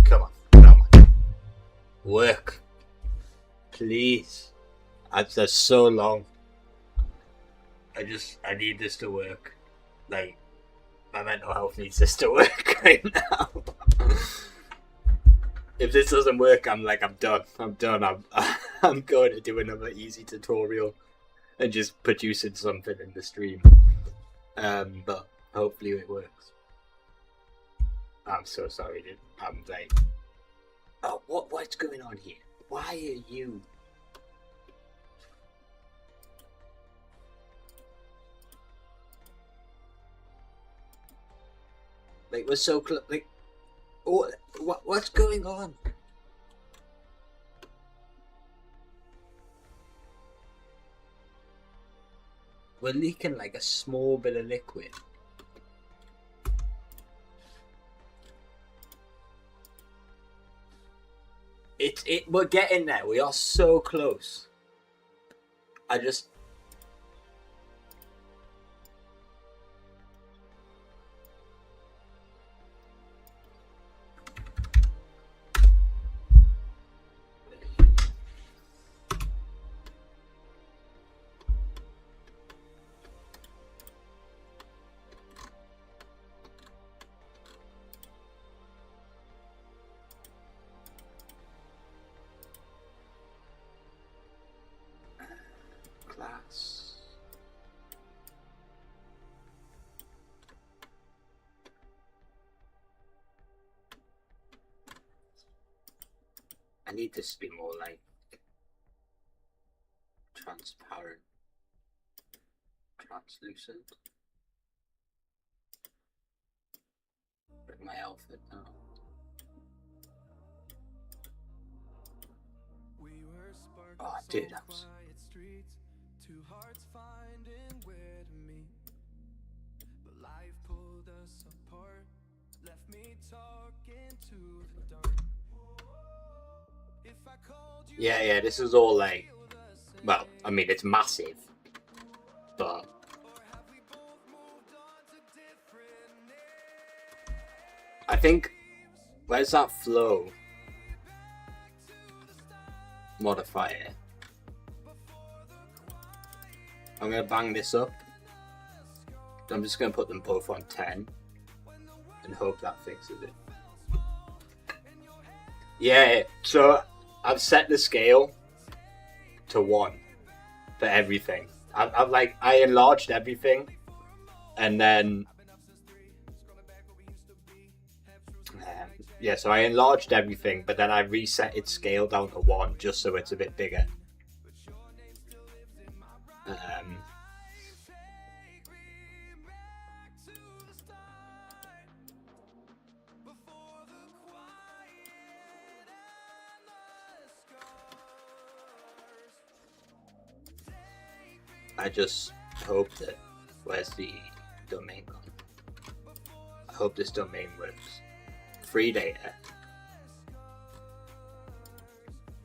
Come on. Work. Please. That's so long. I need this to work. Like, my mental health needs this to work right now. If this doesn't work, I'm done. I'm going to do another easy tutorial and just producing something in the stream. But hopefully it works. I'm so sorry, dude. I'm like, oh, what's going on here? Why are you? Like, we're so close. Like, what's going on? We're leaking like a small bit of liquid. We're getting there. We are so close. Class. I need this to be more like transparent, translucent. Bring my outfit now. Oh, dude, that was... Two hearts finding where to meet, but life pulled us apart, left me talking to the dark. If I called you, Yeah, this is all like, well, I mean, it's massive, but I think, where's that flow modifier? I'm going to bang this up. I'm just going to put them both on 10 and hope that fixes it. Yeah, so I've set the scale to 1 for everything. I enlarged everything, and then yeah, so I enlarged everything, but then I reset its scale down to 1 just so it's a bit bigger. I just hope that, where's the domain gone? I hope this domain works. Free data. I'm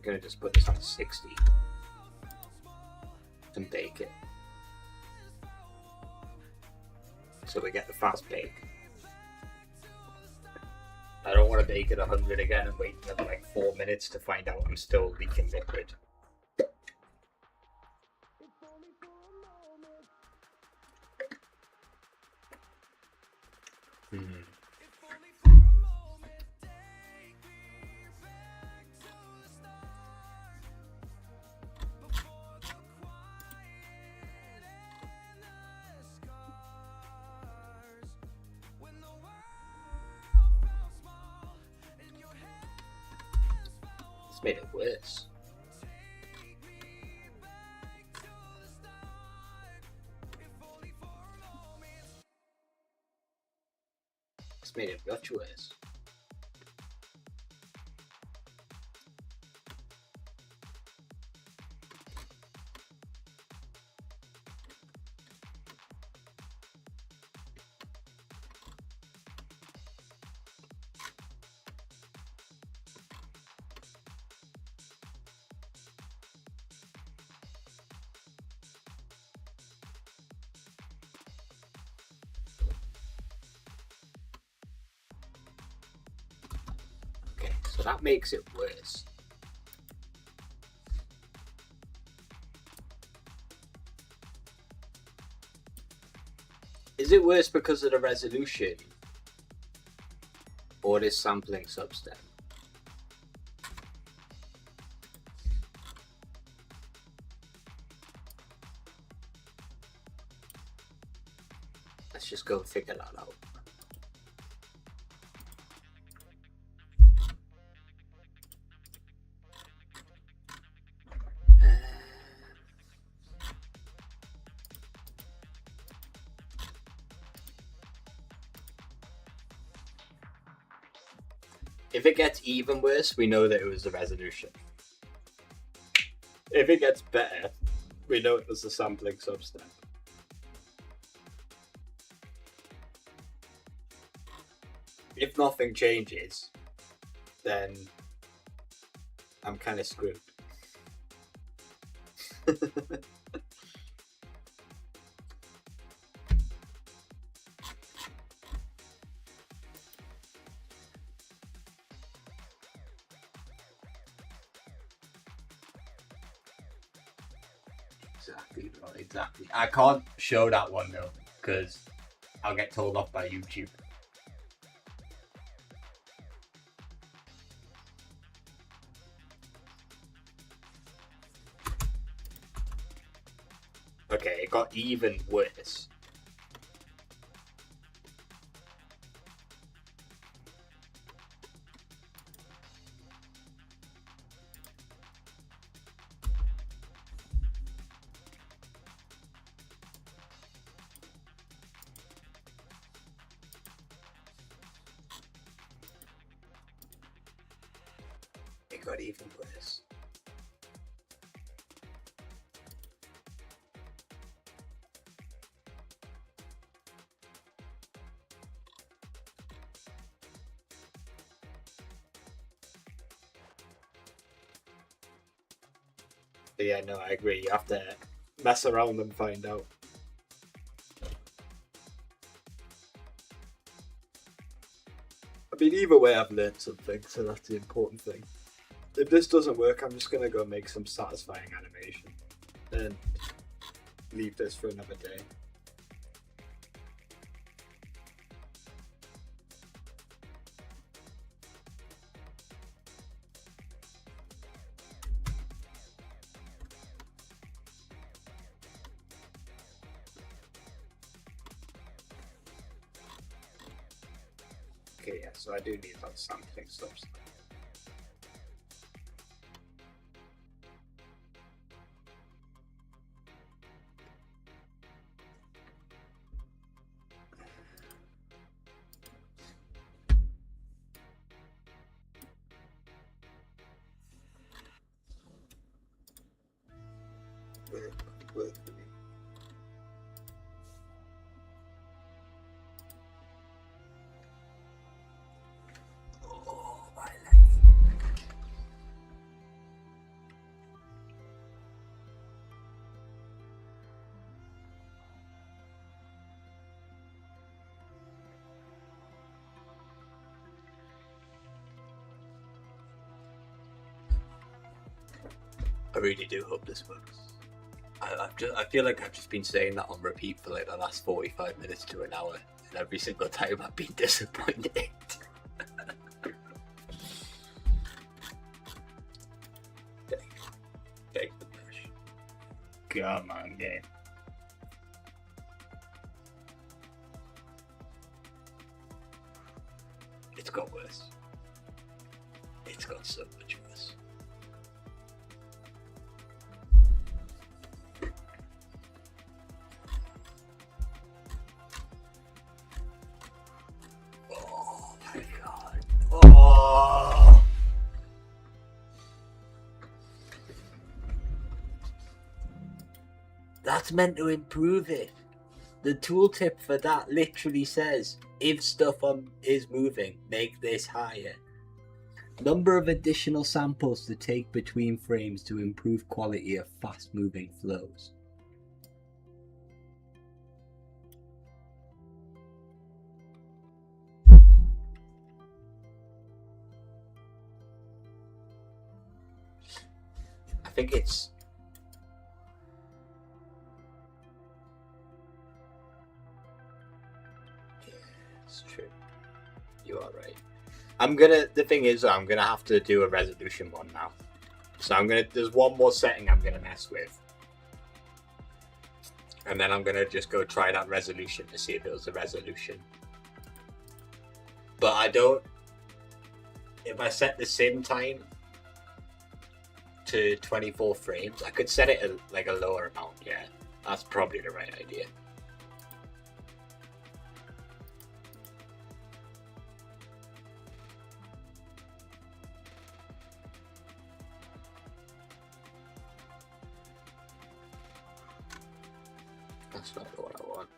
gonna just put this on 60. and bake it. So we get the fast bake. I don't want to bake at 100 again and wait another like 4 minutes to find out I'm still leaking liquid. It's made it worse. It's made it much worse. Okay, so that makes it worse. Is it worse because of the resolution? Or this sampling substep? Let's just go figure that out. If it gets even worse, we know that it was the resolution. If it gets better, we know it was the sampling substep. If nothing changes, then I'm kind of screwed. Exactly, bro, exactly. I can't show that one though, because I'll get told off by YouTube. Okay, it got even worse. It got even worse. But yeah, no, I agree. You have to mess around and find out. I mean, either way, I've learned something, so that's the important thing. If this doesn't work, I'm just gonna go make some satisfying animation and leave this for another day. Okay, yeah, so I do need that sampling substance. Work for me. Oh, my life. I really do hope this works. I feel like I've just been saying that on repeat for like the last 45 minutes to an hour, and every single time I've been disappointed. Beg the push. Come on, game. It's got worse. It's got so much worse. Oh my god. Oh! That's meant to improve it. The tooltip for that literally says, if stuff is moving, make this higher. Number of additional samples to take between frames to improve quality of fast-moving flows. I think it's... Yeah, it's true. You are right. The thing is, I'm gonna have to do a resolution one now. So there's one more setting I'm gonna mess with. And then I'm gonna just go try that resolution to see if it was a resolution. But if I set the sim time to 24 frames, I could set it at like a lower amount, yeah. That's probably the right idea. That's not what I want.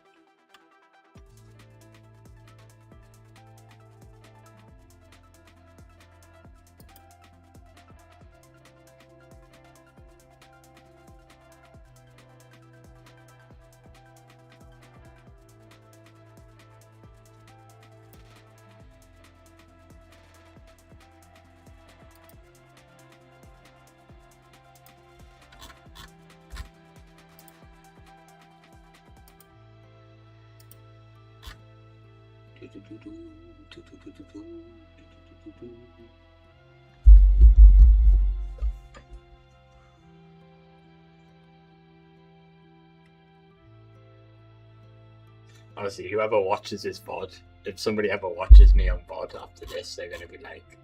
Honestly, whoever watches this VOD, if somebody ever watches me on VOD after this, they're gonna be like,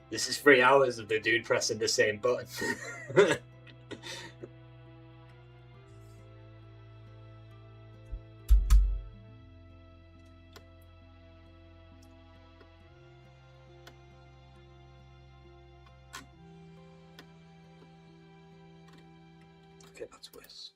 this is 3 hours of the dude pressing the same button. Okay, that's worse.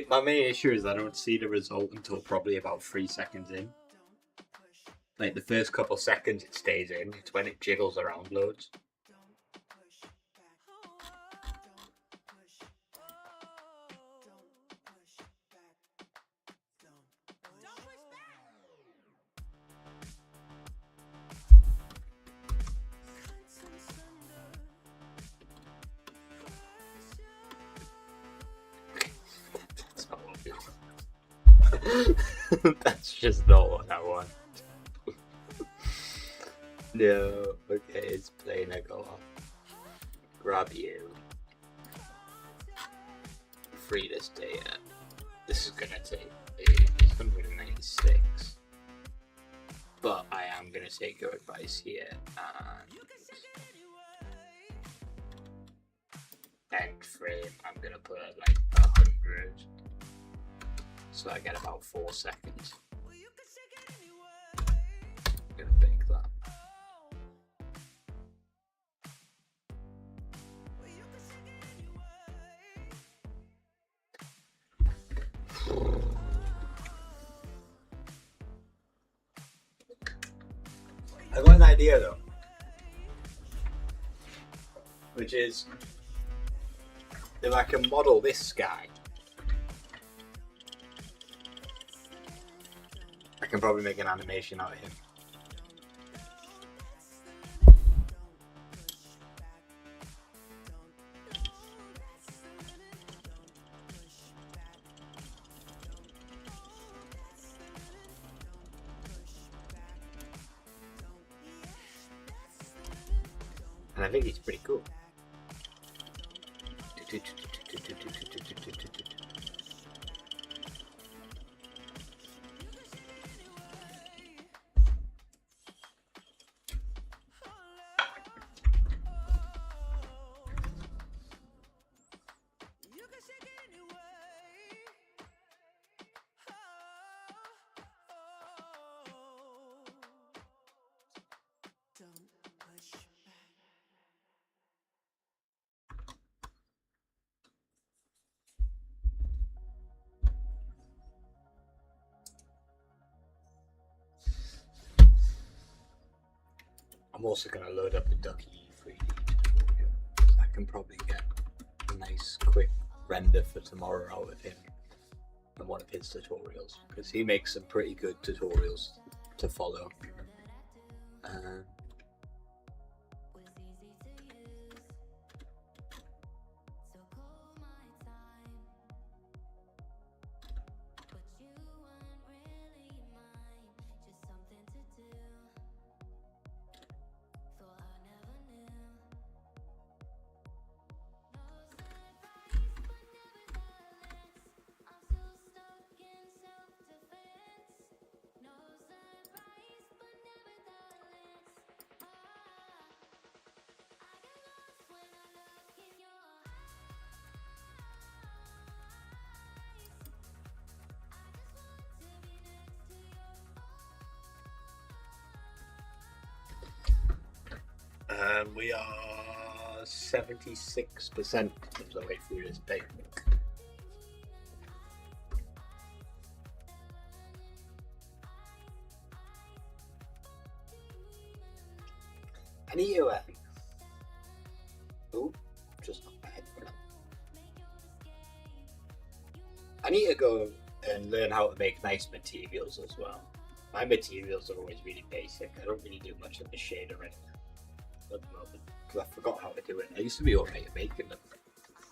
My main issue is I don't see the result until probably about 3 seconds in. Like the first couple seconds it stays in, it's when it jiggles around loads. That's just not what I want. No, okay, it's playing. I go off. Grab you. Free this data. This is gonna take 196. But I am gonna take your advice here and end frame. I'm gonna put like 100. So I get about 4 seconds. I'm gonna bake that. I got an idea though, which is If I can model this guy, I can probably make an animation out of him. And I think he's pretty cool. I'm also going to load up the Ducky 3D tutorial. I can probably get a nice quick render for tomorrow out of him and one of his tutorials, because he makes some pretty good tutorials to follow. We are 76% of the way through this bake. I need to, just not bad. I need to go and learn how to make nice materials as well. My materials are always really basic. I don't really do much of the shade or anything at the moment because I forgot how to do it. I used to be alright at making them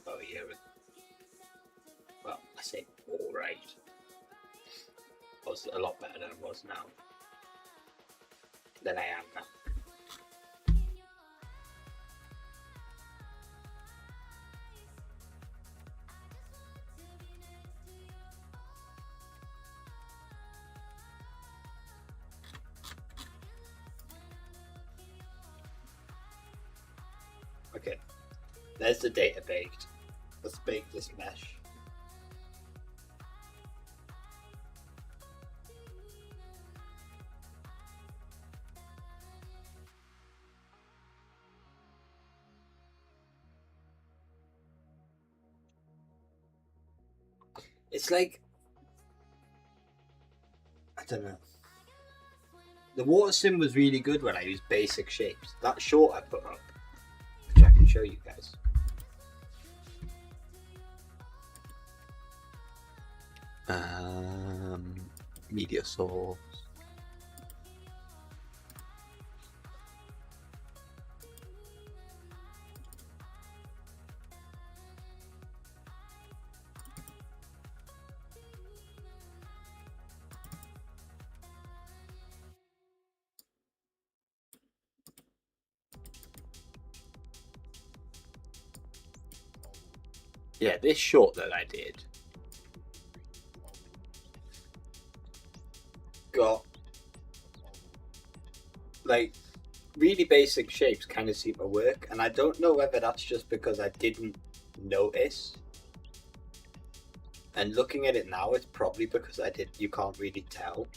about a year ago. Well, I say alright. I was a lot better than I was now. Than I am now. Okay, there's the data baked. Let's bake this mesh. It's like, I don't know. The water sim was really good when I used basic shapes. That short I put up, which I can show you guys. Media source. Yeah, this short that I did got like really basic shapes kind of seem to work, and I don't know whether that's just because I didn't notice. And looking at it now, it's probably because I did. You can't really tell,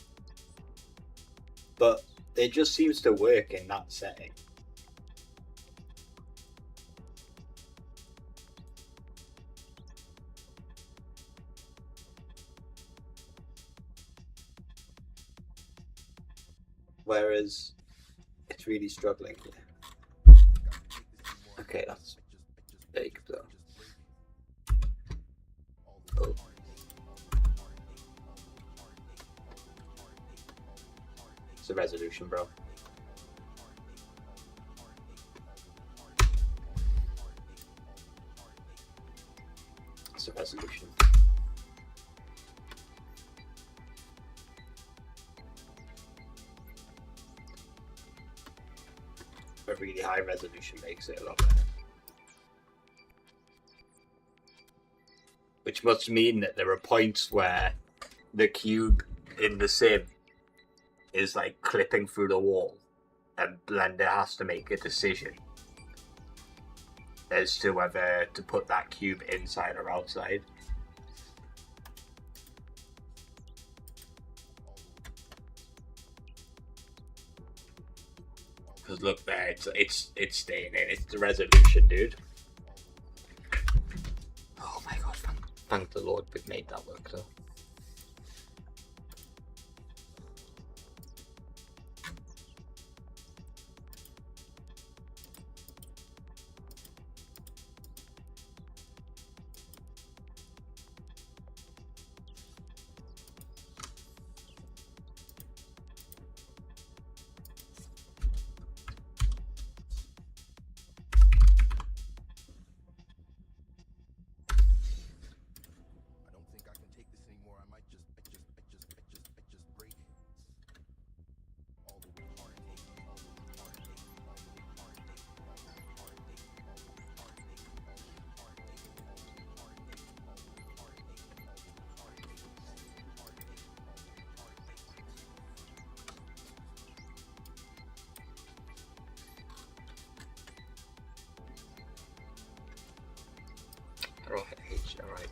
but it just seems to work in that setting. Whereas it's really struggling here. Okay, that's big though. the resolution, bro. It's the resolution. A really high resolution makes it a lot better. Which must mean that there are points where the cube in the sim is like clipping through the wall, and Blender has to make a decision as to whether to put that cube inside or outside. Because look there, it's staying in. It's the resolution, dude. Oh my god! Thank the Lord we've made that work though. I don't think I can take this anymore. I might just break all the heartache, all the heartache, all the heartache, all the heartache, all the heartache, all the heartache, all the heartache, all the heartache, all the heartache, all the heartache, all the Arrowhead H, alright.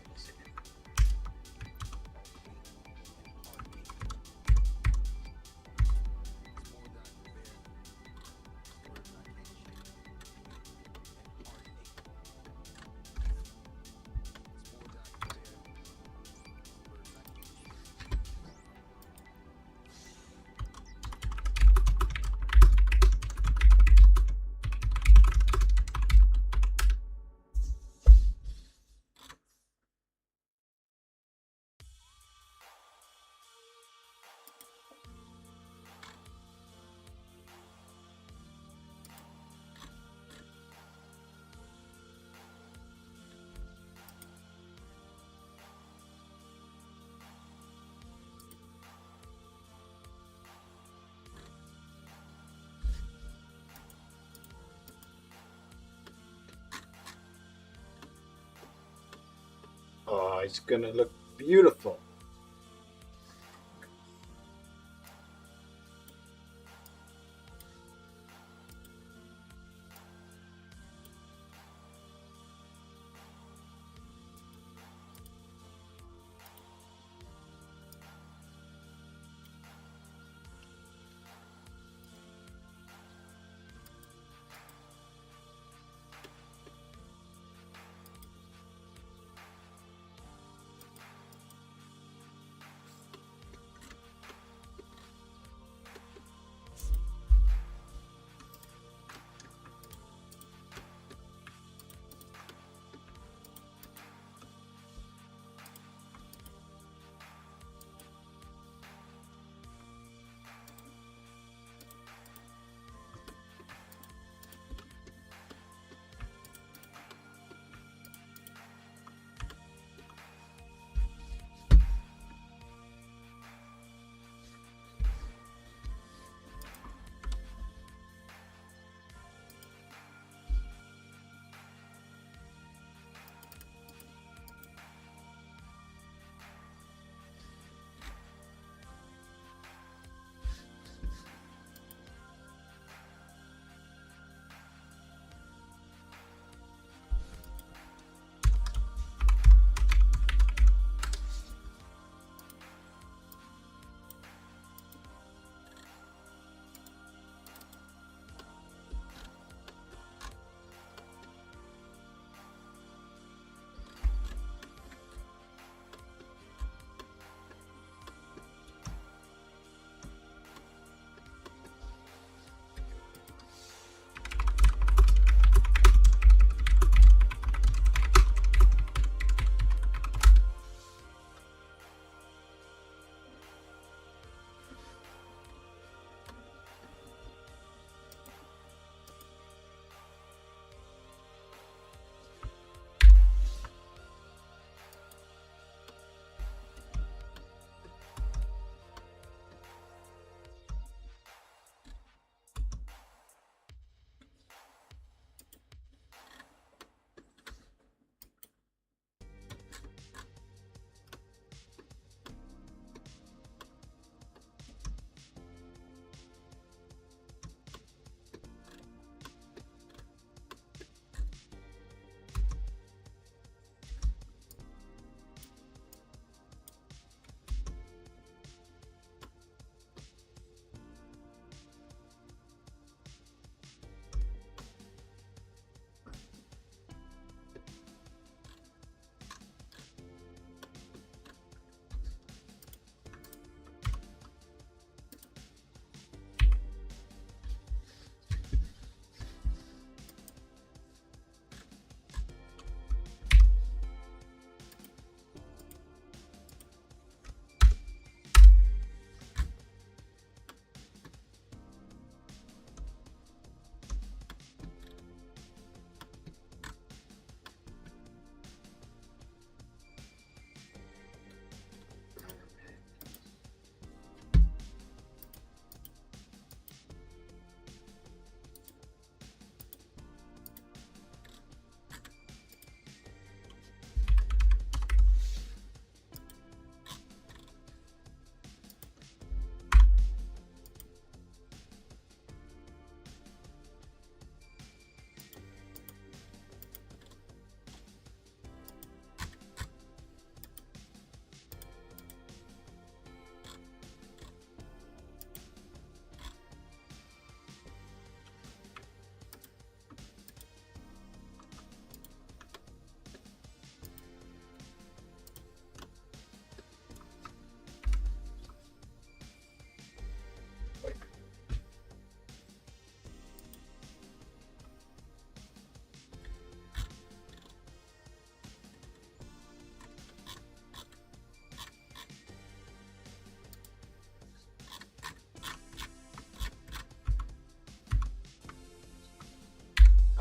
Oh, it's gonna look beautiful.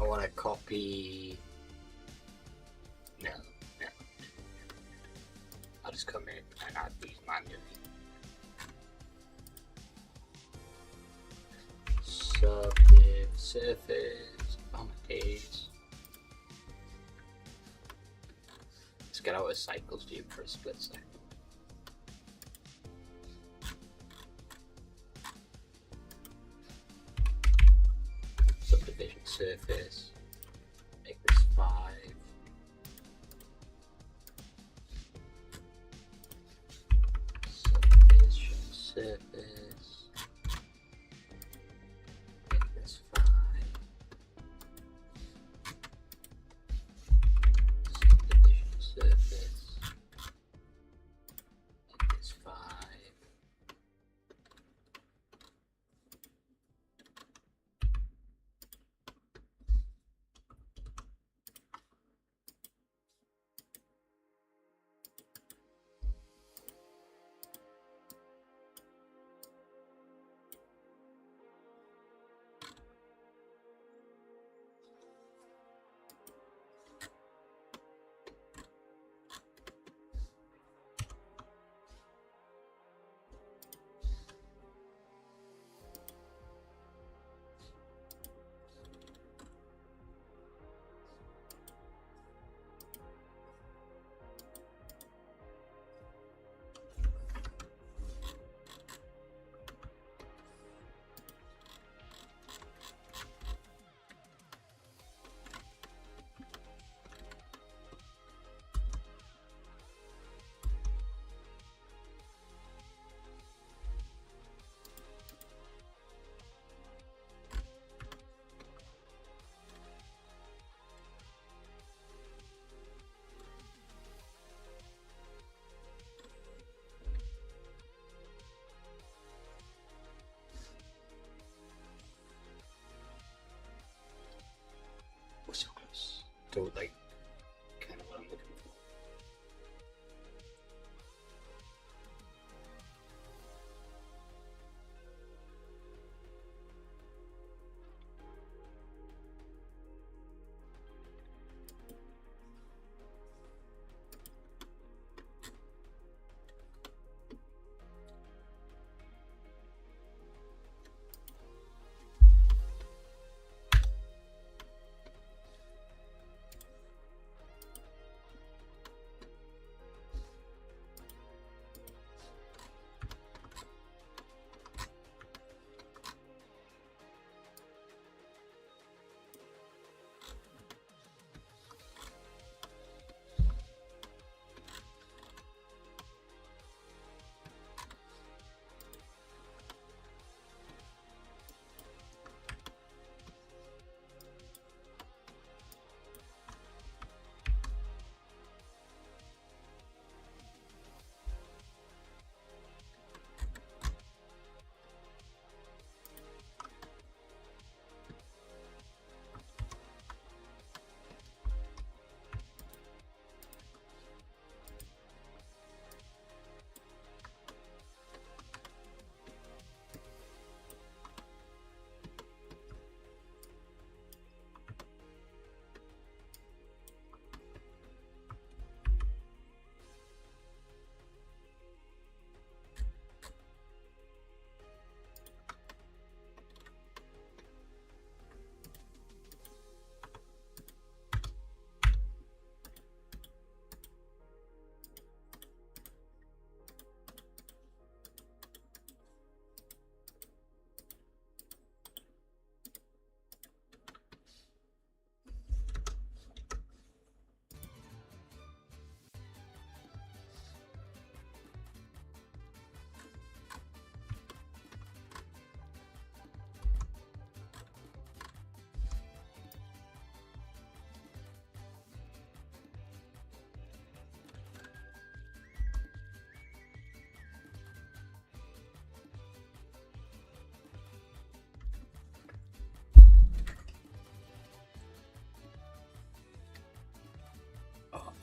want to copy. No. I'll just come in and add these manually. Surface. Oh my days. Let's get out of cycles view for a split second. Subdivision surface. Make this 5. Subdivision surface. Make this 5. Subdivision surface. Make this 5. We're so close. Don't like kind of what I'm looking for.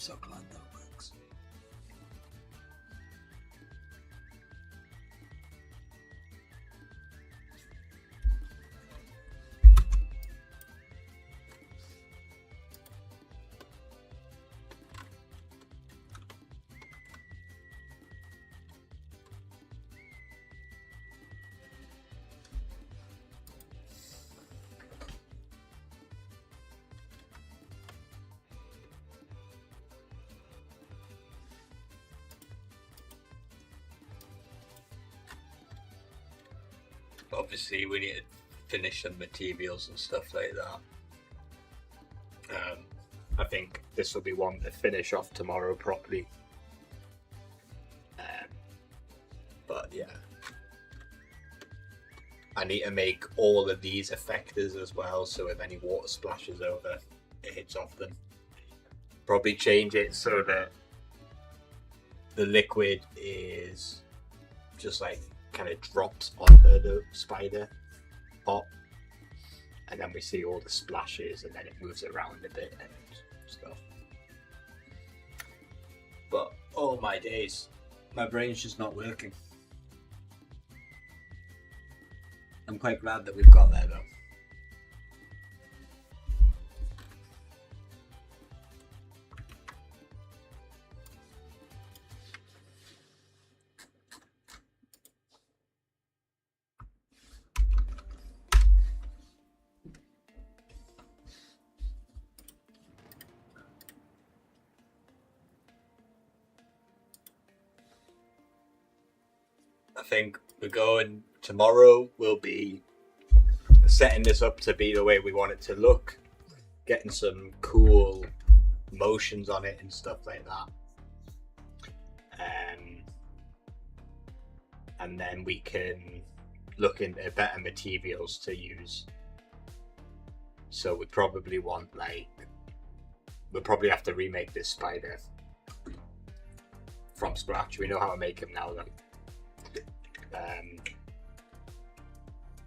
so glad that works. obviously we need to finish some materials and stuff like that. I think this will be one to finish off tomorrow properly. But yeah, I need to make all of these effectors as well, so if any water splashes over, it hits off them. Probably change it so that the liquid is just like kind of drops onto the spider pot, and then we see all the splashes, and then it moves around a bit and stuff. But oh my days, my brain's just not working. I'm quite glad that we've got there though. I think we're going tomorrow. We'll be setting this up to be the way we want it to look, getting some cool motions on it and stuff like that. And then we can look into better materials to use. So we probably want we'll probably have to remake this spider from scratch. We know how to make him now though.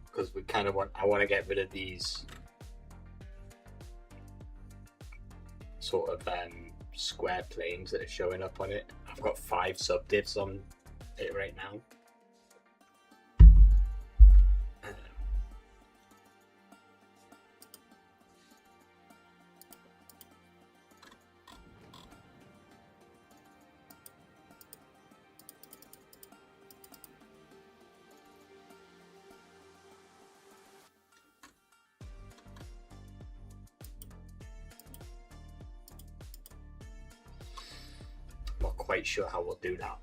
Because we kind of I want to get rid of these sort of square planes that are showing up on it. I've got 5 subdivs on it right now. Not quite sure how we'll do that.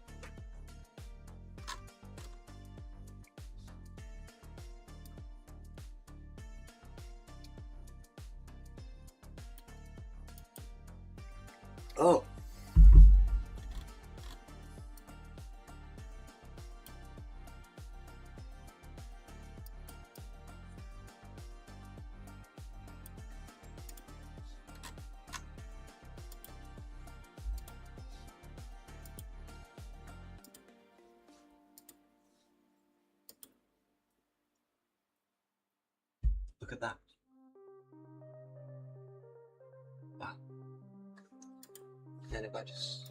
Oh. Look at that. Wow. And if I just...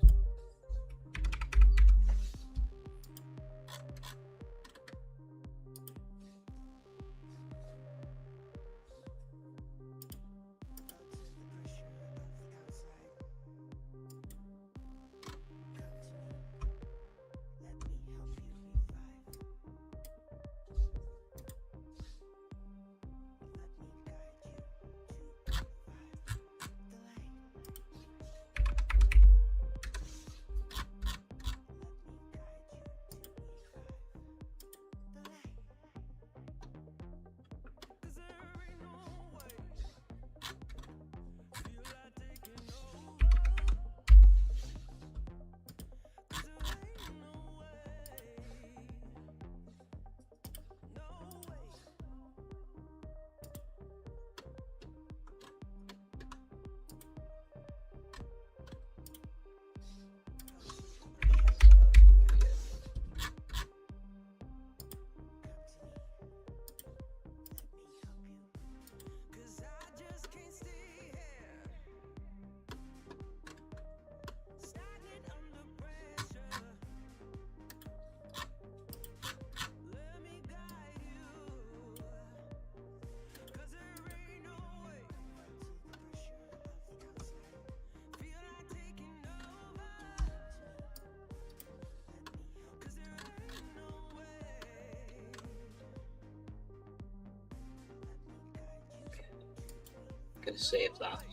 Gonna save that.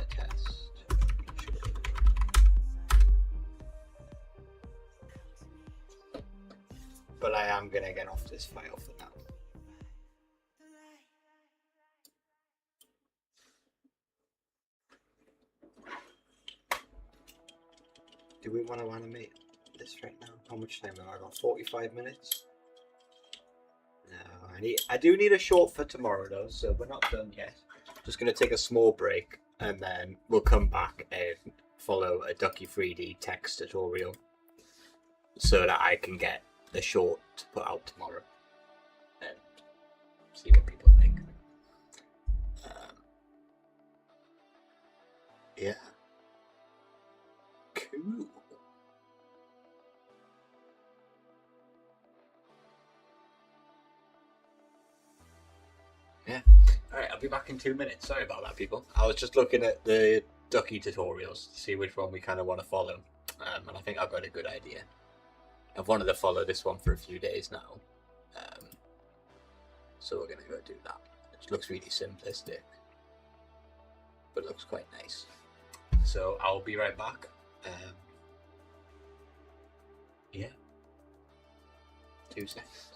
Test. I am gonna get off this file for now. Do we want to animate this right now? How much time have I got? 45 minutes? No, I do need a short for tomorrow though, so we're not done yet. Just gonna take a small break and then we'll come back and follow a Ducky 3D text tutorial so that I can get the short to put out tomorrow and see what people think. Yeah. Cool. Yeah. Alright, I'll be back in 2 minutes. Sorry about that, people. I was just looking at the Ducky tutorials to see which one we kind of want to follow. And I think I've got a good idea. I've wanted to follow this one for a few days now. So we're going to go do that. It looks really simplistic, but it looks quite nice. So I'll be right back. Yeah. 2 seconds.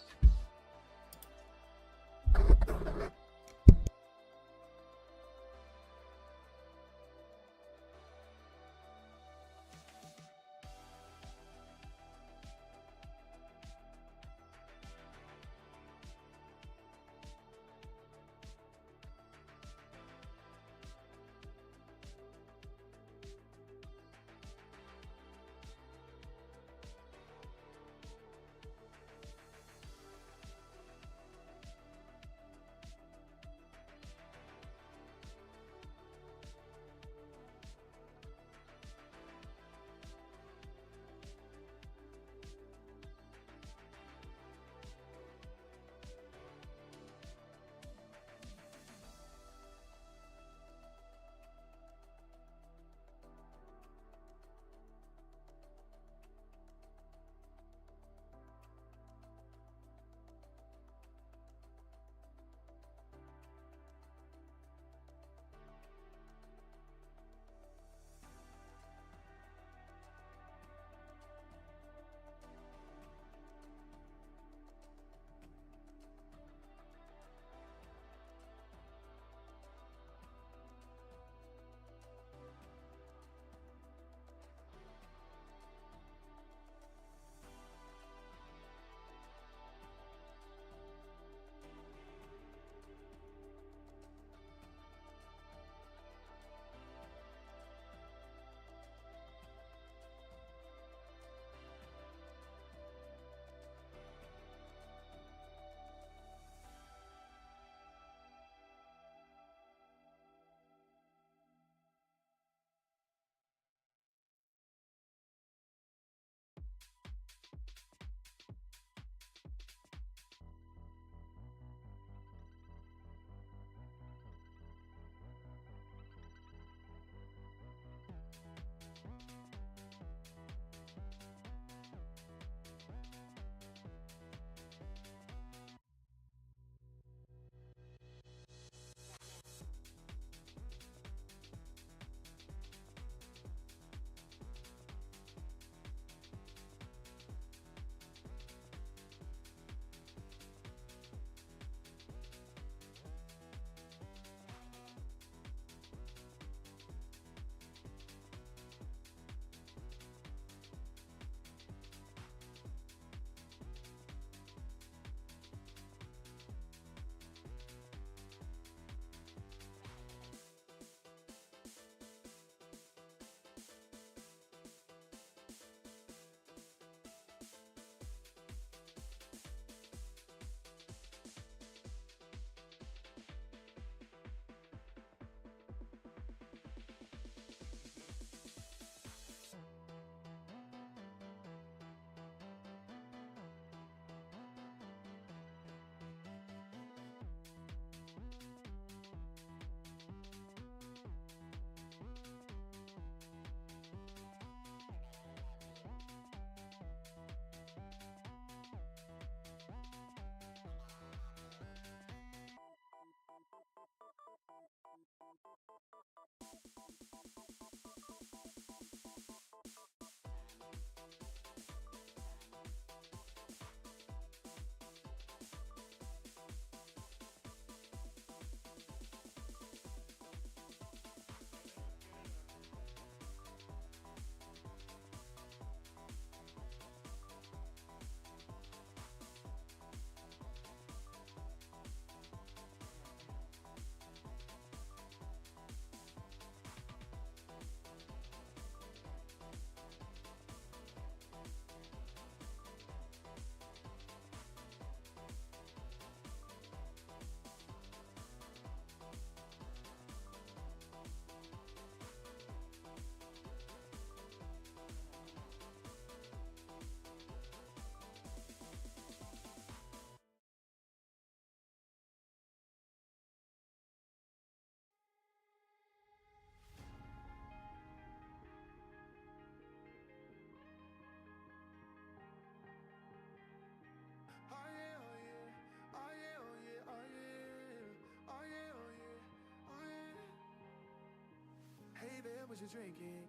drinking.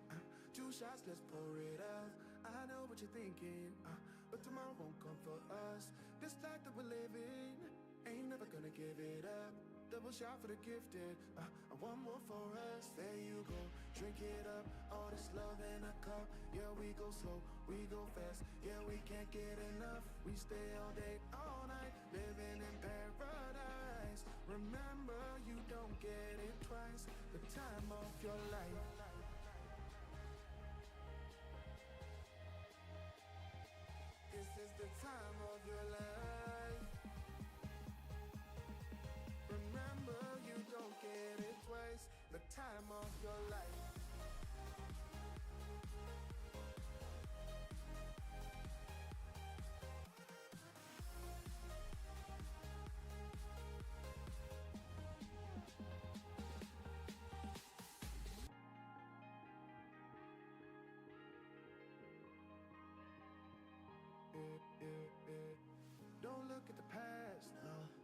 2 shots, let's pour it out. I know what you're thinking, but tomorrow won't come for us. This life that we're living, ain't never gonna give it up. Double shot for the gifted, and one more for us. There you go, drink it up. All this love in a cup. Yeah, we go slow, we go fast. Yeah, we can't get enough. We stay all day, all night, living in paradise. Remember, you don't get it twice. The time of your life. This is the time of your life. Remember, you don't get it twice. The time of your life. Don't look at the past,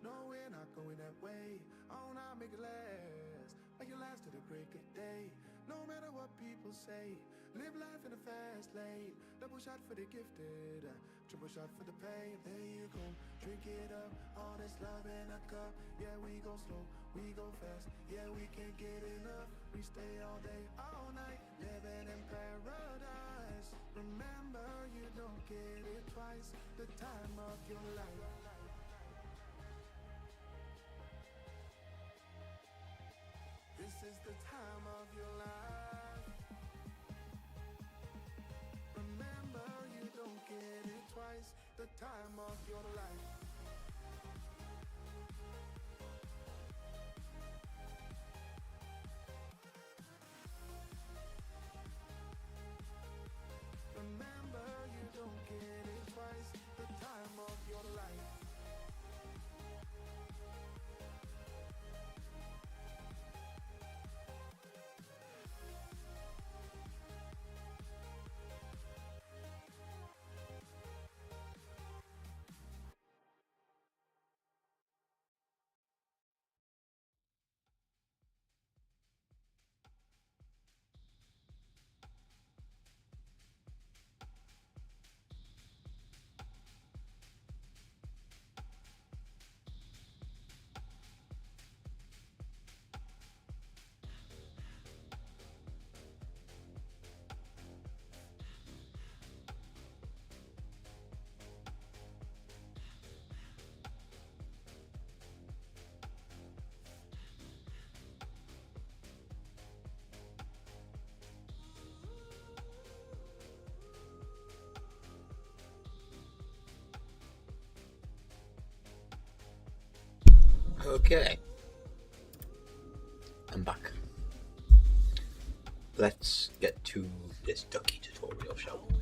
no, we're not going that way. Oh, now make it last, make it last to the break of day. No matter what people say, live life in a fast lane. Double shot for the gifted, triple shot for the pain. There you go, drink it up, all this love in a cup. Yeah, we go slow, we go fast. Yeah, we can't get enough. We stay all day, all night, living in paradise. Remember, you don't get it twice. The time of your life. This is the time of your life. Remember, you don't get it twice. The time of your life. Remember, you don't get it twice. The time of your life. Okay, I'm back. Let's get to this ducky tutorial, shall we?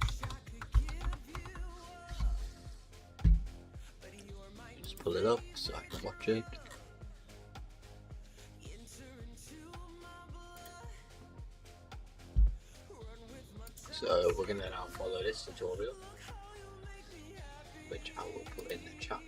Just pull it up so I can watch it. So we're gonna now follow this tutorial, which I will put in the chat.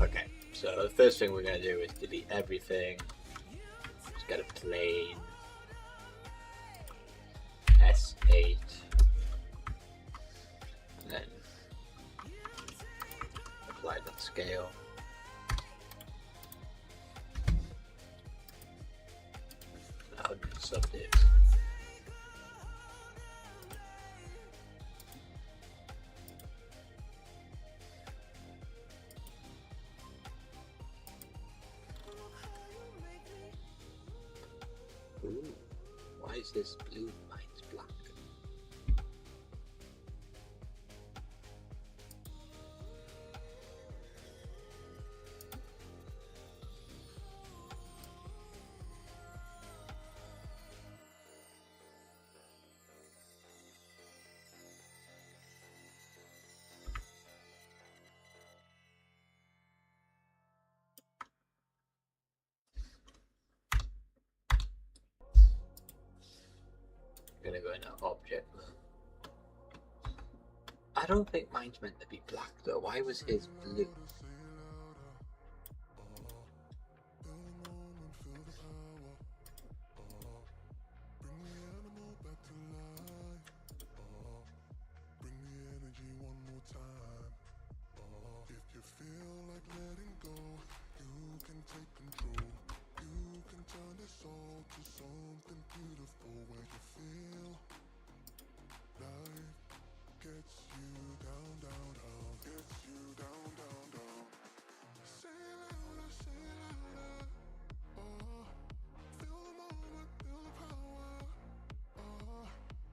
Okay, so the first thing we're going to do is delete everything. Just get a plain S8, and then apply that scale. Now sub this. is this blue? Mine's black. Gonna go into object mode. I don't think mine's meant to be black though. Why was his blue?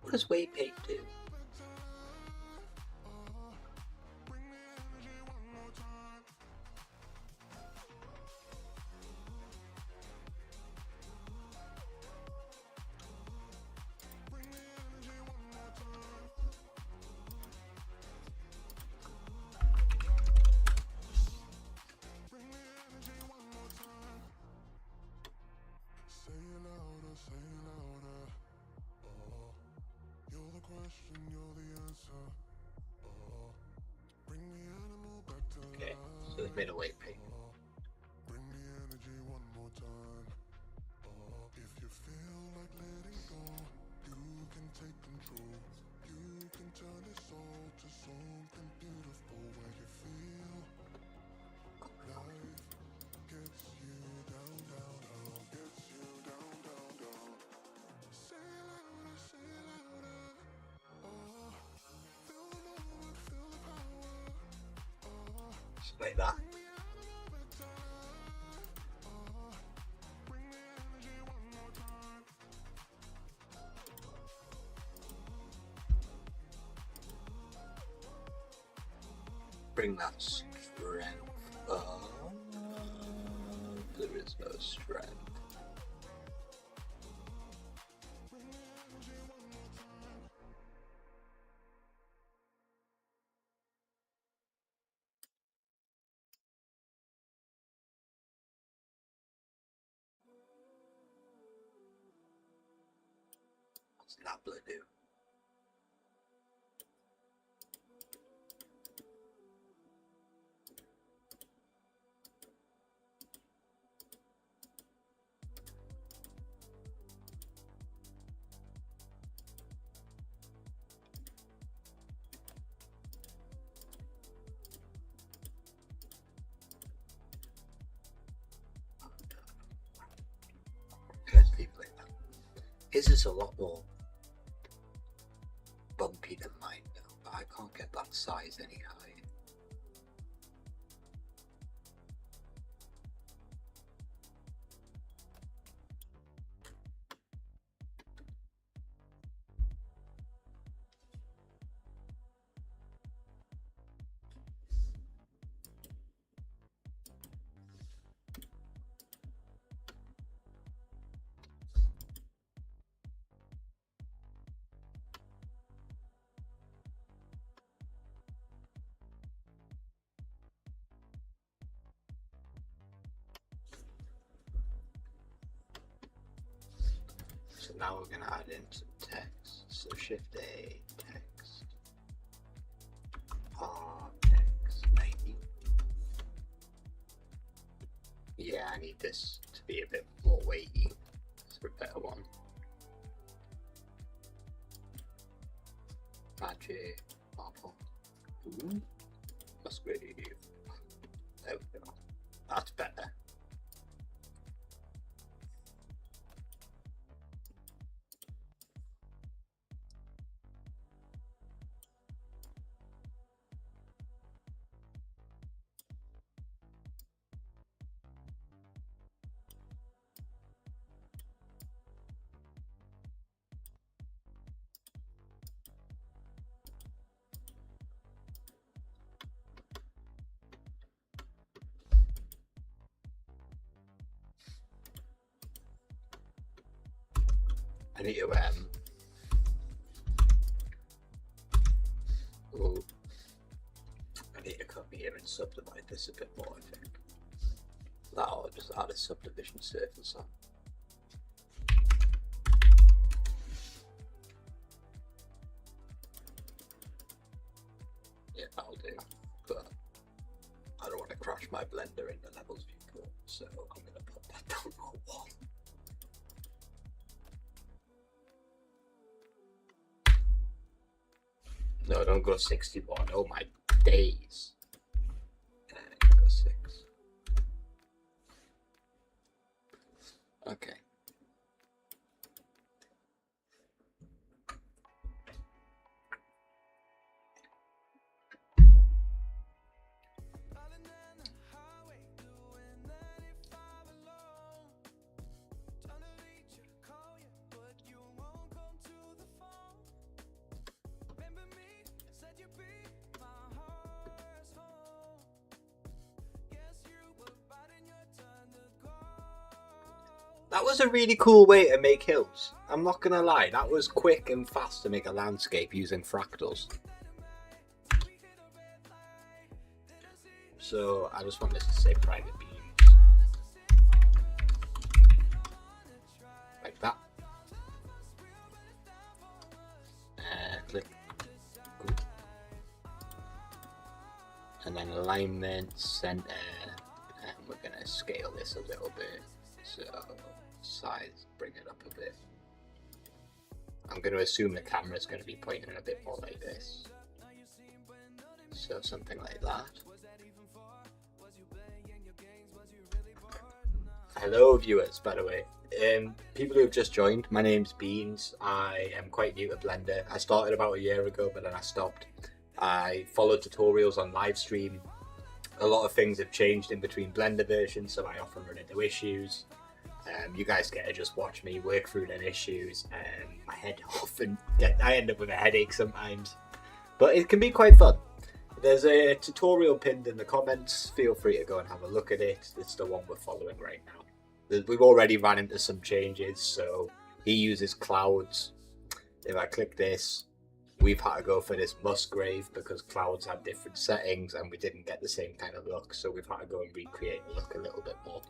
What does weight pay do? Okay, so they've made a weight pay. Just like that. Bring that strength up. There is no strength. What's Nabla do? Let's keep playing that. His is a lot more bumpy than mine though, but I can't get that size any higher. So now we're going to add in some text. So Shift A, text, R, text, 90. Yeah, I need this to be a bit more weighty. It's a better one. Magic, marble. Ooh, must be. There we go. That's better. I need to ooh, I need to come here and subdivide this a bit more, I think. That'll just add a subdivision surface on. Yeah, that'll do. But I don't want to crash my blender in the levels viewport, so I'm going to put that down on one. No, don't go 61. Oh my days. Go 6. Okay. That was a really cool way to make hills. I'm not gonna lie, that was quick and fast to make a landscape using fractals. So I just want this to say private beams. Like that. Click. Ooh. And then alignment, center, and we're gonna scale this a little bit. So size, bring it up a bit. I'm going to assume the camera is going to be pointing a bit more like this. So something like that. Hello viewers, by the way. People who have just joined, my name's Beans. I am quite new to Blender. I started about a year ago, but then I stopped. I followed tutorials on live stream. A lot of things have changed in between Blender versions, so I often run into issues. You guys get to just watch me work through them issues, and my head often I end up with a headache sometimes, but it can be quite fun. There's a tutorial pinned in the comments. Feel free to go and have a look at it. It's the one we're following right now. We've already ran into some changes. So he uses clouds. If I click this, we've had to go for this Musgrave because clouds had different settings and we didn't get the same kind of look, so we've had to go and recreate the look a little bit more.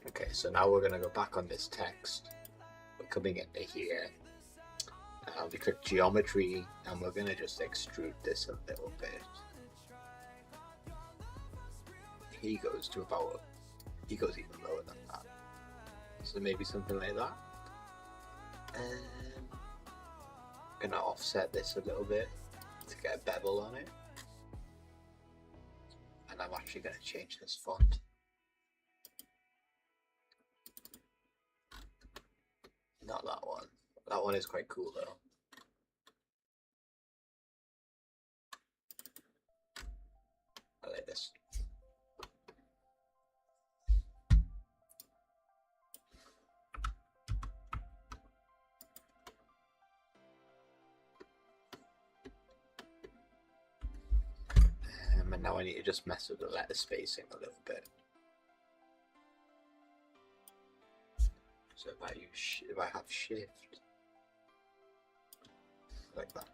Okay, so now we're going to go back on this text. We're coming into here. We click geometry and we're going to just extrude this a little bit. He goes to about, he goes even lower than that. So maybe something like that. And I'm going to offset this a little bit to get a bevel on it. And I'm actually going to change this font. Not that one. That one is quite cool though. I like this. And now I need to just mess with the letter spacing a little bit. So if I have shift like that.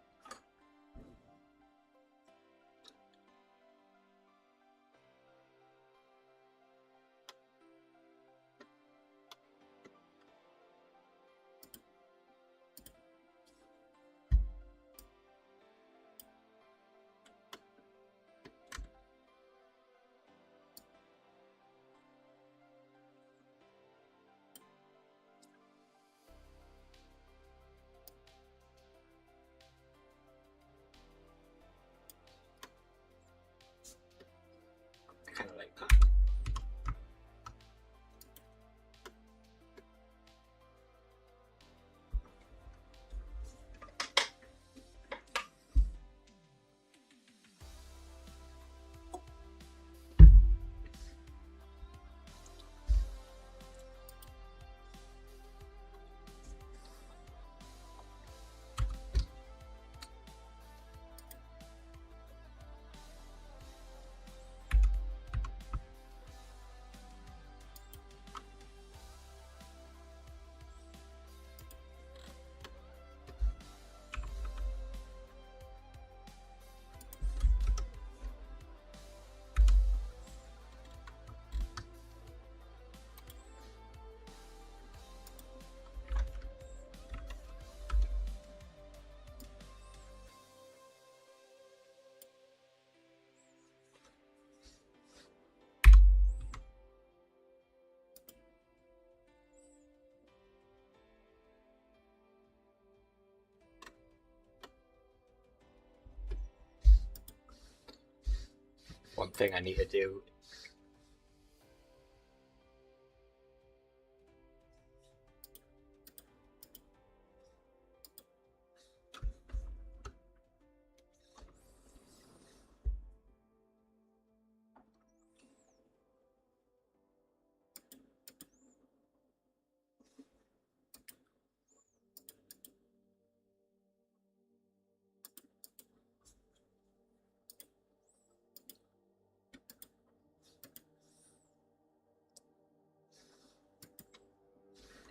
thing I need to do.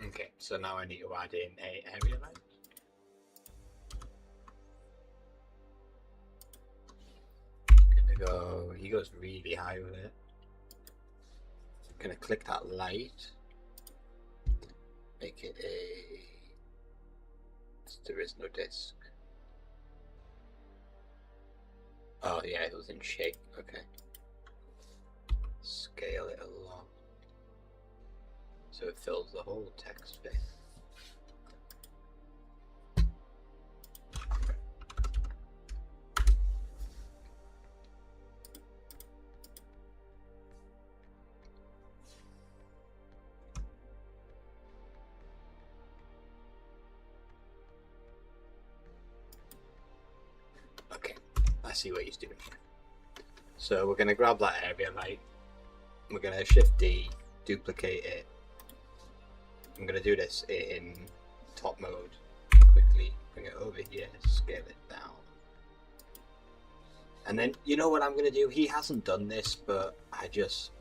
Okay, so now I need to add in a area light. Gonna go, he goes really high with it. Gonna click that light. Make it a, there is no disk. Oh yeah, it was in shape, okay. Scale it along. So it fills the whole text space. Okay, I see what he's doing here. So we're going to grab that area light. We're going to Shift D, duplicate it. I'm going to do this in top mode quickly. Bring it over here, scale it down. And then, you know what I'm going to do? He hasn't done this, but I just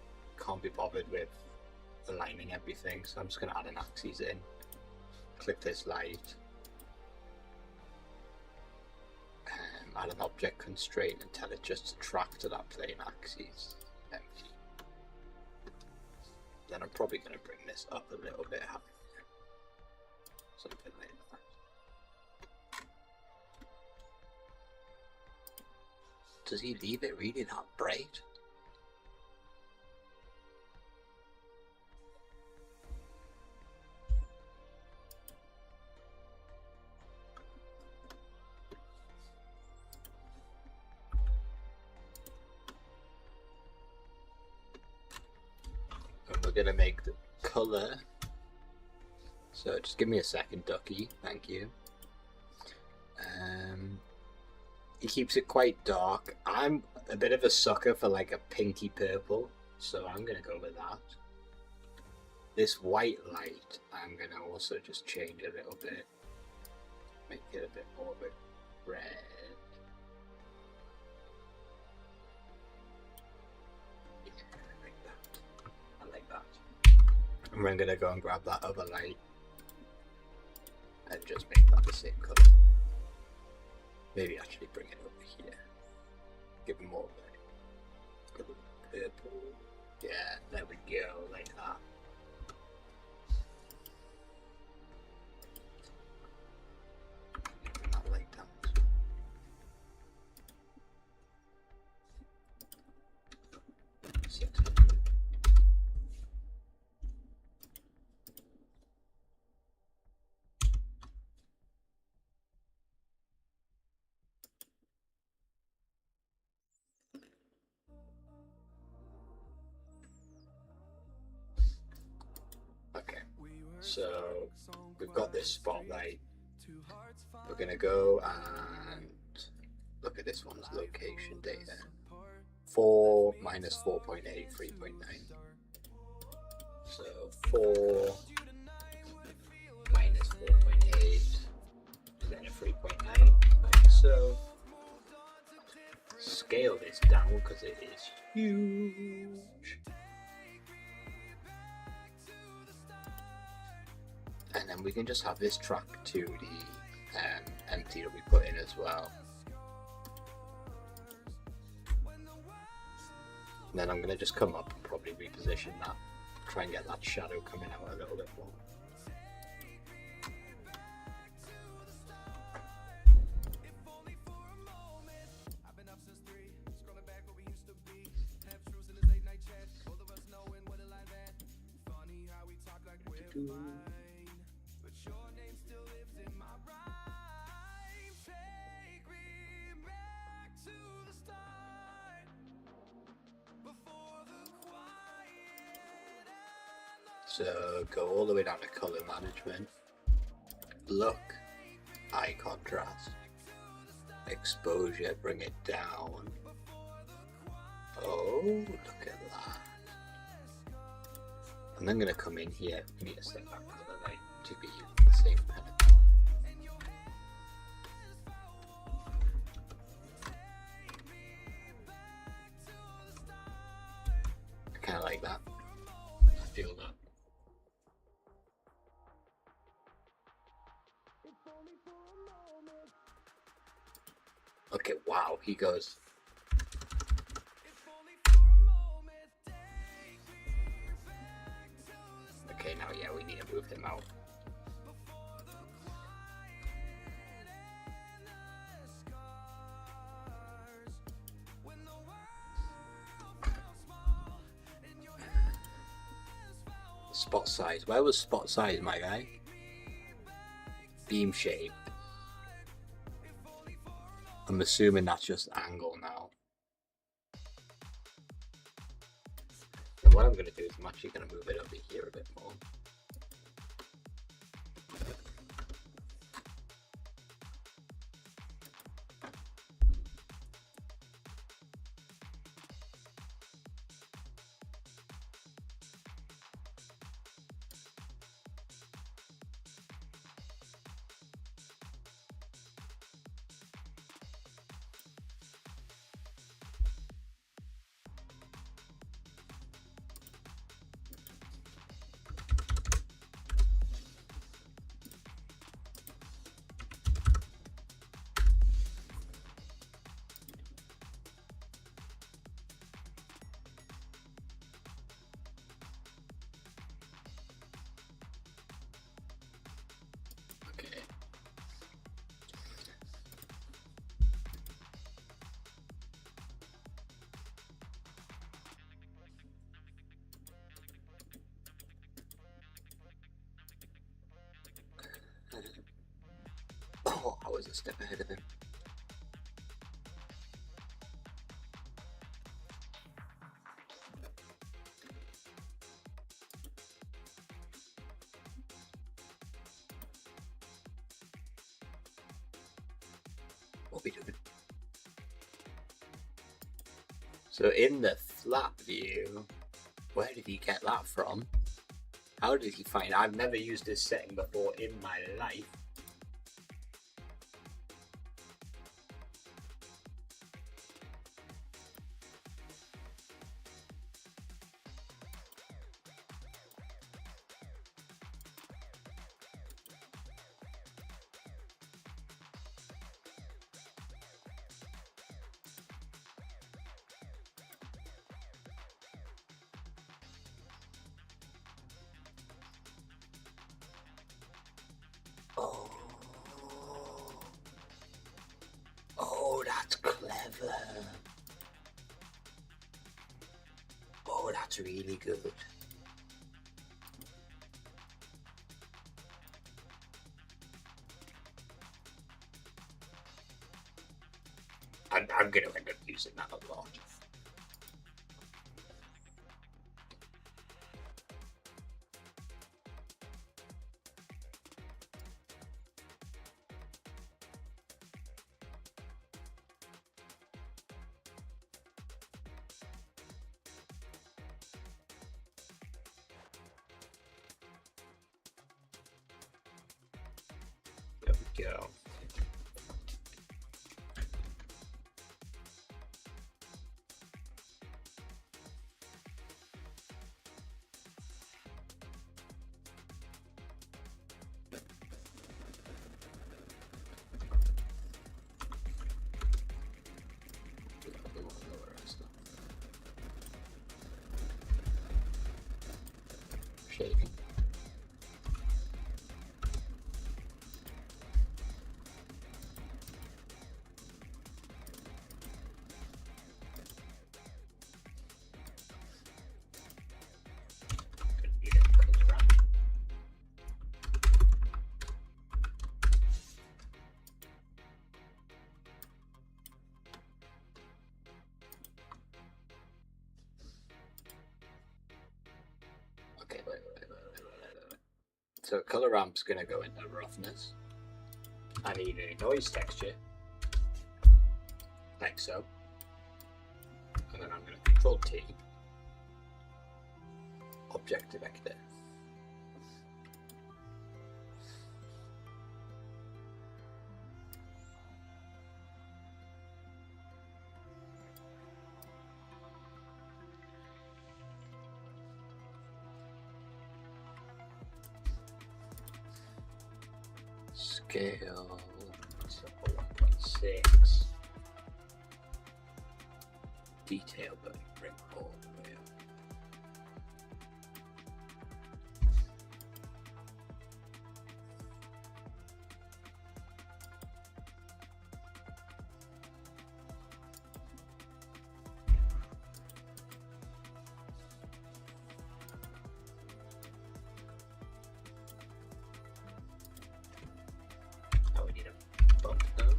can't be bothered with aligning everything. So I'm just going to add an axis in. Click this light. Add an object constraint and tell it just to track to that plane axis. Empty. Then I'm probably going to bring this up a little bit higher. Something like that. Does he leave it really that bright? And we're gonna make the color. So just give me a second, Ducky. Thank you. He keeps it quite dark. I'm a bit of a sucker for like a pinky purple, so I'm gonna go with that. This white light, I'm gonna also just change a little bit, make it a bit more of a red. Yeah, I like that. And we're gonna go and grab that other light and just make that the same color. Maybe actually bring it over here. Give it more of a purple. Yeah, there we go, like that. Bring that light down. Okay, so we've got this spotlight. We're gonna go and look at this one's location data. 4 minus 4.8, 3.9. So 4 minus 4.8, and then a 3.9, like so. Scale this down because it is huge. And then we can just have this track to the empty that we put in as well. And then I'm going to just come up and probably reposition that, try and get that shadow coming out a little bit more. So go all the way down to color management. Look, eye contrast, exposure, bring it down. Oh, look at that. I'm then going to come in here. We need to set that color light to be the same pen. I kind of like that. I feel that. Okay, wow, he goes. Okay, now yeah, we need to move him out. Spot size. Where was spot size, my guy? Beam shape. I'm assuming that's just angle now. And what I'm going to do is I'm actually going to move it over here a bit more. Okay. Oh, I was a step ahead of him. What we doing? So in the flat view, where did he get that from? How did he find? I've never used this setting before in my life. Oh. Oh, that's clever. Oh, that's really good. I'm gonna end up using that a lot. There we go. Shading. Okay, wait. So color ramp's gonna go into roughness. I need a noise texture, like so. And then I'm gonna Control T, object selector. Scale 1.6. Detail button, bring all the way up. Oh, we need a bump though.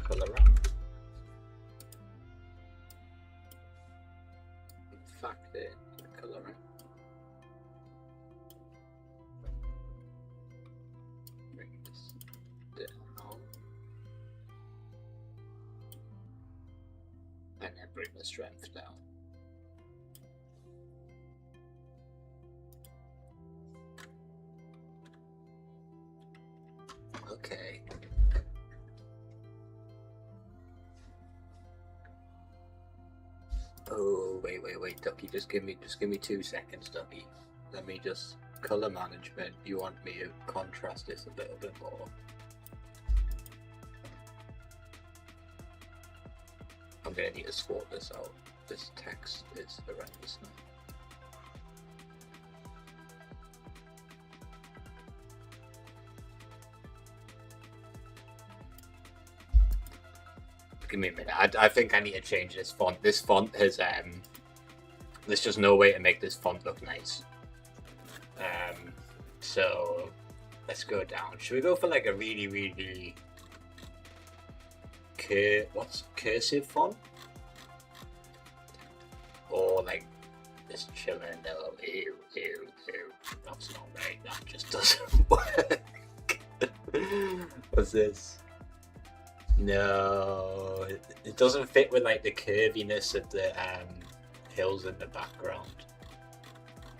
Color ramp. Factor the color ramp. Bring this down. And then bring the strength down. Okay. Oh, wait, Ducky, just give me 2 seconds, Ducky. Let me just color management. You want me to contrast this a little bit more? I'm gonna need to sort this out. This text is horrendous now. Give me a minute. I think I need to change this font. This font has there's just no way to make this font look nice. So let's go down. Should we go for like a really cursive font? Or like this chilling little ew. That's not right. That just doesn't work. What's this? No, it doesn't fit with like the curviness of the hills in the background.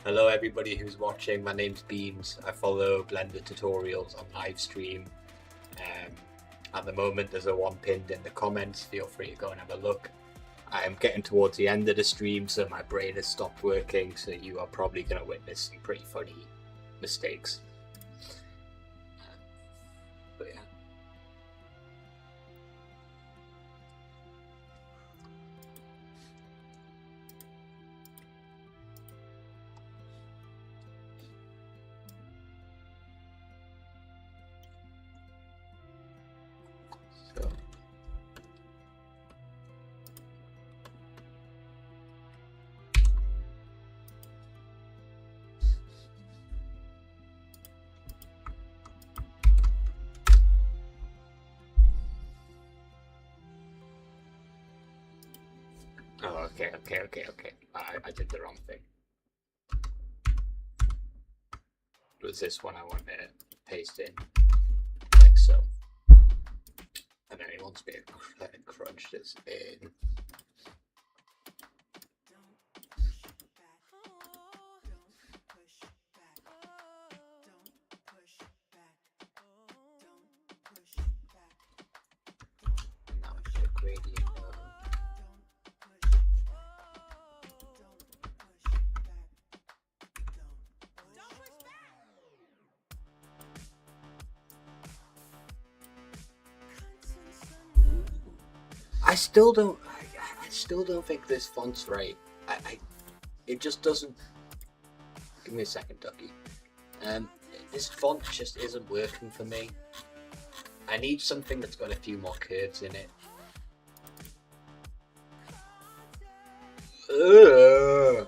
Hello everybody who's watching, my name's Beams. I follow Blender tutorials on live stream. At the moment there's a one pinned in the comments, feel free to go and have a look. I am getting towards the end of the stream, so my brain has stopped working, so you are probably going to witness some pretty funny mistakes. But yeah. So. Oh, okay. I did the wrong thing. It was this one I want to paste in, like so. And then he wants me to crunch this in. And now I put a gradient over. I still don't think this font's right. It just doesn't. Give me a second, Ducky. This font just isn't working for me. I need something that's got a few more curves in it. Ugh.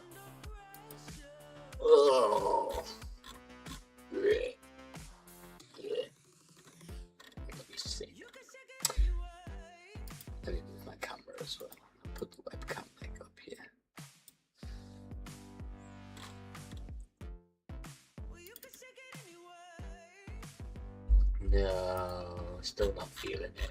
Oh. Let me see. Let me move my camera as well. still not feeling it.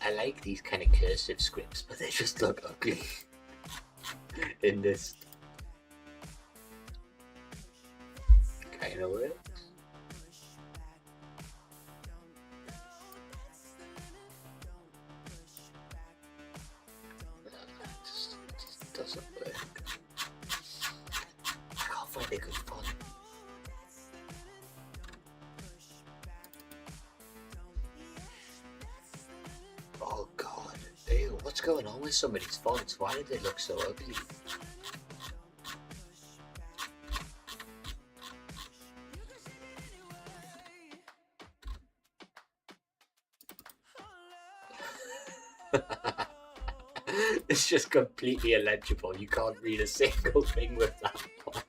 I like these kind of cursive scripts, but they just look ugly in this. Kind of works. Just doesn't work. I can't find a good font. Oh god, ew, what's going on with some of these fonts? Why did they look so ugly? It's just completely illegible. You can't read a single thing with that font.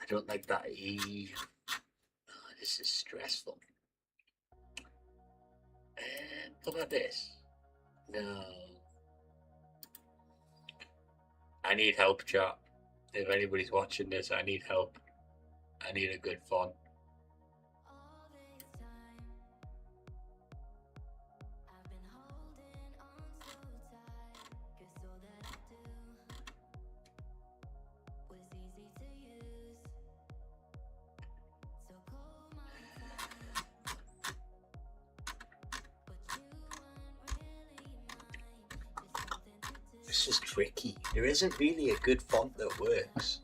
I don't like that E. Oh, this is stressful. What about this? No. I need help, chat. If anybody's watching this, I need help. I need a good font. It's just tricky. There isn't really a good font that works.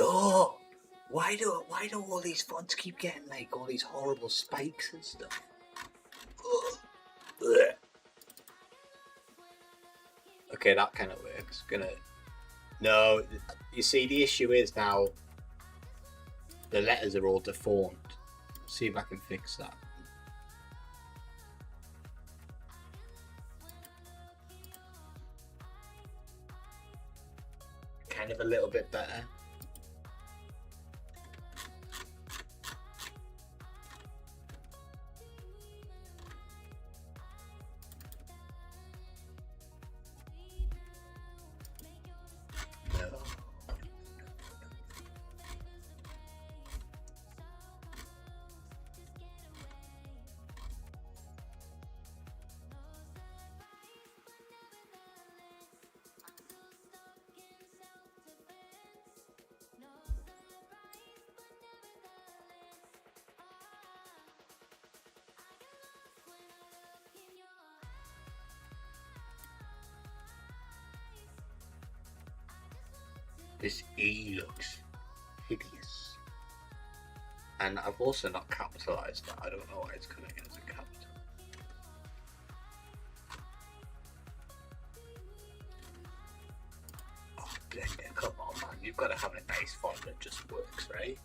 Oh, why do all these fonts keep getting like all these horrible spikes and stuff? Ugh. Okay, that kind of works. No, you see, the issue is now the letters are all deformed. See if I can fix that. Kind of a little bit better. No. This E looks hideous. And I've also not capitalised that. I don't know why it's coming in as a capital. Oh, Blender, come on, man. You've got to have a nice font that just works, right?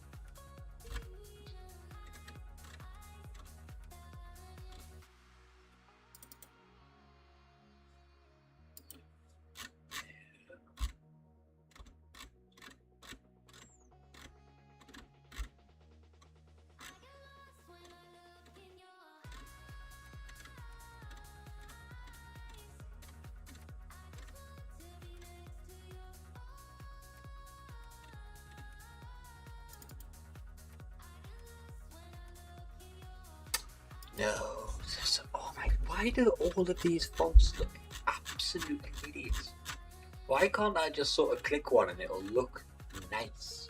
No, oh my, why do all of these fonts look absolutely hideous? Why can't I just sort of click one and it'll look nice?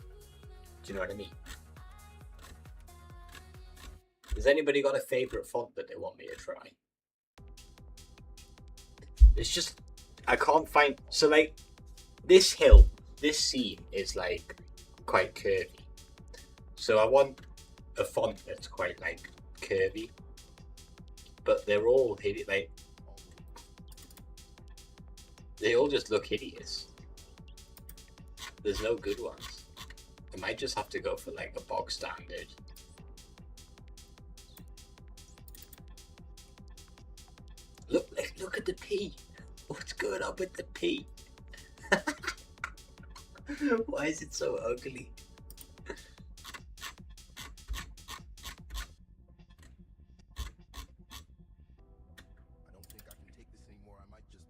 Do you know what I mean? Has anybody got a favourite font that they want me to try? It's just, I can't find, so like, this scene is like quite curvy. So I want a font that's quite like curvy. But they're all hideous, like, they all just look hideous. There's no good ones. I might just have to go for like a bog standard. P? What's going on with the P? Why is it so ugly? I don't think I can take this anymore. I might just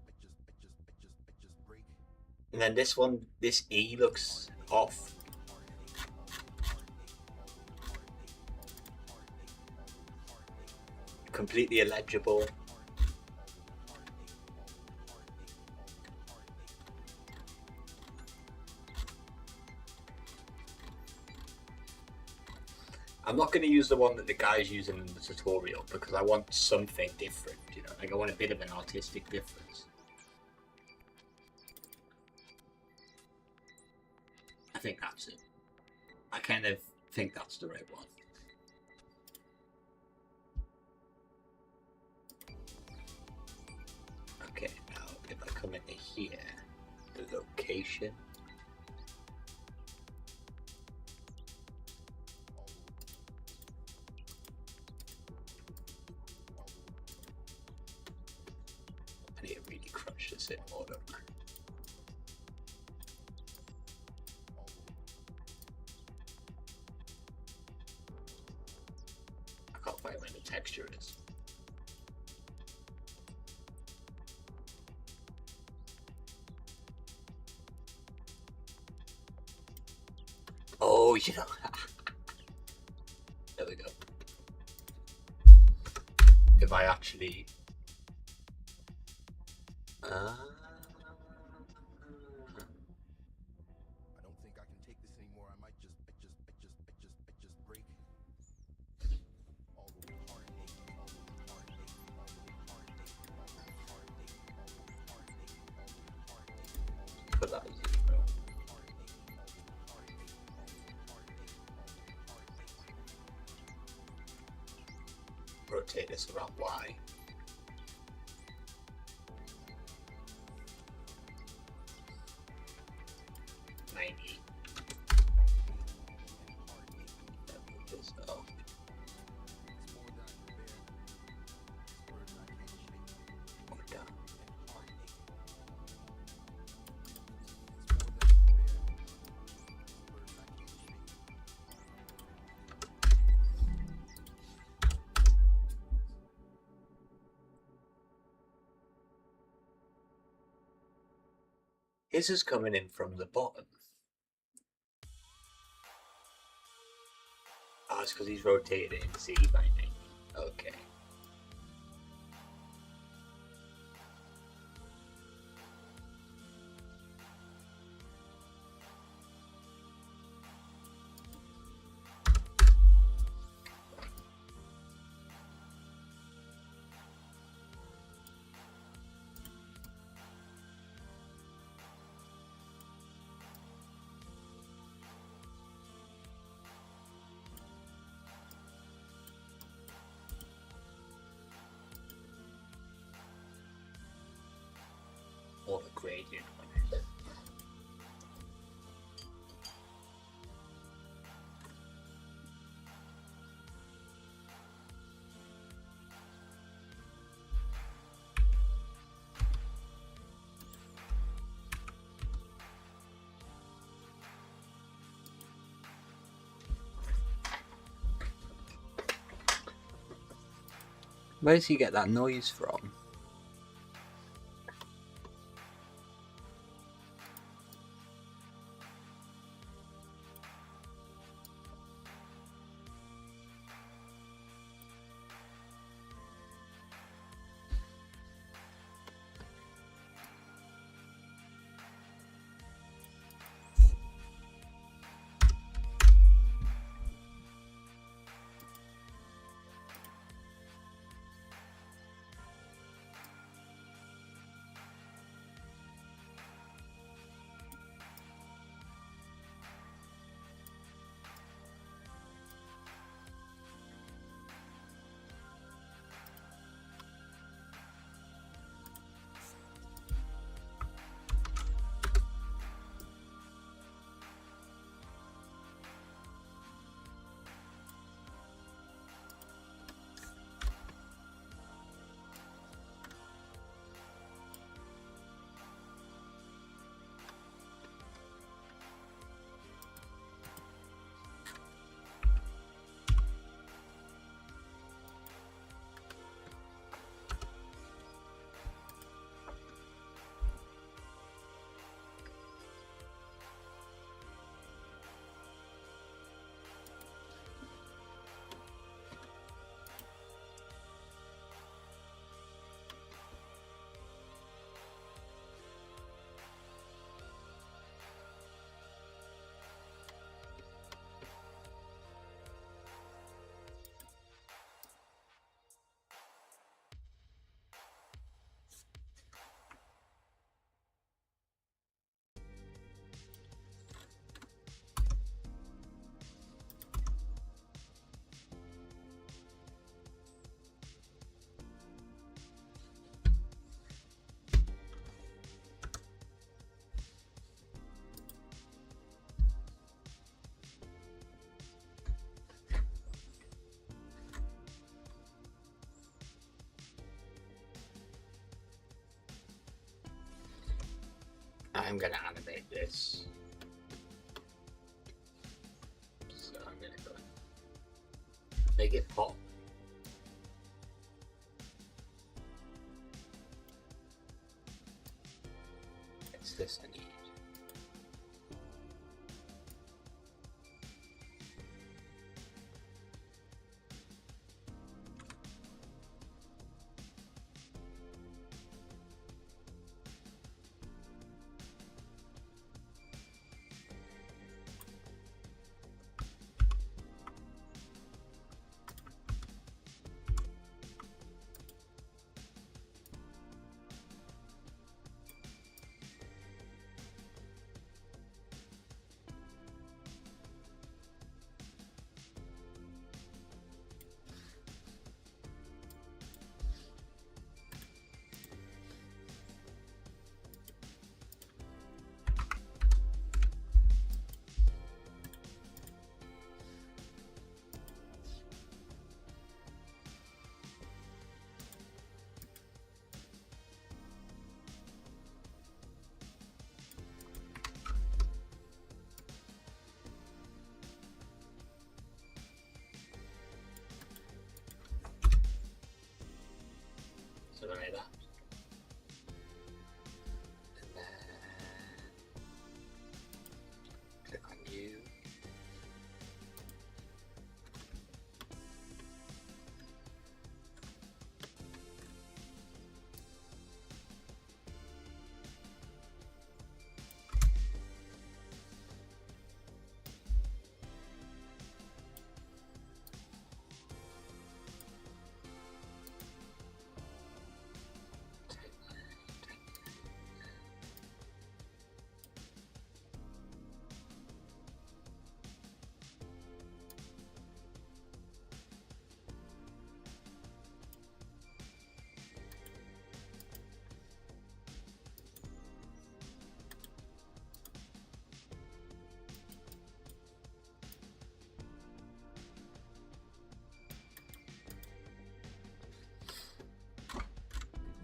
break. And then this one, this E looks off. Completely illegible. I'm not going to use the one that the guy's using in the tutorial because I want something different, you know, like I want a bit of an artistic difference. I think that's it. I kind of think that's the right one. Okay, now if I come into here, the location. I need to really crunch this in more, don't I? I can't find where the texture is. Oh, you know. There we go. If I actually. I don't think I can take this anymore. I might just break. All the heartache, all the heartache, all the heartache, all the heartache, all the heartache, all the heartache, Put that as 0. Rotate this around Y. His is coming in from the bottom. Oh, it's because he's rotated it in Z by 90. Okay. Or the gradient one. Where does he get that noise from? I'm gonna animate this. So I'm gonna go make it pop. It's this I need. Something like that. And then click on new.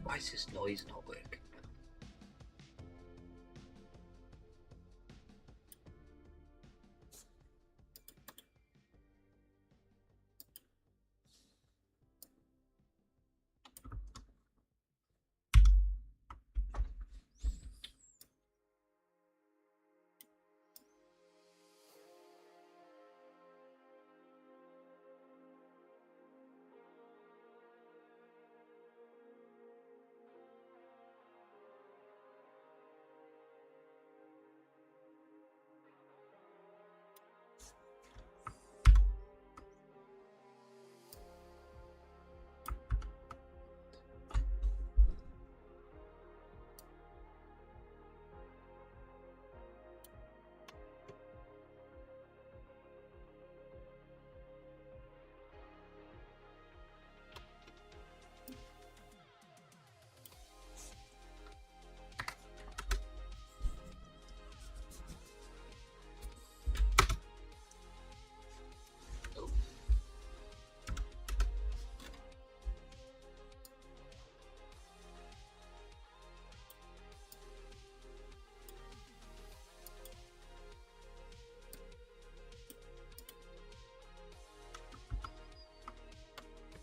Why is this noise not working?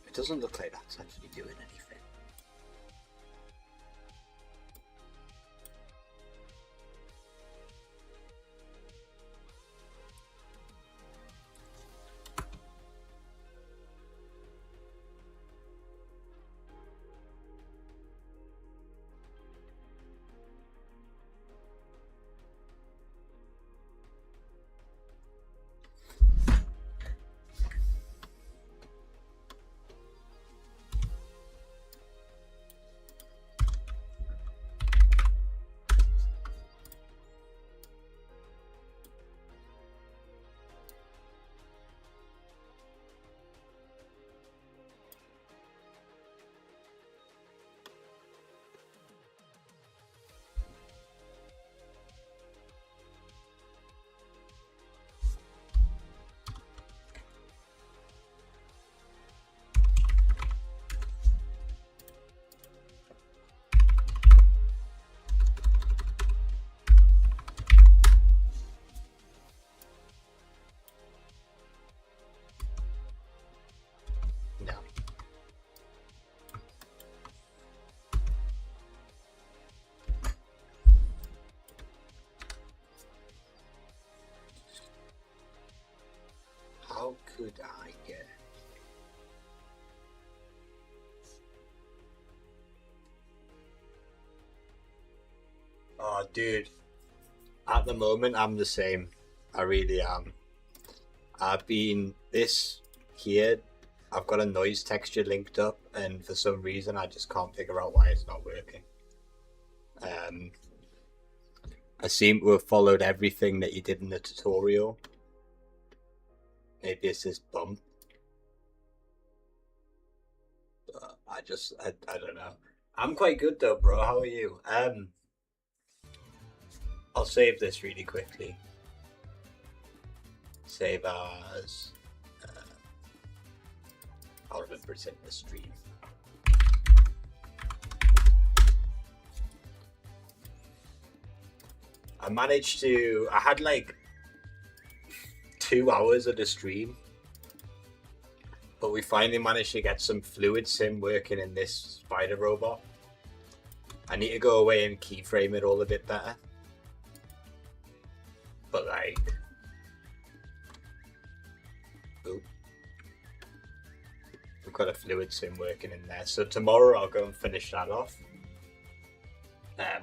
It doesn't look like that's actually doing anything. Oh, dude. At the moment, I'm the same. I really am. I've been this here. I've got a noise texture linked up, and for some reason, I just can't figure out why it's not working. I seem to have followed everything that you did in the tutorial. Maybe it's this bump. But I don't know. I'm quite good though, bro. How are you? I'll save this really quickly. Save as. I'll remember it's in the stream. I had like 2 hours of the stream, but we finally managed to get some fluid sim working in this spider robot. I need to go away and keyframe it all a bit better. But like, we've got a fluid sim working in there. So tomorrow I'll go and finish that off.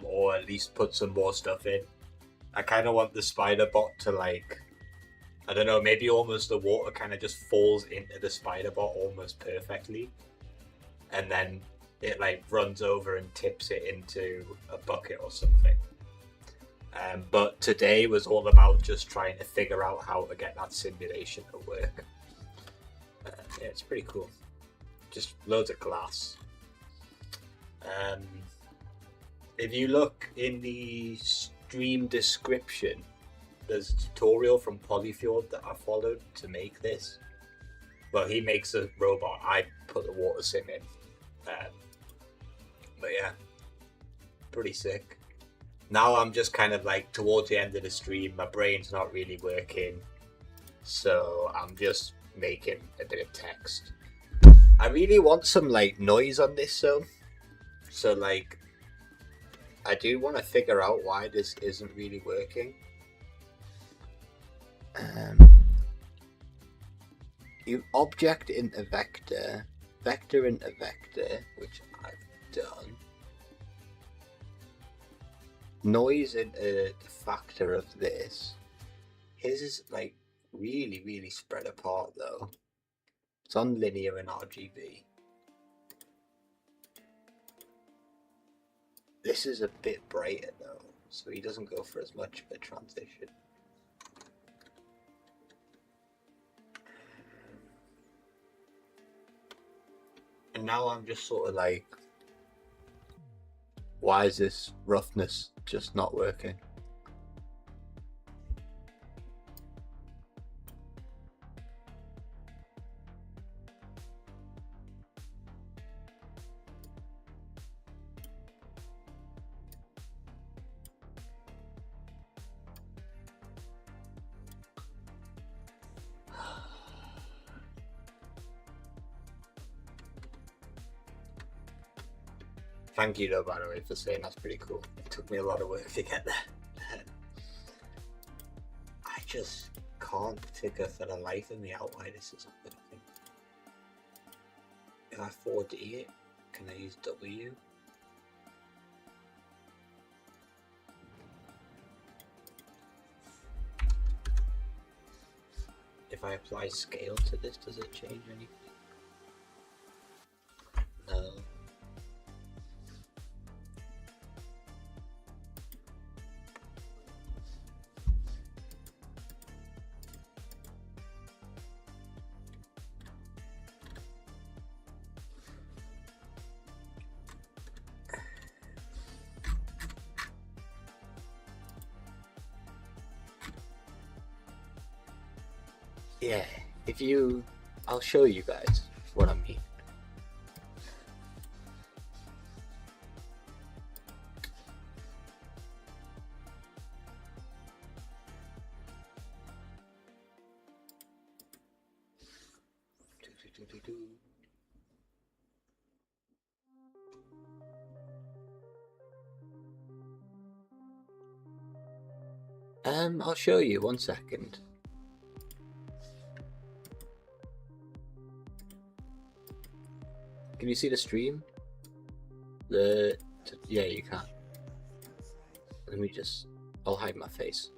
Or at least put some more stuff in. I kind of want the spider bot to like, I don't know, maybe almost the water kind of just falls into the spider bot almost perfectly. And then it like runs over and tips it into a bucket or something. But today was all about just trying to figure out how to get that simulation to work. Yeah, it's pretty cool. Just loads of glass. If you look in the stream description, there's a tutorial from Polyfjord that I followed to make this. Well, he makes a robot. I put the water sim in. But yeah, pretty sick. Now I'm just kind of like towards the end of the stream, my brain's not really working. So I'm just making a bit of text. I really want some like noise on this though. So like, I do want to figure out why this isn't really working. You object into vector, vector into vector, which I've done. Noise into the factor of this. His is like really spread apart though. It's on linear and RGB. This is a bit brighter though, so he doesn't go for as much of a transition. And now I'm just sort of like, why is this roughness just not working? Thank you though, by the way, for saying that's pretty cool. It took me a lot of work to get there. I just can't figure for the life of me out why this isn't working. If I 4D it, can I use W? If I apply scale to this, does it change anything? No. Yeah, I'll show you guys what I mean. I'll show you, 1 second. Can you see the stream? Yeah, you can. Let me just... I'll hide my face.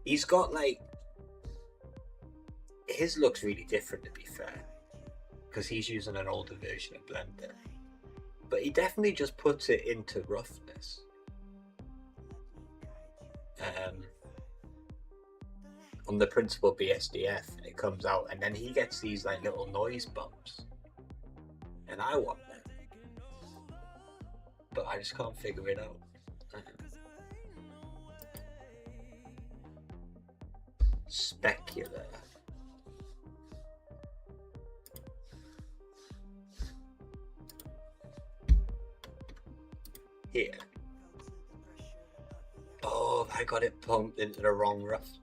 He's got like... His looks really different, to be fair. Because he's using an older version of Blender. But he definitely just puts it into roughness. On the principal BSDF, it comes out, and then he gets these like little noise bumps. And I want them. But I just can't figure it out. Specular. Here. Oh, I got it pumped into the wrong roughness.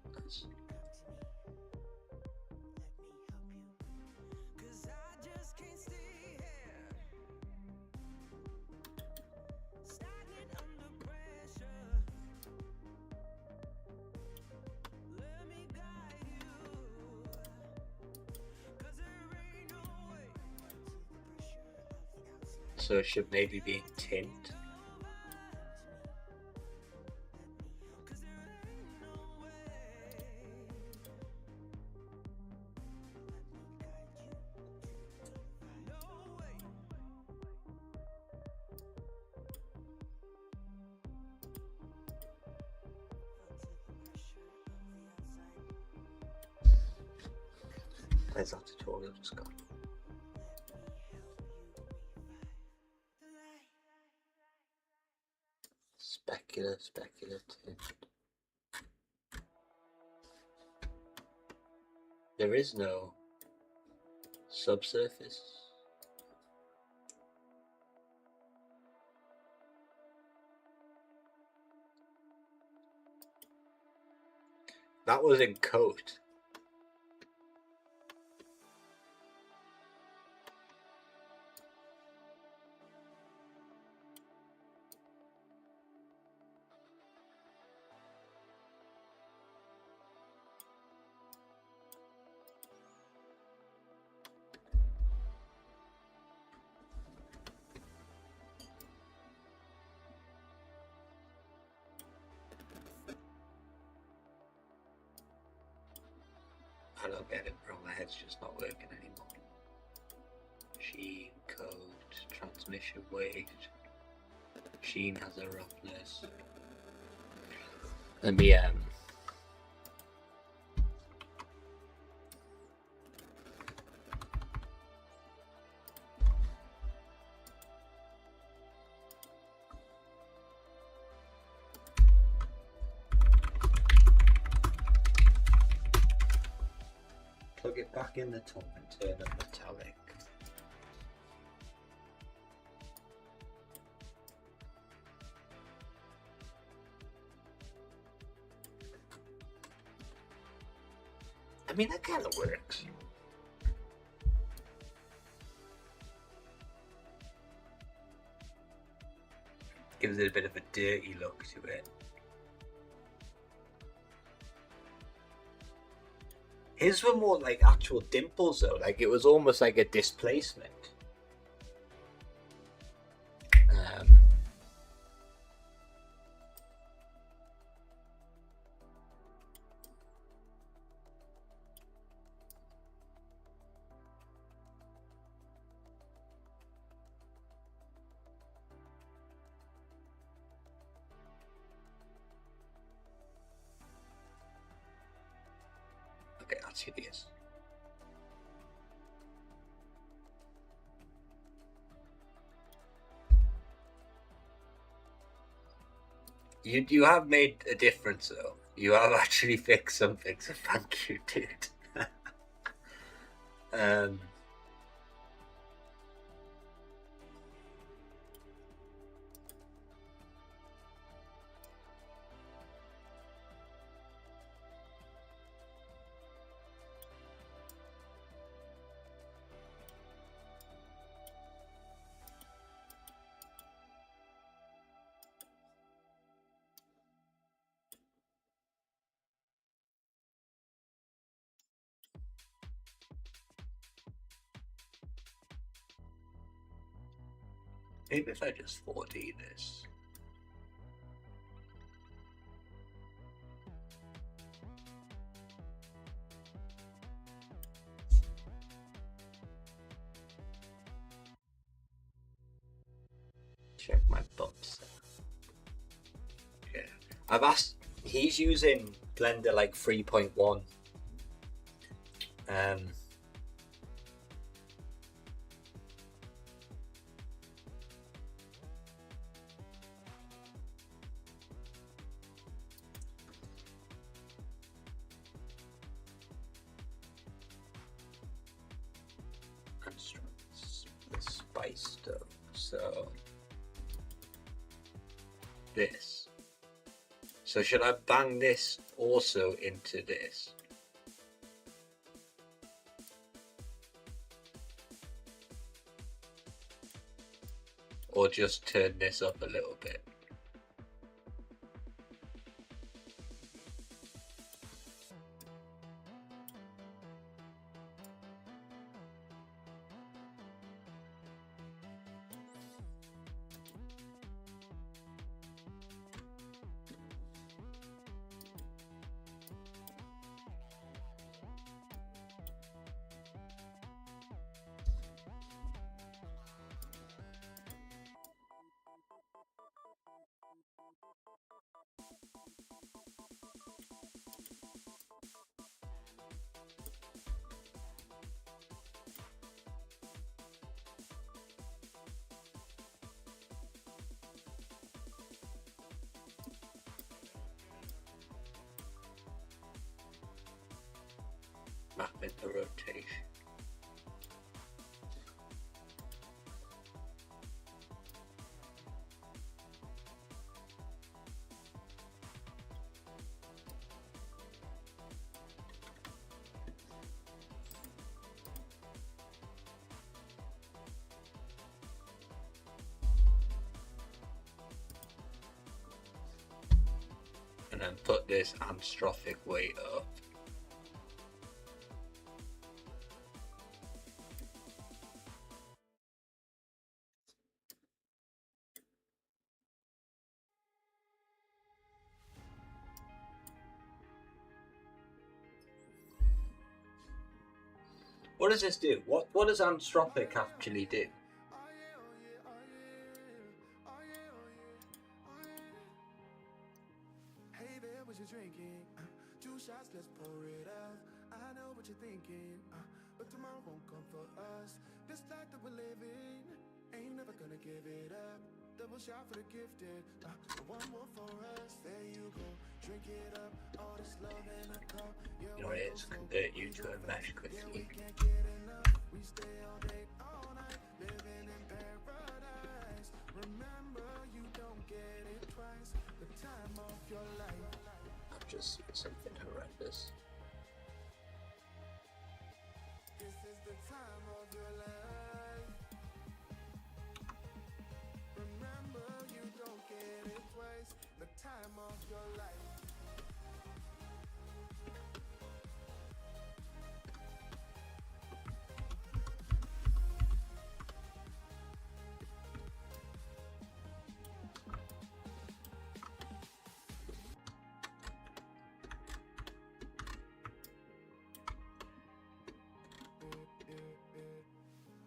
So it should maybe be tint. Where's that tutorial just gone? Specular tint. There is no subsurface. That was in coat. I don't get it, bro. My head's just not working anymore. Sheen, code, transmission weight. Sheen has a roughness. Let me Plug it back in the top and turn it metallic. I mean, that kind of works. Gives it a bit of a dirty look to it. His were more like actual dimples though, like it was almost like a displacement. Okay, that's hideous. You have made a difference though. You have actually fixed something, so thank you, dude. Maybe if I just 4D this. Check my bumps. Yeah. I've asked, he's using Blender like 3.1. The spice stuff. So this. So should I bang this also into this? Or just turn this up a little bit? Map in the rotation. And then put this anthropic weight up. What does this do? What does anthropic actually do? Hey there, what you drinking? Two shots, let's pour it out. I know what you're thinking, but tomorrow won't come for us. This life that we're living, ain't never gonna give it up. Double shot for the gifted, one more for us. There you go, drink it up. All this love in a cup. You know what it is? Convert you to a mesh quickly. Can't get enough. We stay all day, all night, living in paradise. Remember, you don't get it twice. The time of your life. I've just seen something horrendous. This is the time of your life. Remember, you don't get it twice. The time of your life.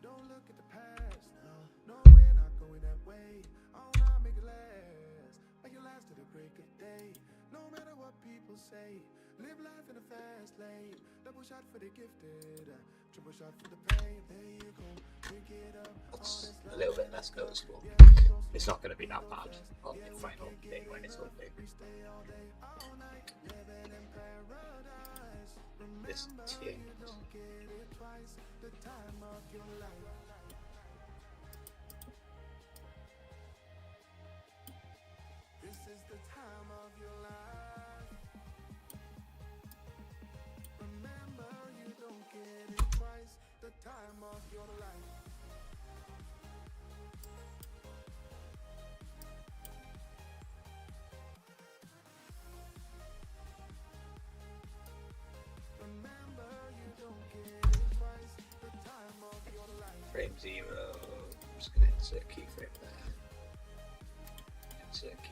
Don't look at the past, no, we're not going that way. Oh, now make it last, make it last to the break of day. No matter what people say, live life in a fast lane. Double shot for the gifted, triple shot for the pain. There you go, drink it up. That's a little bit less noticeable. It's not going to be that bad on the final day when it's all big. This tune. The time of your life. This is the time of your life. Remember, you don't get it twice. The time of your life. Remember, you don't get it twice. The time of your life. Frame 0. I'm just going to Insert keyframe there. Insert keyframe.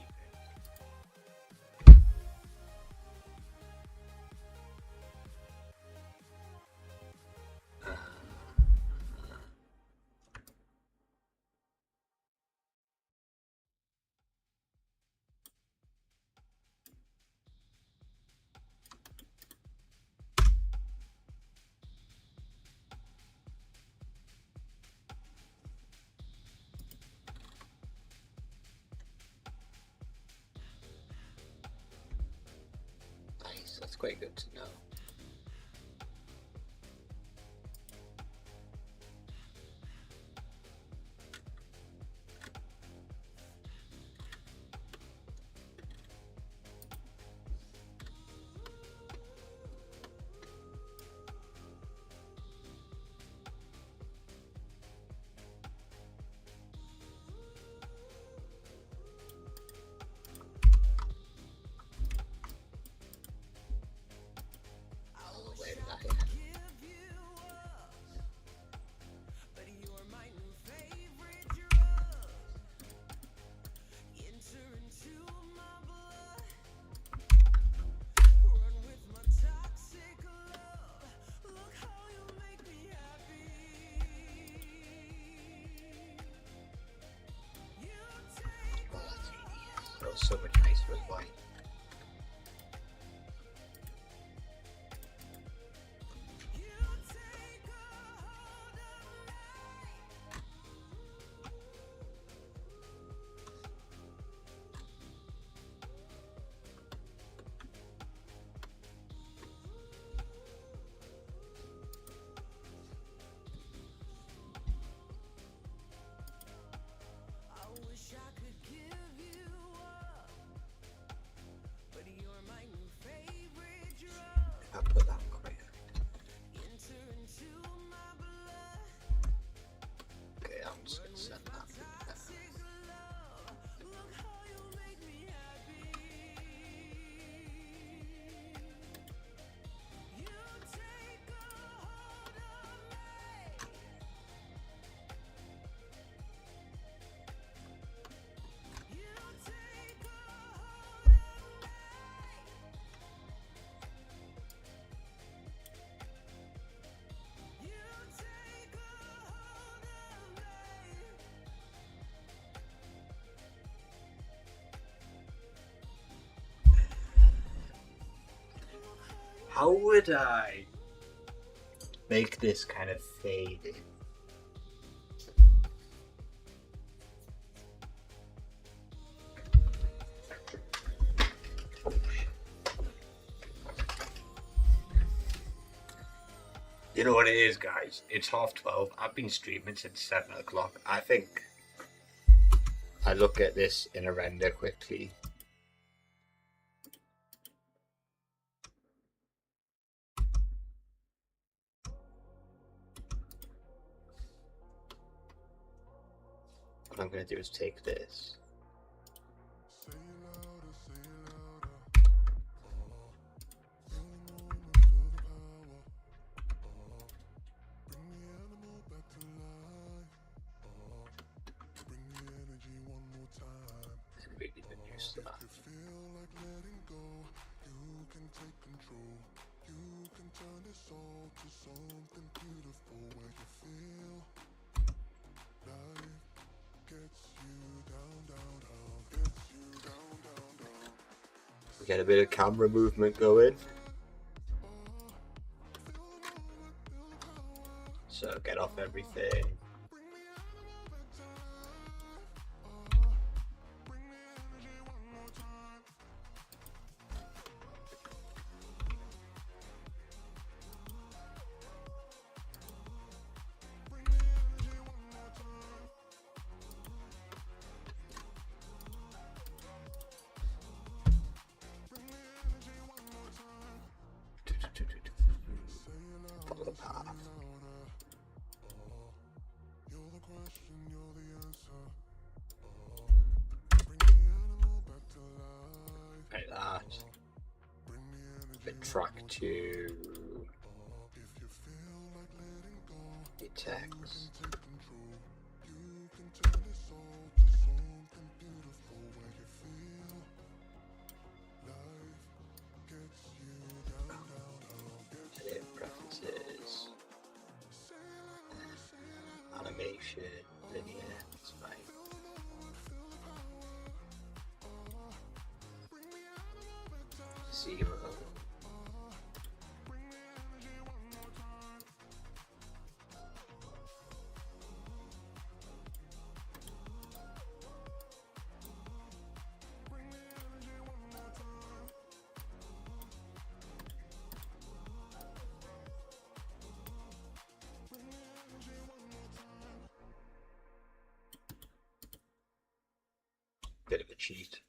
Nice, that's quite good to know. Where did I? Oh, that's really, that was so much nicer with white. I put that correct. Okay, I'm just gonna send that through there. How would I make this kind of fade in? You know what it is, guys? It's 12:30. I've been streaming since 7 o'clock. I think I look at this in a render quickly. What I'm going to do is take this. And really the new stuff. We get a bit of camera movement going. So get off everything. Follow the path. Like that. Bit track to the text. linear. It's fine. Zero. Bit of a cheat.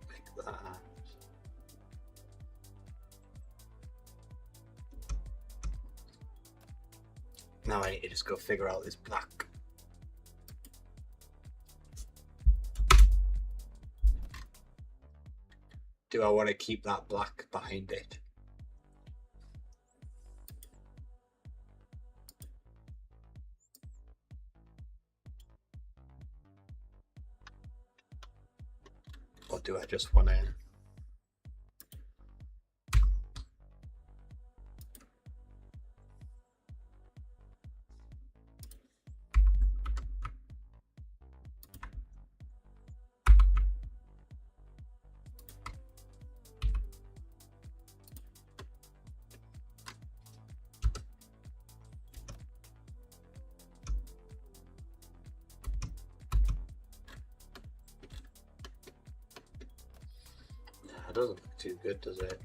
Like that. Now I need to just go figure out this black. Do I want to keep that black behind it? Or do I just want to... It doesn't look too good, does it?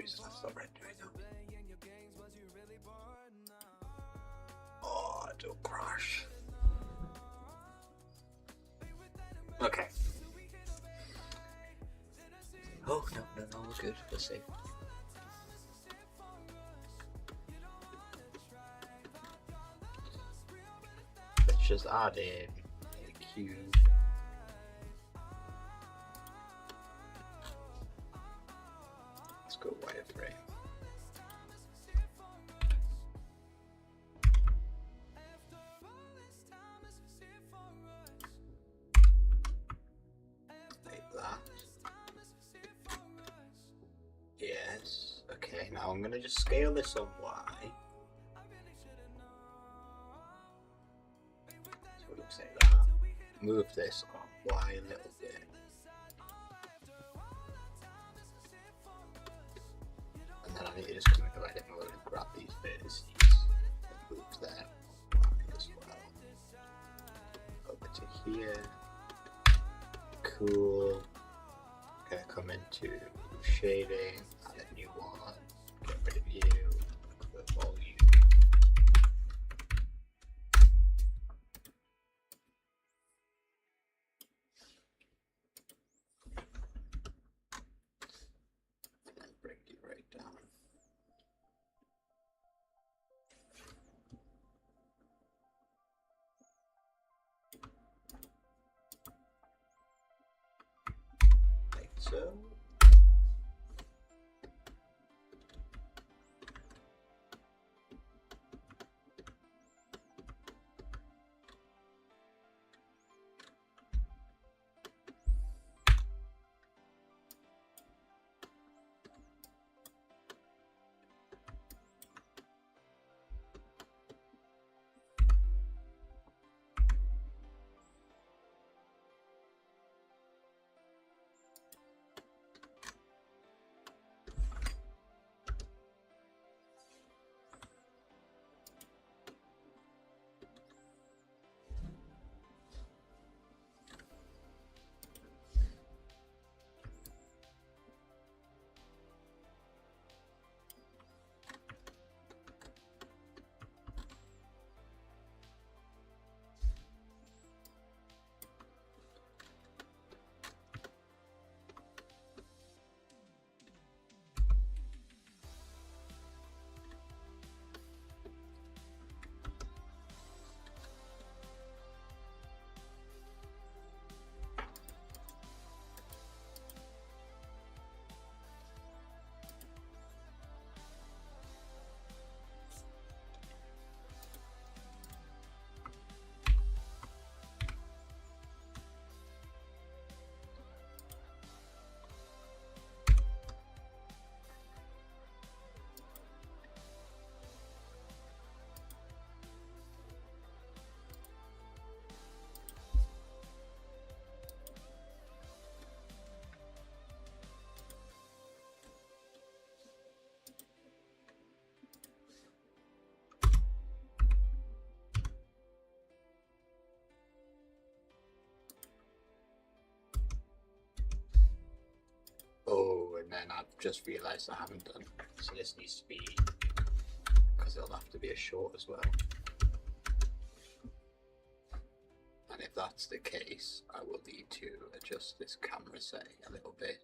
That's not red right now. Oh, don't crash. Okay. Oh, no, no, no, we're good. We're safe. Let's just add in a cube. Let's go wireframe. Like that. Yes. Okay, now I'm gonna just scale this on Y. So it looks like that. Move this on Y a little bit. And then I need to just come into edit mode and grab these vertices and move them on Y as well. Over to here. Cool. Gonna come into shading, add a new one, get rid of you, look for volume. And then bring you right down. Like so. Oh, and then I've just realised I haven't done. So this needs to be, because it'll have to be a short as well. And if that's the case, I will need to adjust this camera setting a little bit.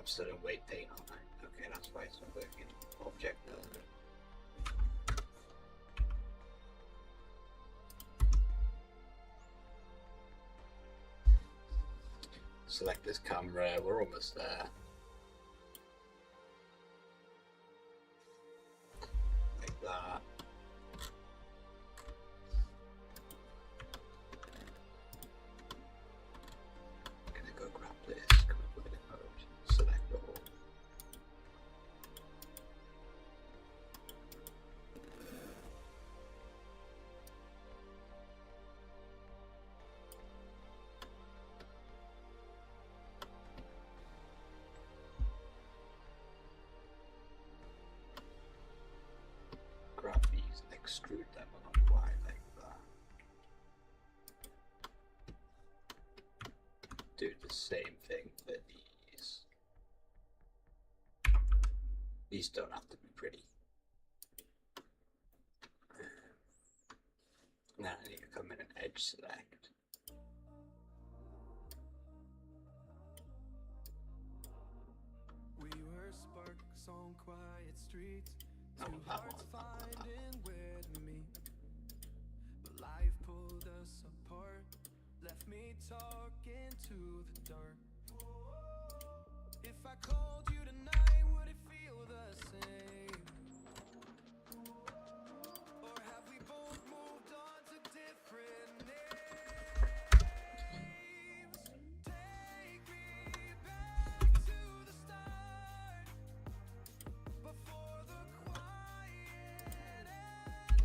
I'm still in weight paint, aren't I? Okay, that's why it's not working. Object builder. Select this camera, we're almost there. Like that. I'm gonna go grab this, come up with a mode, select the whole. Grab these and extrude them along the line like that. Do the same thing for these. These don't have to be pretty. Now I need to come in and edge select. We were sparks on quiet streets. Oh, Two that hearts one. finding where to meet. But life pulled us apart, left me talking to the dark. If I called you tonight, would it feel the same? Or have we both moved on to different names? Take me back to the start, before the quiet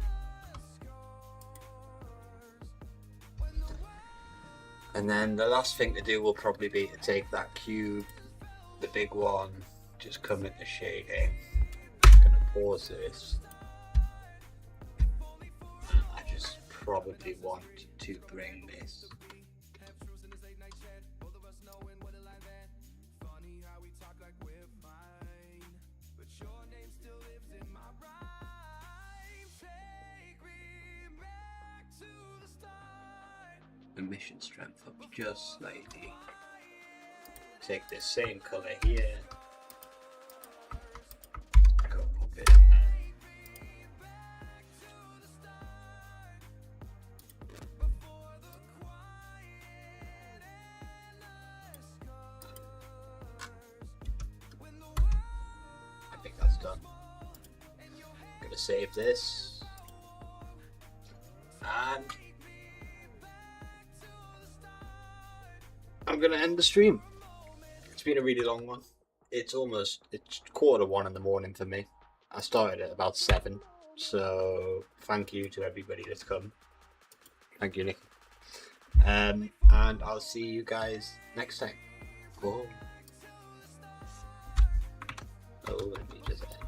endless scars. When the And then the last thing to do will probably be to take that cube, the big one, just come into shading. I'm gonna pause this. I just probably want to bring this funny how we talk like we're fine, but your name still lives in my rhyme. Take me back to the start. emission strength up just slightly. Take this same color here. Go pop it. I think that's done. I'm gonna save this. And I'm gonna end the stream. It's been a really long one. It's 1:15 in the morning for me. I started at about 7, so thank you to everybody that's come. Thank you, Nick. And I'll see you guys next time. Cool. Oh, let me just end.